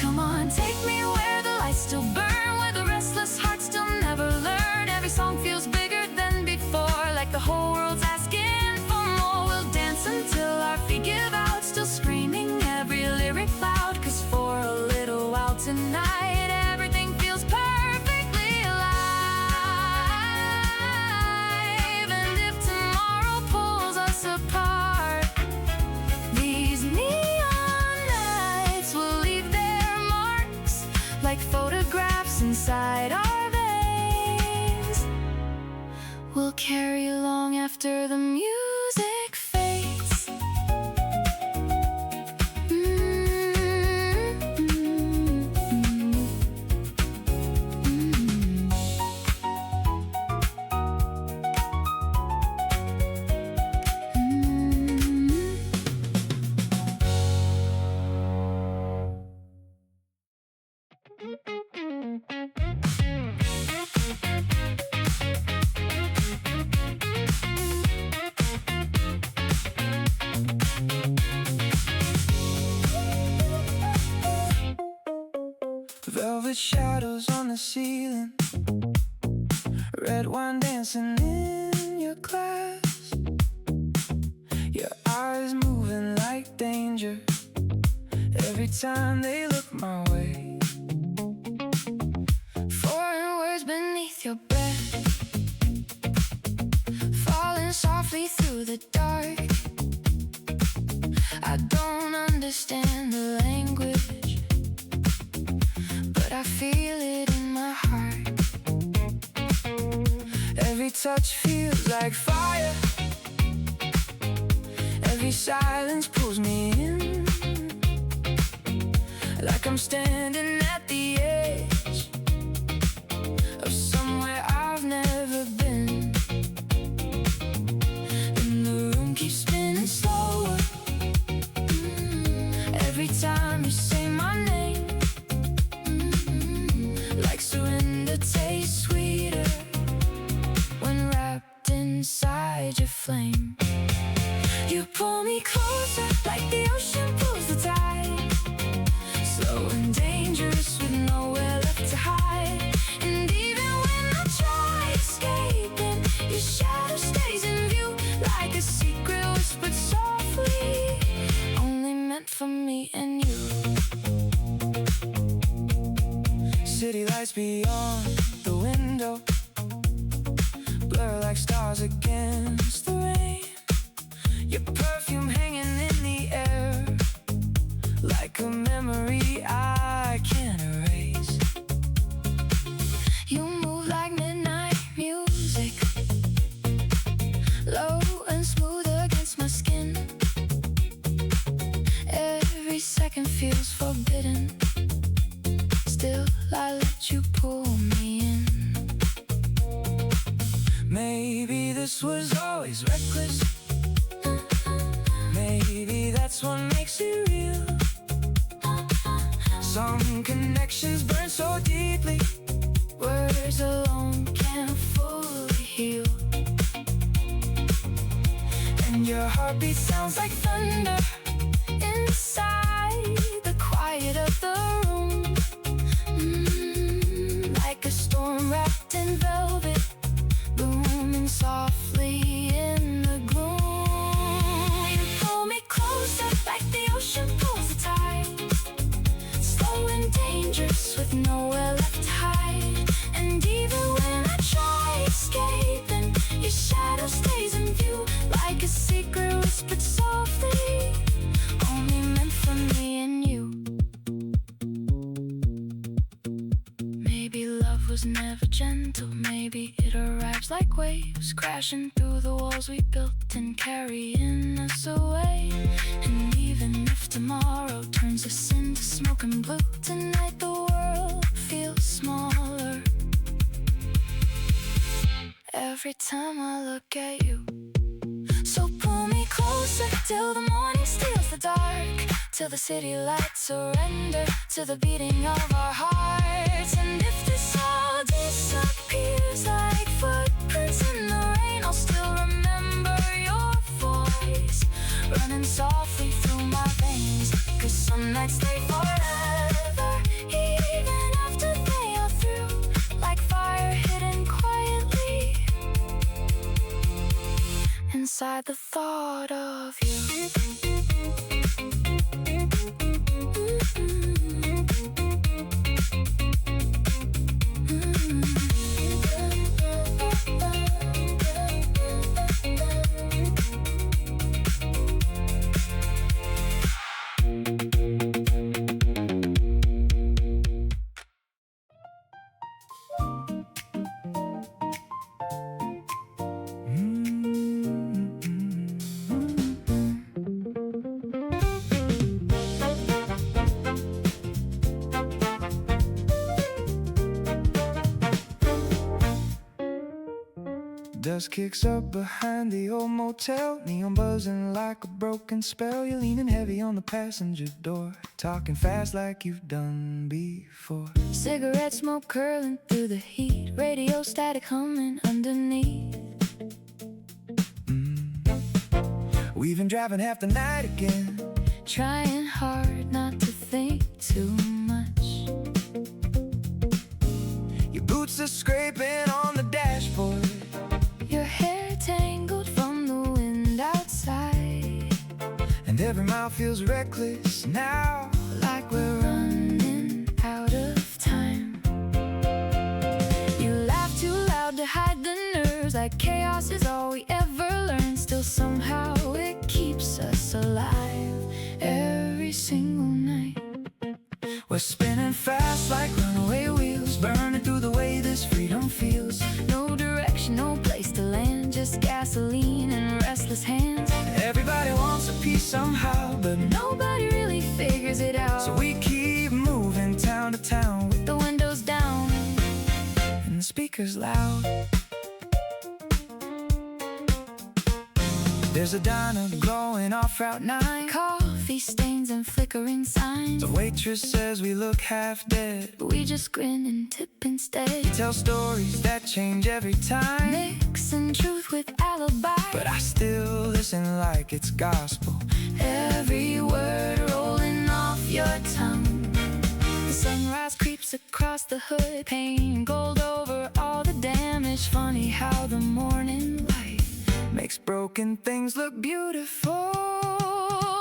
Come on, take me where the lights still burn, where the restless heart still never learned. Every song feels bigger than before, like the whole world's asking for more. We'll dance until our feet give out, still screaming every lyric loud. 'Cause for a little while tonight, everything feels perfectly alive. And if tomorrow pulls us apart, these neon lights will leave their marks like photographs inside our veins. We'll carry long after the music fades. Velvet shadows on the ceiling, red wine dancing in your glass, your eyes moving like danger every time they look my way. Foreign words beneath your breath, falling softly through the dark. I don't understand the language, but I feel it in my heart. Every touch feels like fire, every silence pulls me in, like I'm standing at the edge of somewhere I've never been. And the room keeps spinning slower, every time you say my name, like surrender tastes sweeter when wrapped inside your flame. You pull me closer like the ocean pulls the tide, slow and dangerous with nowhere left to hide. And even when I try escaping, your shadow stays in view, like a secret whispered softly, only meant for me and you. City lights beyond the window blur like stars against the rain. Your perfume hanging in the air, like a memory I can't erase. You move like midnight music, low and smooth against my skin. Every second feels forbidden, still I let you pull me in. Maybe this was always reckless, maybe that's what makes it real. Some connections burn so deeply, Words alone can't fully heal. and your heartbeat sounds like thunder Inside the quiet of the room, like a storm wrapped in velvet, booming softly in the gloom. You pull me closer like the ocean pulls the tide, slow and dangerous with nowhere left to hide. And even when I try escaping, your shadow stays in view, like a secret whispered softly, only meant for me and you. was never gentle. Maybe it arrives like waves, crashing through the walls we built and carrying us away. And even if tomorrow turns us into smoke and blue, tonight the world feels smaller every time I look at you. So pull me closer till the morning steals the dark, till the city lights surrender to the beating of our hearts. And if this all disappears like footprints in the rain, I'll still remember your voice running softly through my veins. 'Cause some nights stay forever, even after they are through, like fire hidden quietly inside the thought of you. Dust kicks up behind the old motel, neon buzzing like a broken spell. You're leaning heavy on the passenger door, talking fast like you've done before. Cigarette smoke curling through the heat, radio static humming underneath. We've been driving half the night again, Trying hard not to think too much. your boots are scraping on the dashboard. Your hair tangled from the wind outside, And every mile feels reckless now, like we're running out of time. You laugh too loud to hide the nerves, like chaos is all we ever learn. Still somehow it keeps us alive every single night. we're spinning fast like runaway wheels, burning through the way this freedom feels. No direction, no place to land, just gasoline and restless hands. Everybody wants a piece somehow, but Nobody really figures it out. so we keep moving town to town with The windows down, the speakers loud. There's a diner glowing off Route 9. coffee stains and flickering signs. The waitress says we look half dead. But we just grin and tip instead. Tell stories that change every time, Mixing truth with alibi. but I still listen like it's gospel. Every word rolling off your tongue. The sunrise creeps across the hood, painting gold over all the damage. Funny how the morning light Makes broken things look beautiful.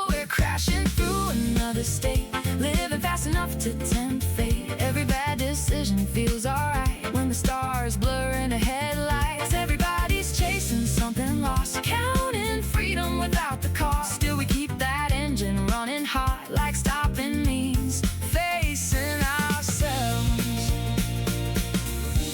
we're crashing through another state, living fast enough to tempt fate. Every bad decision feels alright when the stars blur in the headlights. Everybody's chasing something lost, counting freedom without the cost. Still we keep that engine running hot, like stopping means facing ourselves.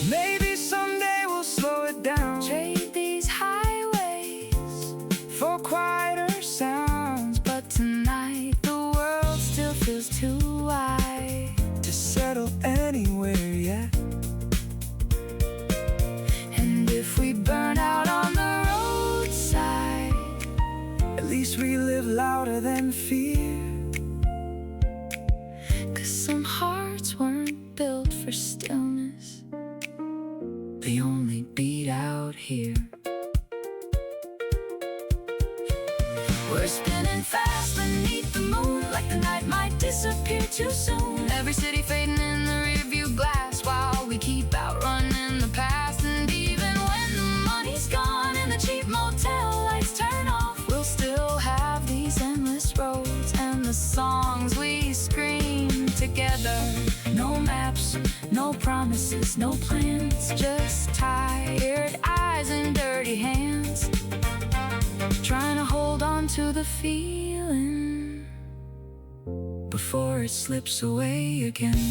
Maybe someday we'll slow it down, Trade these highways for quieter sounds, but tonight the world still feels too wide to settle anywhere yet. And if we burn out on the roadside, At least we live louder than fear. 'cause some hearts weren't built for stillness, they only beat out here. We're spinning fast beneath the moon, like the night might disappear too soon. Every city fading in the rearview glass, while we keep outrunning the past. And even when the money's gone and the cheap motel lights turn off, we'll still have these endless roads and the songs we scream together. No maps, no promises, no plans, just tired eyes and dirty hands, trying to hold on to the feeling before it slips away again.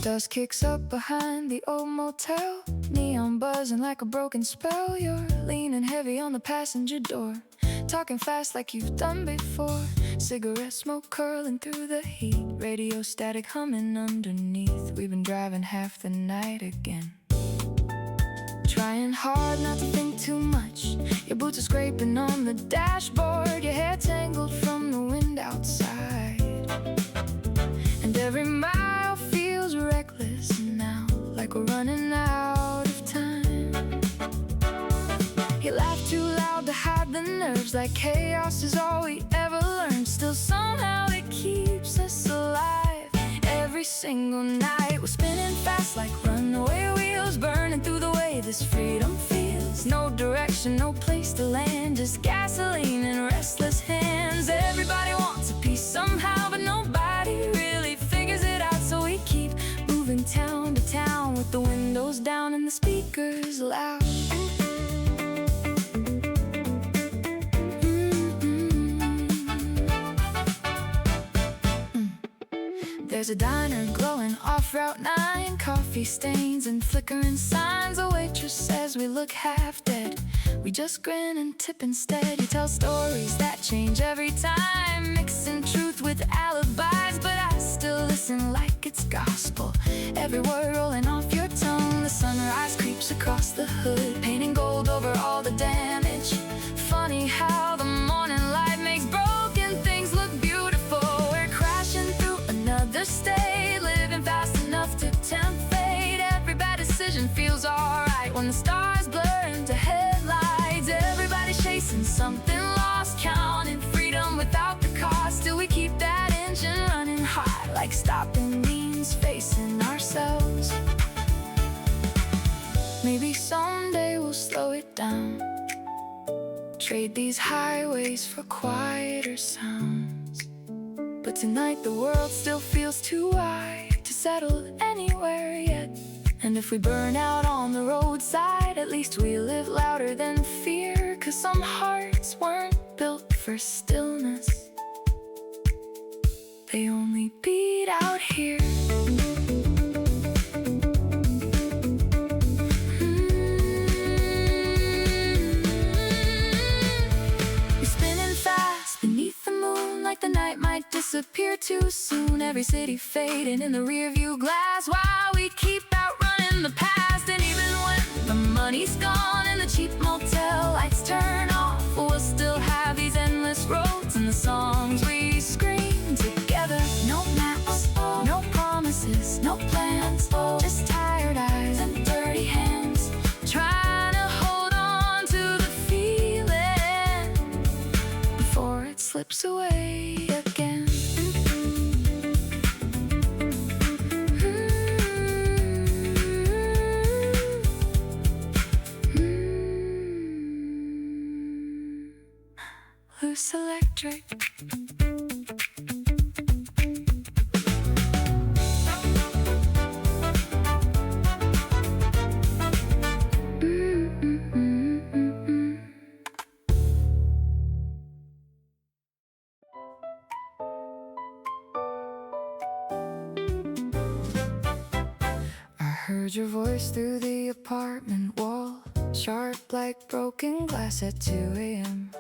dust kicks up behind the old motel, neon buzzing like a broken spell. You're leaning heavy on the passenger door, talking fast like you've done before. Cigarette smoke curling through the heat, radio static humming underneath. We've been driving half the night again, trying hard not to think too much. Your boots are scraping on the dashboard, your hair tangled from the wind outside. And every mile feels reckless now, like we're running out of time. You laugh too loud to hide the nerves, like chaos is all we ever learned. Still somehow it keeps us alive. Every single night we're spinning fast like runaway wheels, burning through the way this freedom feels. No direction, no place to land, just gasoline and restless hands. Everybody wants a piece somehow, but nobody really figures it out. So we keep moving town to town with the windows down and the speakers loud. There's a diner glowing off Route 9, coffee stains and flickering signs. A waitress says we look half dead, we just grin and tip instead. You tell stories that change every time, mixing truth with alibis, but I still listen like it's gospel, every word rolling off your tongue. The sunrise creeps across the hood, painting gold over all the damage. Funny how the morning light makes broken things look beautiful. We're crashing through another state, living fast enough to tempt fate. Every bad decision feels alright when the stars blur into headlights. Everybody's chasing something lost, counting freedom without the cost. Still we keep that engine running hot, like stopping means facing ourselves. Maybe someday we'll slow it down, trade these highways for quieter sounds. But tonight the world still feels too wide to settle anywhere yet. And if we burn out on the roadside, at least we live louder than fear. 'Cause some hearts weren't built for stillness, they only beat out here. Like the night might disappear too soon, every city fading in the rearview glass, while we keep outrunning the past. And even when the money's gone and the cheap motel lights turn off, we'll still have these endless roads and the songs we scream together. No maps, no promises, no plans, just tired eyes and dirty hands, trying to hold on to the feeling before it slips away again. Loose electric. Heard your voice through the apartment wall, sharp like broken glass at 2 a.m.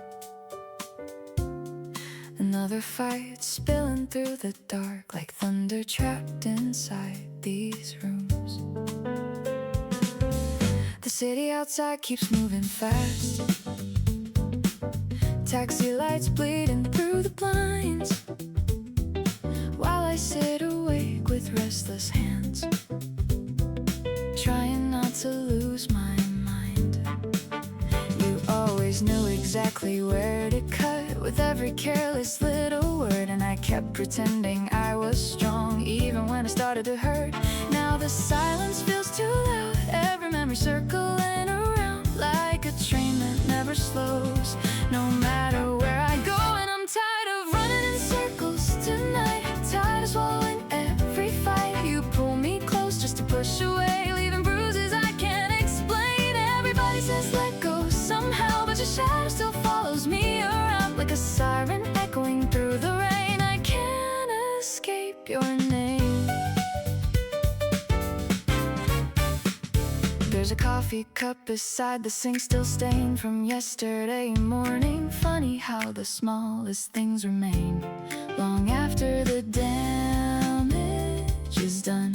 Another fight spilling through the dark, like thunder trapped inside these rooms. The city outside keeps moving fast, taxi lights bleeding through the blinds, while I sit awake with restless hands, trying not to lose my mind. You always knew exactly where to cut with every careless little word, and I kept pretending I was strong even when I started to hurt. Now the silence feels too loud, every memory circling around like a train that never slows, no matter where I go. And I'm tired of running in circles tonight, tired of swallowing every fight. You pull me close just to push away, leaving bruises I can't explain. Everybody says let go somehow, but your shadow still follows me around like a siren echoing through the rain. I can't escape your name. There's a coffee cup beside the sink still stained from yesterday morning. Funny how the smallest things remain long after the damage is done.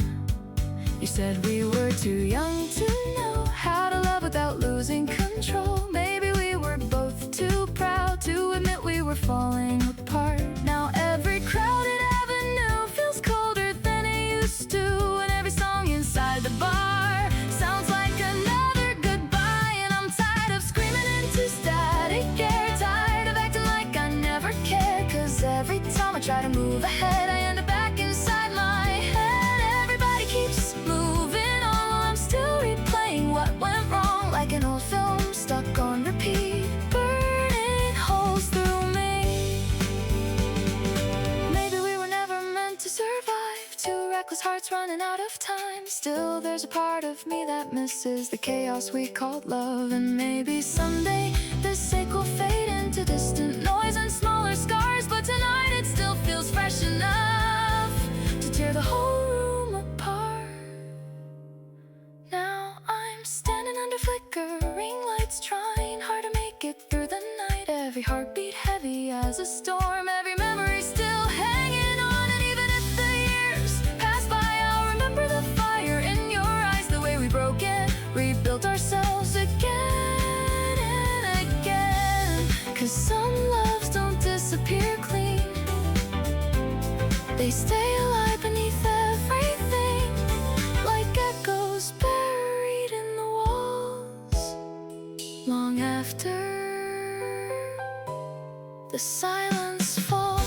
You said we were too young to know how to love without losing control. Maybe we were both too proud to admit we were falling apart. Now every crowded avenue feels colder than it used to, and every song inside the bar sounds like another goodbye. And I'm tired of screaming into static air, tired of acting like I never cared. Cause every time I try to move ahead, I end up back inside my head. Everybody keeps moving on while I'm still replaying what went wrong, like an old film stuck on repeat, burning holes through me. Maybe we were never meant to survive, two reckless hearts running out of time. Still there's a part of me that misses the chaos we called love. And maybe someday this ache will fade into distant noise and smaller scars, but tonight it still feels fresh enough to tear the whole room apart. Now I'm standing under flickering lights, trying hard to make it through the night. Every heartbeat heavy as a storm, every memory still hanging on. And even if the years pass by, I'll remember the fire in your eyes, the way we broke and rebuilt ourselves again and again. Cause some loves don't disappear clean, they stay alive beneath everything, like echoes buried in the walls. Long after the silence falls.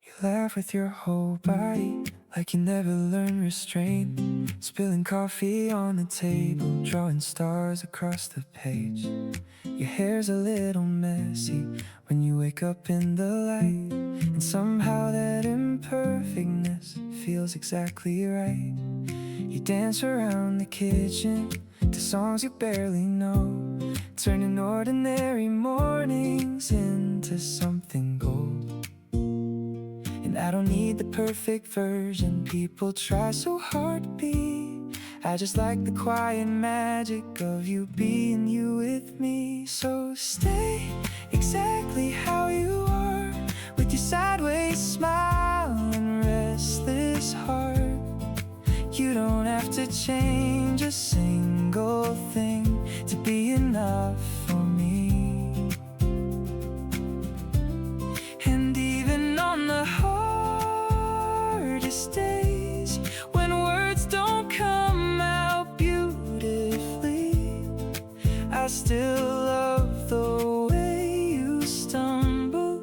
You laugh with your whole body, like you never learned restraint. Spilling coffee on the table, drawing stars across the page. Your hair's a little messy when you wake up in the light, and somehow that imperfectness feels exactly right. You dance around the kitchen to songs you barely know, turning ordinary mornings into something gold. And I don't need the perfect version people try so hard to be. I just like the quiet magic of you being you with me. So stay exactly how you are, with your sideways smile and restless heart. You don't have to change a single thing to be enough for me. And even on the hardest days, when words don't come out beautifully, I still love the way you stumble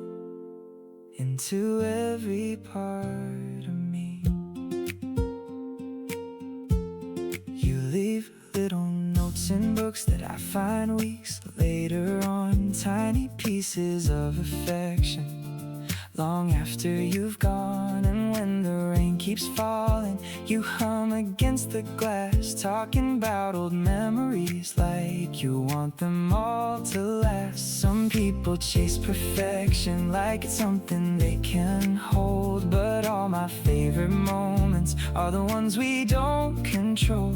into every part of me. You leave little notes in books that I find weeks later on, tiny pieces of affection, long after you've gone. And when the rain keeps falling, you hum against the glass, talking about old memories like you want them all to last. Some people chase perfection like it's something they can hold, but all my favorite moments are the ones we don't control,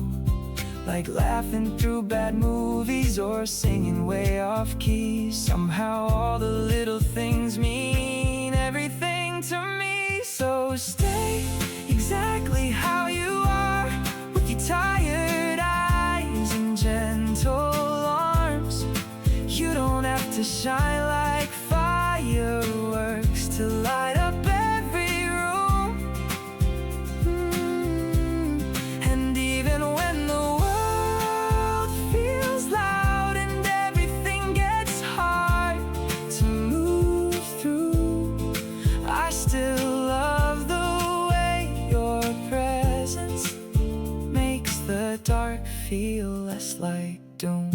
like laughing through bad movies or singing way off key. Somehow all the little things mean everything to me. So stay exactly how you are, with your tired eyes and gentle arms. You don't have to shine like fireworks to light up every room. And even when the world feels loud and everything gets hard to move through, I still love the way your presence makes the dark feel less like doom.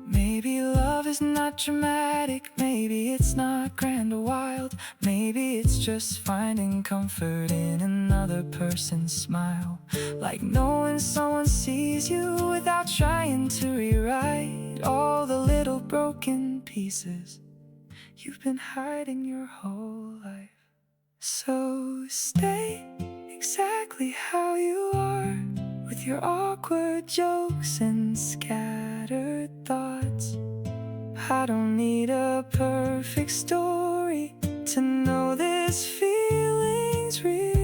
Maybe love love is not dramatic. Maybe it's not grand or wild. Maybe it's just finding comfort in another person's smile. Like knowing someone sees you without trying to rewrite all the little broken pieces you've been hiding your whole life. So stay exactly how you are, with your awkward jokes and scattered thoughts. I don't need a perfect story to know this feeling's real.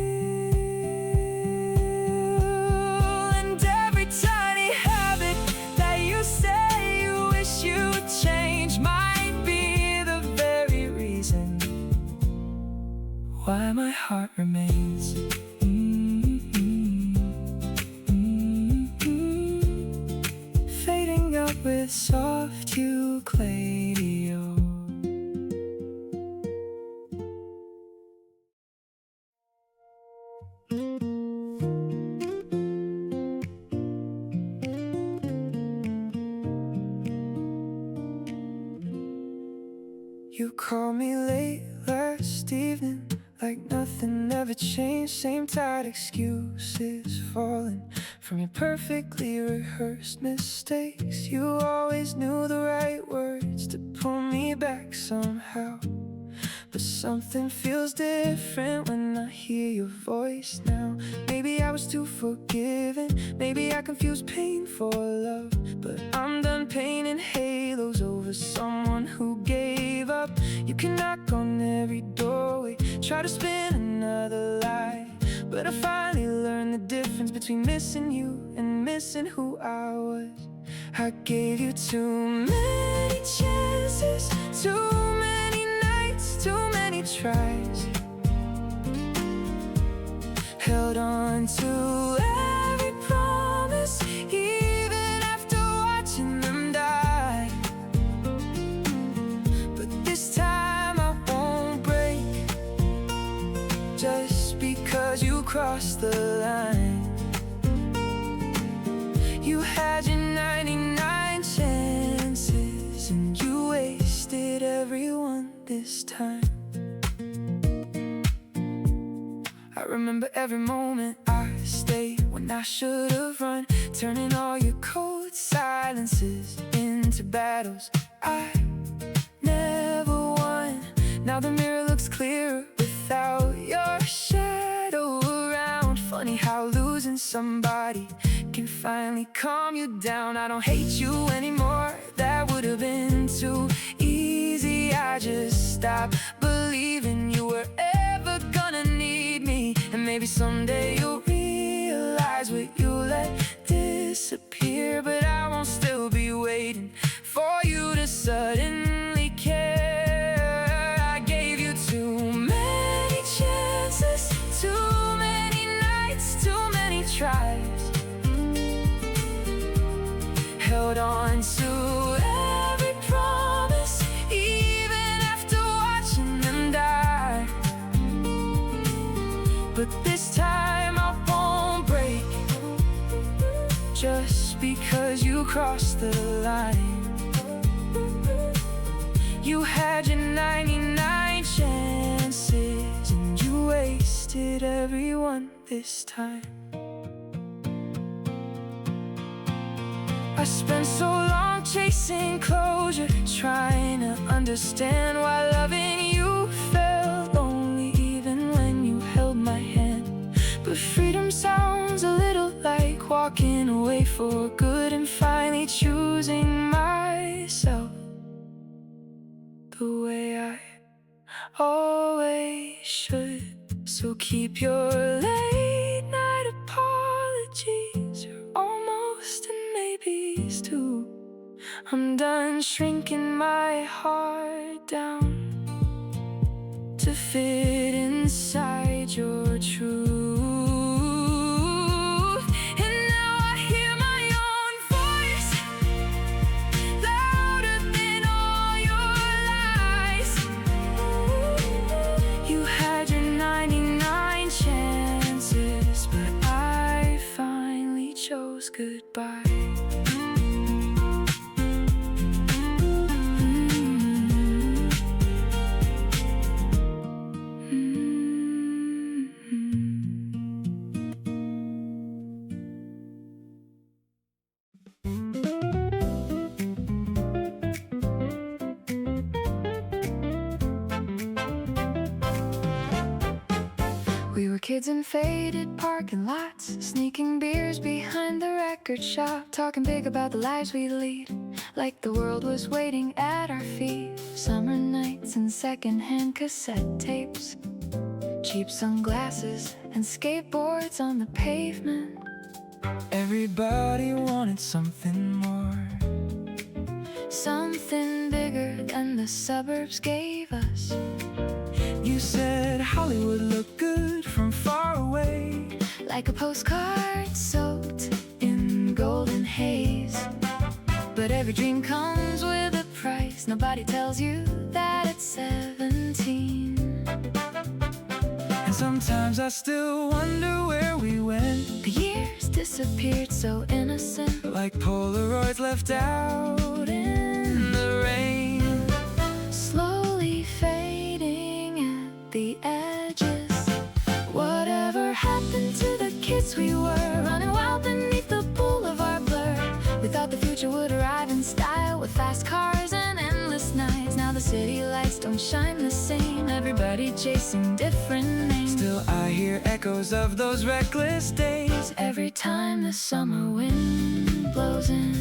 And every tiny habit that you say you wish you'd change might be the very reason why my heart remains. Fading up with soft ukulele. You called me late last evening, like nothing ever changed. Same tired excuses falling from your perfectly rehearsed mistakes. You always knew the right words to pull me back somehow. But something feels different when I hear your voice now. Maybe I was too forgiving, maybe I confused pain for love. But I'm done painting halos over someone who gave up. You can knock on every doorway, try to spin another lie, but I finally learned the difference between missing you and missing who I was. I gave you too many chances, too many nights, too many tries. Held on to every promise, even after watching them die. But this time I won't break, just because you crossed the line. You had your 99 chances, and you wasted every one this time. I remember every moment I stayed when I should have run, turning all your cold silences into battles I never won. Now the mirror looks clearer without your shadow around. Funny how losing somebody can finally calm you down. I don't hate you anymore, that would have been too easy. I just stopped believing you were ever gonna need me. And maybe someday you'll realize what you let disappear. But I won't still be waiting for you to suddenly care. I gave you too many chances, too many nights, too many tries. Held on to every promise, even after watching them die. But this time I won't break, just because you crossed the line. You had your 99 chances, and you wasted every one this time. I spent so long chasing closure, trying to understand why loving you felt lonely even when you held my hand. But freedom sounds a little like walking away for good and finally choosing myself the way I always should. So keep your late night apologies, your almost and maybes too. I'm done shrinking my heart down to fit inside your truth. And now I hear my own voice, louder than all your lies. You had your 99 chances, but I finally chose goodbye. kids in faded parking lots, sneaking beers behind the record shop, talking big about the lives we lead, like the world was waiting at our feet. Summer nights and secondhand cassette tapes, cheap sunglasses and skateboards on the pavement. Everybody wanted something more, something bigger than the suburbs gave us. You said Hollywood looked good from far away, like a postcard soaked in golden haze. But every dream comes with a price. Nobody tells you that at 17. And sometimes I still wonder where we went. The years disappeared so innocent, like Polaroids left out in the rain, slowly fading at the edges. Whatever happened to the kids we were, running wild beneath the boulevard blur? We thought the future would arrive in style, with fast cars and endless nights. Now the city lights don't shine the same, everybody chasing different names. Still I hear echoes of those reckless days every time the summer wind blows in.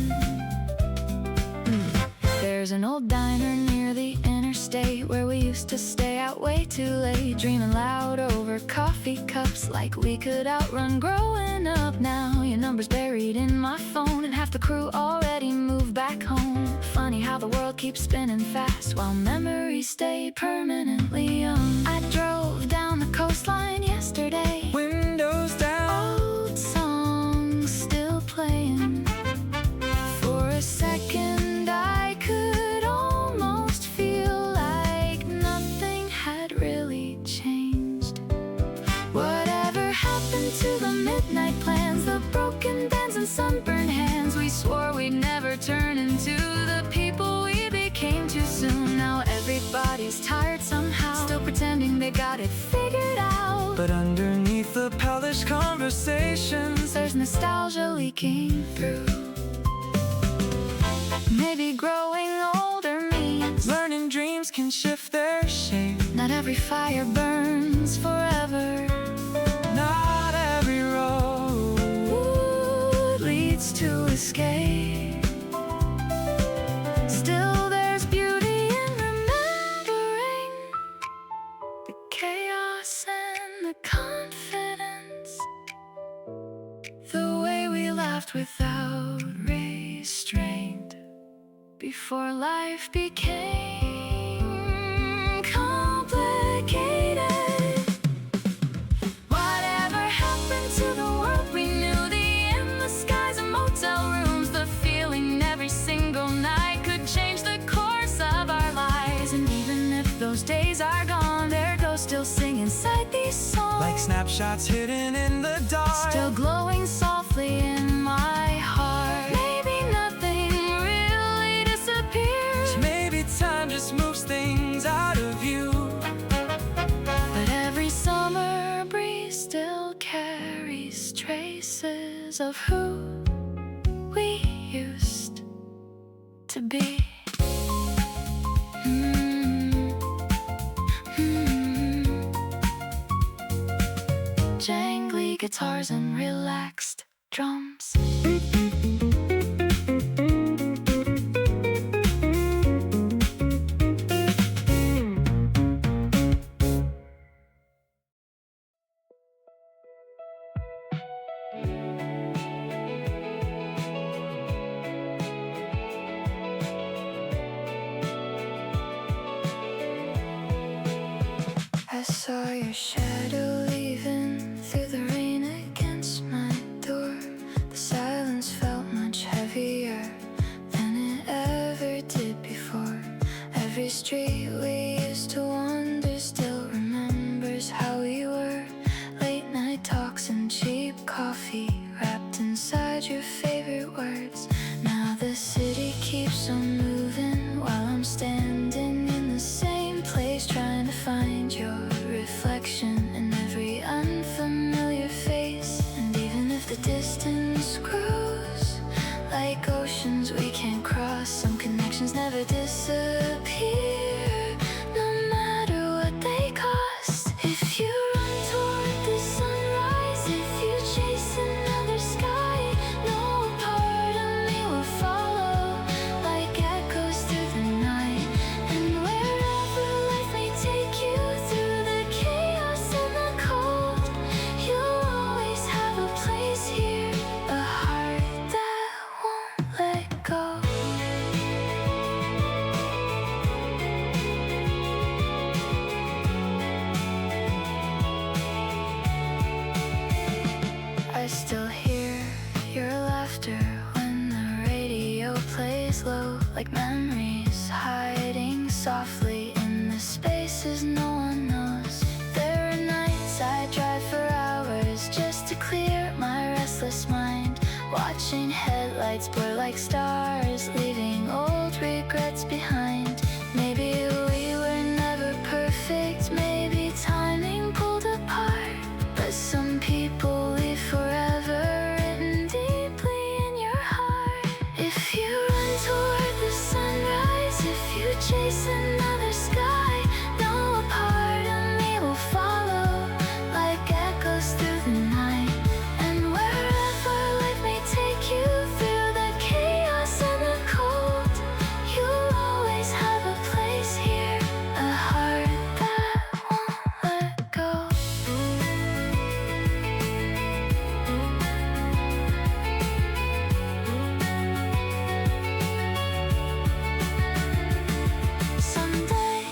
There's an old diner near the interstate where we used to stay out way too late, dreaming loud over coffee cups like we could outrun growing up. Now your number's buried in my phone, and half the crew already moved back home. Funny how the world keeps spinning fast while memories stay permanently young. I drove down the coastline yesterday, windows down, old songs still playing. For a second I could almost feel like nothing had really changed. Whatever happened to the midnight plans, the broken bands and sunburned hands? We swore we'd never turn into the people we became too soon. Now everybody's tired somehow, still pretending they got it figured out. but underneath the polished conversations, there's nostalgia leaking through. Maybe growing older means learning dreams can shift their shape. not every fire burns forever, Not every road leads to escape. Still there's beauty in remembering the chaos and the confidence, the way we laughed without restraint before life became complicated. Whatever happened to the world we knew, the endless skies and motel rooms, the feeling every single night could change the course of our lives? And even if those days are gone, there goes still sing inside these songs, like snapshots hidden in the dark, still glowing softly in my heart. Maybe nothing really disappears, maybe time just moves things out of view. but every summer breeze still carries traces of who we used to be. Jangly guitars and relaxed drums. I saw your shadow leaving through the rain against my door. The silence felt much heavier than it ever did before. Every street we used to wander still remembers how we were. Late night talks and cheap coffee wrapped inside your favorite words. Now the city keeps on moving while I'm standing in the same place, trying to find your reflection in every unfamiliar face. And even if the distance grows like oceans we can't cross, some connections never disappear, no matter what they cost. If you run toward the sun, lays low like memories, hiding softly in the spaces no one knows. There are nights I drive for hours just to clear my restless mind, watching headlights blur like stars, leaving old regrets behind. Maybe we were never perfect, maybe timing pulled apart, but some people leave forever written deeply in your heart. If you run toward the sunrise, if you chase another sky, know a part of me will follow like echoes through the night. And wherever life may take you, through the chaos and the cold, you'll always have a place here, a heart that won't let go. Someday,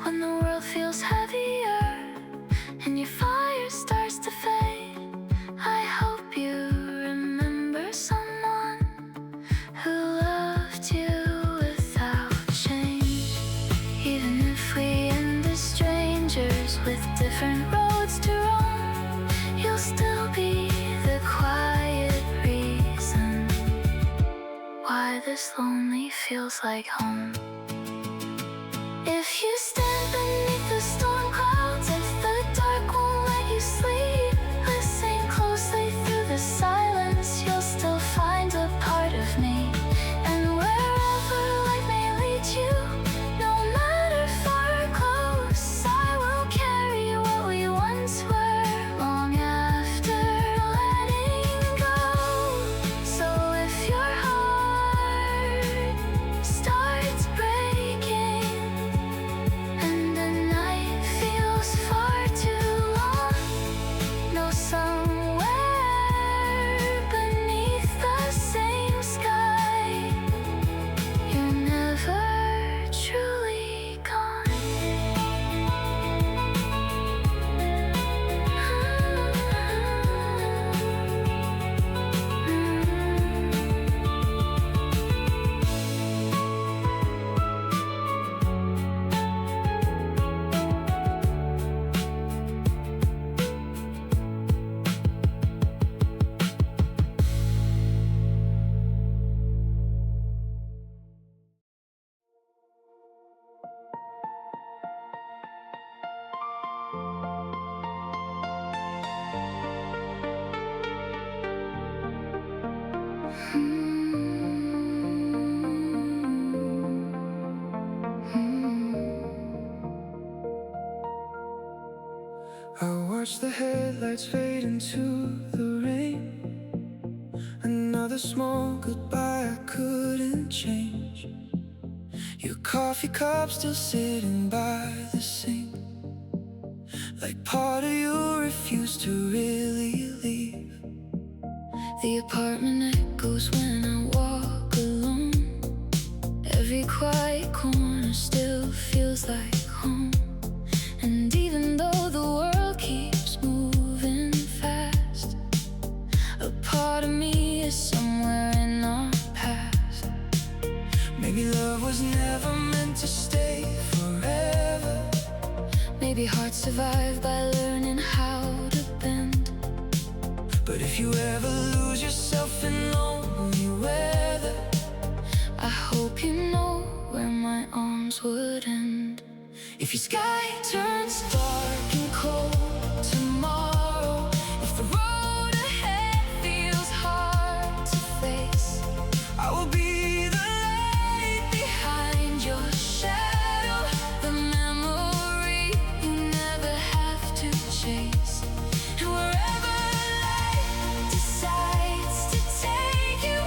when the world feels heavier and your fire starts to fade, I hope you remember someone who loved you without change. Even if we end as strangers with different roads to roam, you'll still be the quiet reason why this lonely feels like home. If you stand beneath the storm clouds, if the dark won't let you sleep, listen closely through the silence, you'll still find a part of me. And wherever life may lead you, no matter far or close, I will carry what we once were long after letting go. So if your heart starts breaking and the night feels far too long, know somewhere beneath the same sky, you're never truly gone. I watch the headlights fade into the rain. Another small goodbye I couldn't change. Your coffee cup still sitting by the sink, like part of you refused to really leave. The apartment echoes when I walk alone. Every quiet corner still feels like home. And even though the world keeps moving fast, a part of me is somewhere in our past. Maybe love was never meant to stay forever. Maybe hearts survive by learning how to bend. But if you ever lose yourself in lonely weather, I hope you know where my arms would end. if your sky turns dark and cold tomorrow, If the road ahead feels hard to face, I will be the light behind your shadow, the memory you never have to chase. And wherever life decides to take you,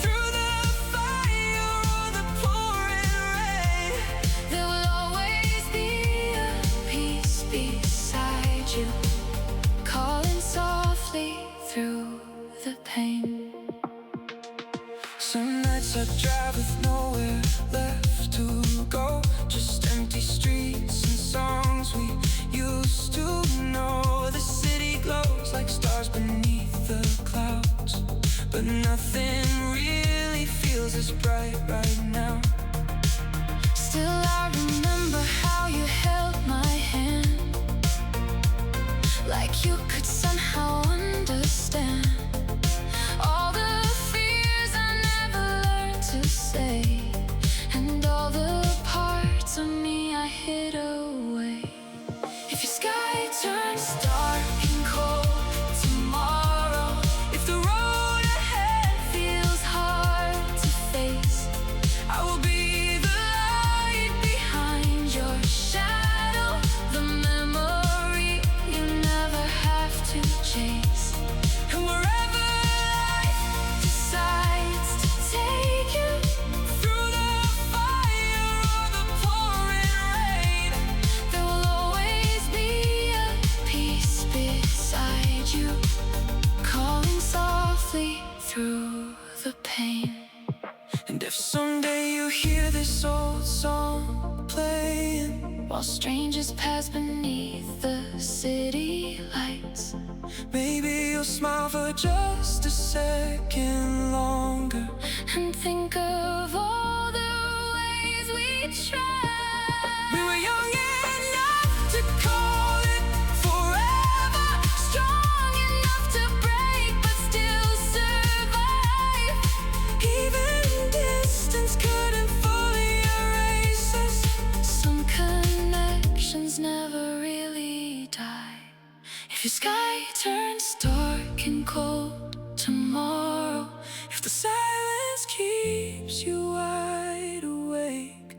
through the fire or the pouring rain, there will always be a peace beside you, calling softly through the pain. some nights I drive with nowhere left to go, just empty streets and songs we used to know. The city glows like stars beneath the clouds, but nothing really feels as bright If someday you hear this old song playing while strangers pass beneath the city lights, maybe you'll smile for just a second longer and think of all the ways we tried. We were young enough to call it forever, Strong enough to break but still survive. even distance couldn't fully erase us. Some connections never really die. If your sky turns dark and cold tomorrow, If the silence keeps you wide awake,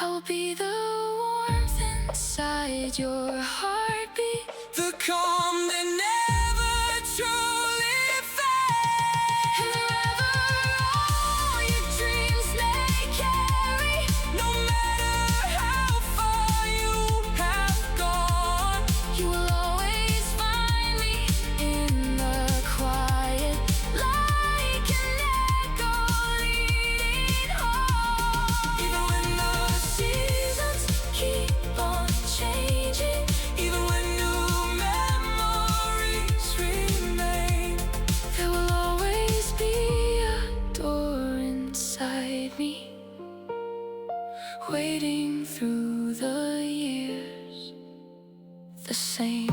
I'll be the warmth inside your heartbeat. the calm that never truly fades. And wherever all your dreams may carry, No matter how far you have gone, you will always find me in the quiet, like an echo leading home. even when the Seasons keep on changing, even when new memories remain, there will always be a door inside me, waiting through the years the same.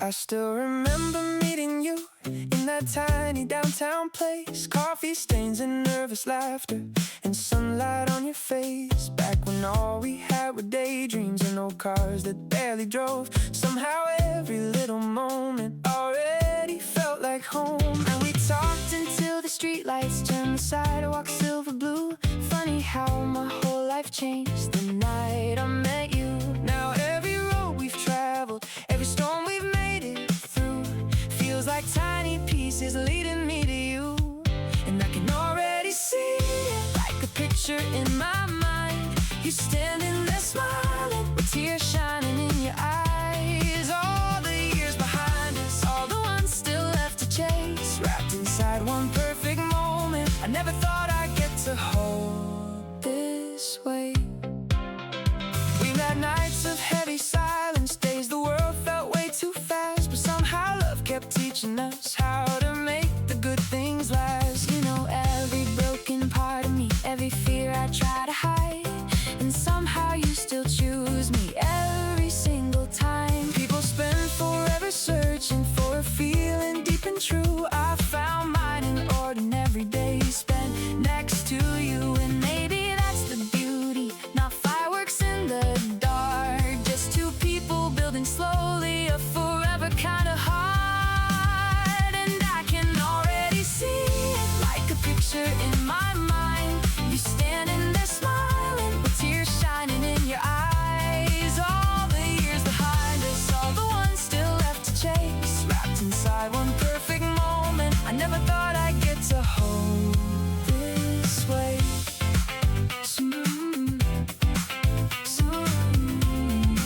I still remember meeting you in that tiny downtown place. Coffee stains and nervous laughter and sunlight on your face. Back when all we had were daydreams and old cars that barely drove. Somehow every little moment already felt like home. And we talked until the streetlights turned the sidewalk silver blue. Funny how my whole life changed the night I met you. Now every road we've traveled, every storm we've made it through, feels like tiny pieces leading me to you. And I can already see it like a picture in my mind. You standing there smiling with tears shining in your eyes. All the years behind us, all the ones still left to chase, wrapped inside one perfect moment I never thought I'd get to hold this way. We've had nights of heavy silence, days the world felt way too fast, but somehow love kept teaching us how to make the good things last. You know every broken part of me, every fear I try to hide, and somehow you still choose me every single time. People spend forever searching for a feeling deep and true. I found mine in ordinary days spent next to you, and maybe that's the beauty. Not fireworks in the dark, just two people building slowly a forever kind of heart. And I can already see it like a picture in my mind. You standing there smiling with tears shining in your eyes. All the years behind us, all the ones still left to chase, wrapped inside one perfect moment I never thought I'd get to hold this way. Soon, soon.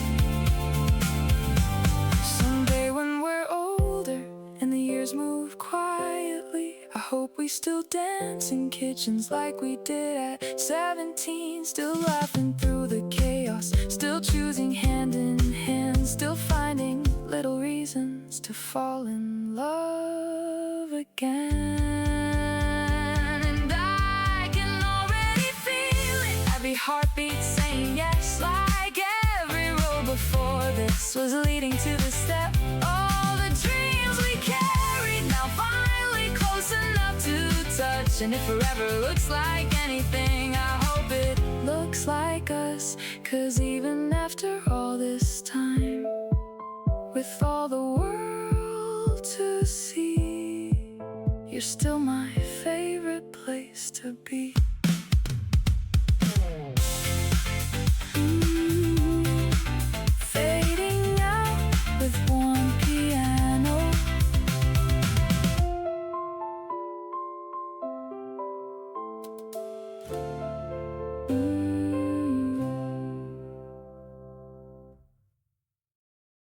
Someday when we're older and the years move quietly, I hope we still dance in kitchens like we did at 17. Still laughing through the chaos, still choosing hand in hand, still finding little reasons to fall in love again. And I can already feel it, every heartbeat saying yes, like every road before this was leading to the step. All the dreams we carried now finally close enough to touch. And if forever looks like anything, I hope it looks like us. 'Cause even after all this time, with all the world to see you're still my favorite place to be. Fading out with one piano.